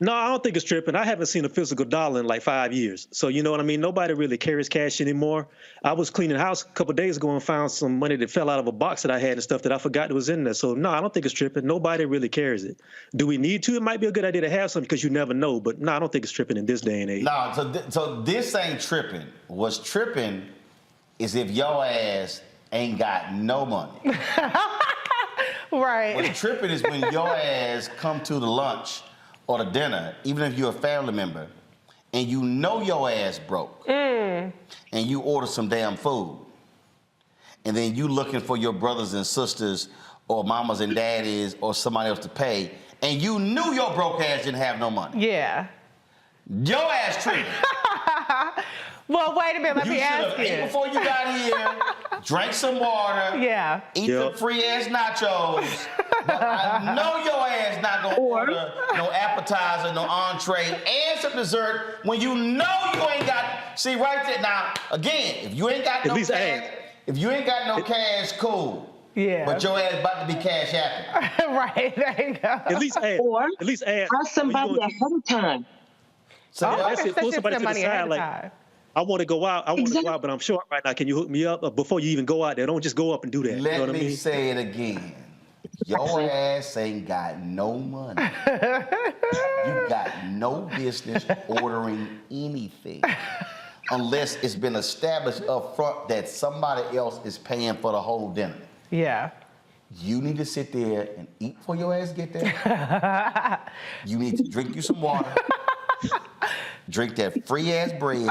No, I don't think it's tripping. I haven't seen a physical dollar in like 5 years. So you know what I mean? Nobody really carries cash anymore. I was cleaning the house a couple of days ago and found some money that fell out of a box that I had and stuff that I forgot was in there. So no, I don't think it's tripping. Nobody really carries it. Do we need to? It might be a good idea to have something because you never know. But no, I don't think it's tripping in this day and age. No, so this ain't tripping. What's tripping is if your ass ain't got no money. Right. What's tripping is when your ass come to the lunch or the dinner, even if you're a family member, and you know your ass broke, and you order some damn food, and then you looking for your brothers and sisters or mamas and daddies or somebody else to pay, and you knew your broke ass didn't have no money. Yeah. Your ass treated. Well, wait a minute. Let me ask you. You should have ate before you got here, drank some water, eat some free ass nachos. But I know your ass not gonna order no appetizer, no entree, and some dessert when you know you ain't got. See right there now. Again, if you ain't got no cash, cool. Yeah. But your ass about to be cash happy. Right. There you go. At least ask. Ask somebody ahead of time. So pull somebody to the side, like, I want to go out. But I'm short right now. Can you hook me up before you even go out there? Don't just go up and do that. Let you know what me I mean? say it again. Your ass ain't got no money. You got no business ordering anything unless it's been established up front that somebody else is paying for the whole dinner. Yeah. You need to sit there and eat before your ass get there. You need to drink you some water. Drink that free ass bread.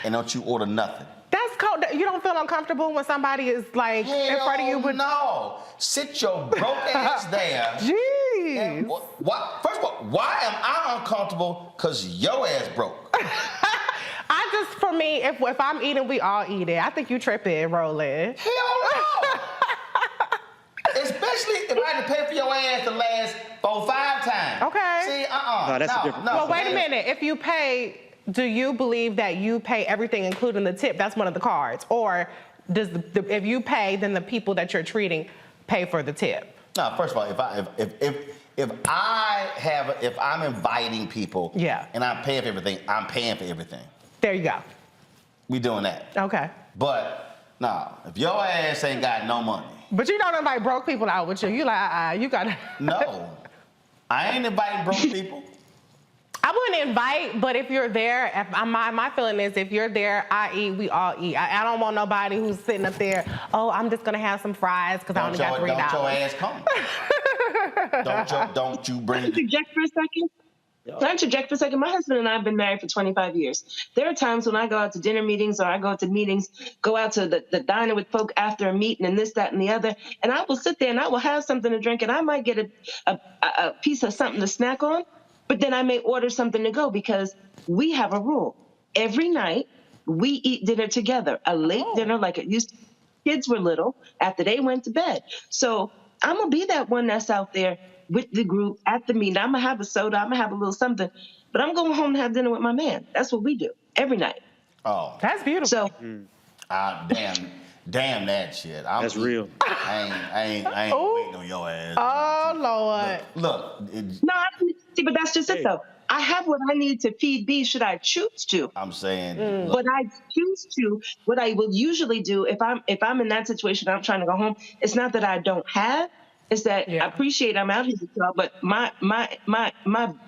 And don't you order nothing. That's cold. You don't feel uncomfortable when somebody is like in front of you with no. Sit your broke ass there. Jeez. First of all, why am I uncomfortable? Because your ass broke. For me, if I'm eating, we all eat it. I think you tripping, rolling. Hell no. Especially if I had to pay for your ass the last 4-5 times. Okay. See, No, that's different. No. Well, wait a minute. If you pay, do you believe that you pay everything, including the tip? That's one of the cards. Or does if you pay, then the people that you're treating pay for the tip? No. First of all, if I'm inviting people, and I'm paying for everything, I'm paying for everything. There you go. We doing that. Okay. But no, if your ass ain't got no money. But you don't invite broke people out with you. You like, you got to. No. I ain't inviting broke people. I wouldn't invite, but if you're there, my feeling is if you're there, I eat, we all eat. I don't want nobody who's sitting up there, oh, I'm just going to have some fries because I only got $3. Don't your ass come. Don't you bring it. Can I interject for a second? Can I interject for a second? My husband and I have been married for 25 years. There are times when I go out to dinner meetings or I go to meetings, go out to the diner with folk after a meeting and this, that, and the other, and I will sit there and I will have something to drink and I might get a piece of something to snack on, but then I may order something to go because we have a rule. Every night, we eat dinner together, a late dinner like it used to be. Kids were little after they went to bed. So I'm going to be that one that's out there with the group at the meeting. I'm going to have a soda. I'm going to have a little something. But I'm going home to have dinner with my man. That's what we do every night. Oh. That's beautiful. So, damn that shit. That's real. I ain't waiting on your ass. Oh, Lord. Look. See, but that's just it, though. I have what I need to feed B should I choose to. I'm saying. What I choose to, what I will usually do if I'm in that situation, I'm trying to go home, it's not that I don't have. Is that I appreciate I'm out here with y'all, but my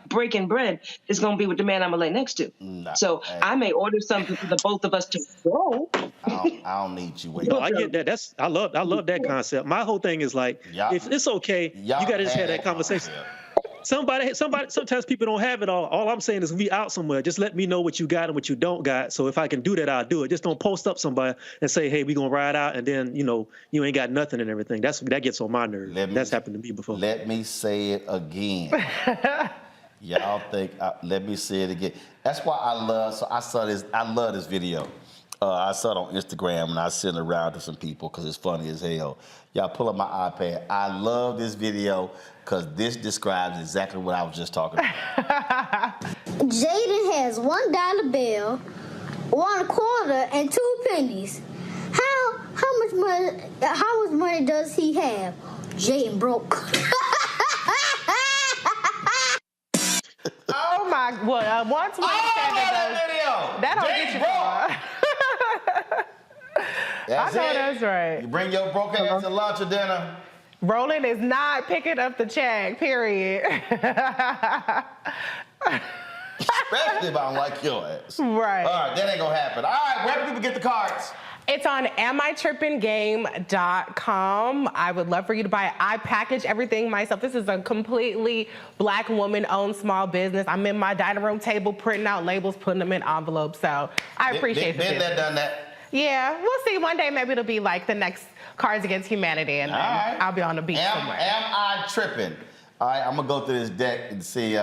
breaking bread is going to be with the man I'm going to lay next to. So I may order something for the both of us to go. I don't need you waiting. No, I get that. I love that concept. My whole thing is like, if it's okay, you got to just have that conversation. Sometimes people don't have it all. All I'm saying is we out somewhere. Just let me know what you got and what you don't got. So if I can do that, I'll do it. Just don't post up somebody and say, hey, we going to ride out. And then, you ain't got nothing and everything. That gets on my nerves. That's happened to me before. Let me say it again. Y'all think, let me say it again. That's why I love this video. I saw it on Instagram and I sent it around to some people because it's funny as hell. Y'all pull up my iPad. I love this video because this describes exactly what I was just talking about. Jaden has $1 bill, 1 quarter, and 2 pennies. How much money does he have? Jaden broke. Oh my! Well, once we that video. That don't get you far. That's I know it. that's right. You bring your broke ass to lunch or dinner. Roland is not picking up the check, period. Especially if I don't like your ass. Right. All right, that ain't gonna happen. All right, where do people get the cards? It's on amitrippinggame.com. I would love for you to buy it. I package everything myself. This is a completely Black woman-owned small business. I'm in my dining room table printing out labels, putting them in envelopes. So I appreciate Been there, done that. Yeah, we'll see. One day maybe it'll be like the next Cards Against Humanity, and then I'll be on the beach somewhere. Am I tripping? All right, I'm gonna go through this deck and see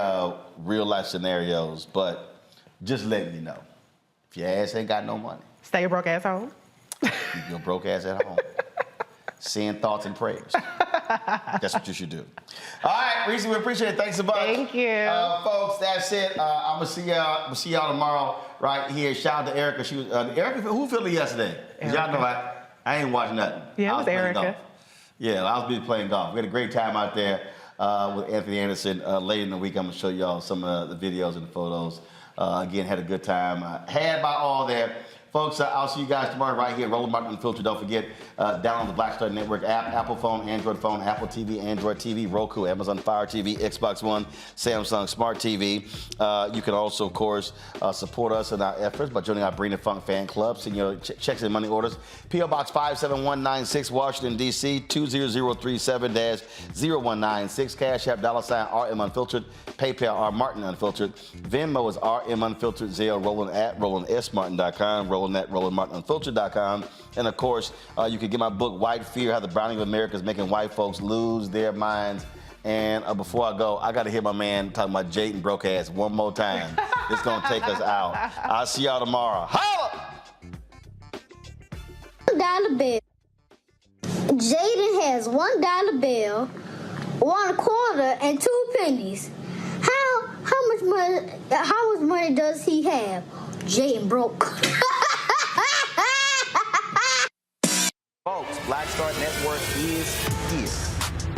real life scenarios, but just letting you know, if your ass ain't got no money, stay your broke ass home. Keep your broke ass at home. Saying thoughts and prayers. That's what you should do. All right, Reecie, we appreciate it. Thanks a bunch. Thank you. Folks, that's it. I'm going to see y'all tomorrow right here. Shout out to Erica. She was, Erica, who Philly yesterday? Y'all know I ain't watching nothing. Yeah, it was Erica. Yeah, I was busy playing golf. We had a great time out there with Anthony Anderson. Later in the week, I'm going to show y'all some of the videos and the photos. Again, had a good time. Had by all there. Folks, I'll see you guys tomorrow right here. Roland Martin Unfiltered. Don't forget, download the Black Star Network app, Apple phone, Android phone, Apple TV, Android TV, Roku, Amazon Fire TV, Xbox One, Samsung Smart TV. You can also, of course, support us in our efforts by joining our Bring the Funk fan club. Send your checks and money orders. P.O. Box 57196, Washington, D.C., 20037-0196. Cash App, $RM Unfiltered. PayPal, R Martin Unfiltered. Venmo is RM Unfiltered. Zelle, Roland at RolandSMartin.com. Roland at RolandMartinUnfiltered.com. And of course, you can get my book, White Fear, How the Browning of America is Making White Folks Lose Their Minds. And before I go, I got to hear my man talking about Jaden broke ass one more time. It's going to take us out. I'll see y'all tomorrow. Holla! $1 bill. Jaden has $1 bill, 1 quarter, and 2 pennies. How much money does he have? Jaden broke. Folks, Black Star Network is here.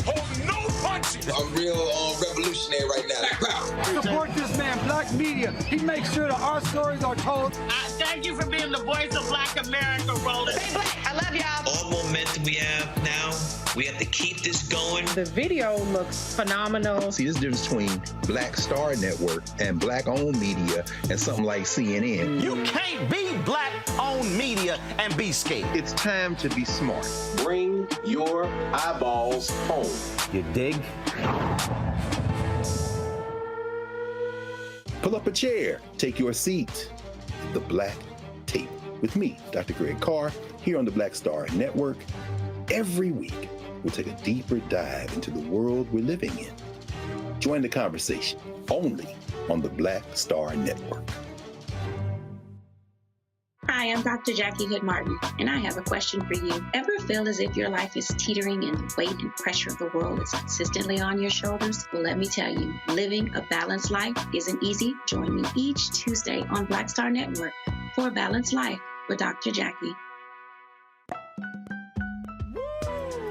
Hold no punches. I'm real revolutionary right now. Black power. Support this man, Black media. He makes sure that our stories are told. Thank you for being the voice of Black America, Roland. Stay black. I love y'all. All momentum we have now, we have to keep this going. The video looks phenomenal. See, this difference between Black Star Network and Black-owned media and something like CNN. You can't be Black-owned media and be scared. It's time to be smart. Bring your eyeballs home. You dig? Pull up a chair. Take your seat. The Black Tape with me, Dr. Greg Carr, here on the Black Star Network. Every week, we'll take a deeper dive into the world we're living in. Join the conversation only on the Black Star Network. Hi, I'm Dr. Jackie Hood Martin, and I have a question for you. Ever feel as if your life is teetering and the weight and pressure of the world is consistently on your shoulders? Well, let me tell you, living a balanced life isn't easy. Join me each Tuesday on Black Star Network for A Balanced Life with Dr. Jackie.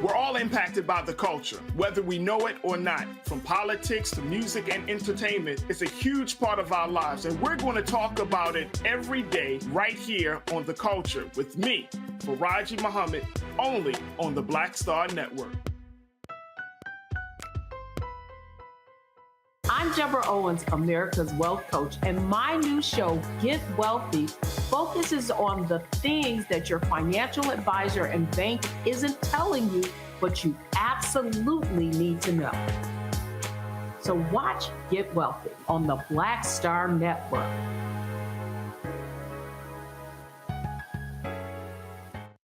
We're all impacted by the culture, whether we know it or not. From politics to music and entertainment, it's a huge part of our lives, and we're going to talk about it every day right here on The Culture with me, Reecie Muhammad, only on the Black Star Network. I'm Deborah Owens, America's Wealth Coach, and my new show, Get Wealthy, focuses on the things that your financial advisor and bank isn't telling you, but you absolutely need to know. So watch Get Wealthy on the Black Star Network.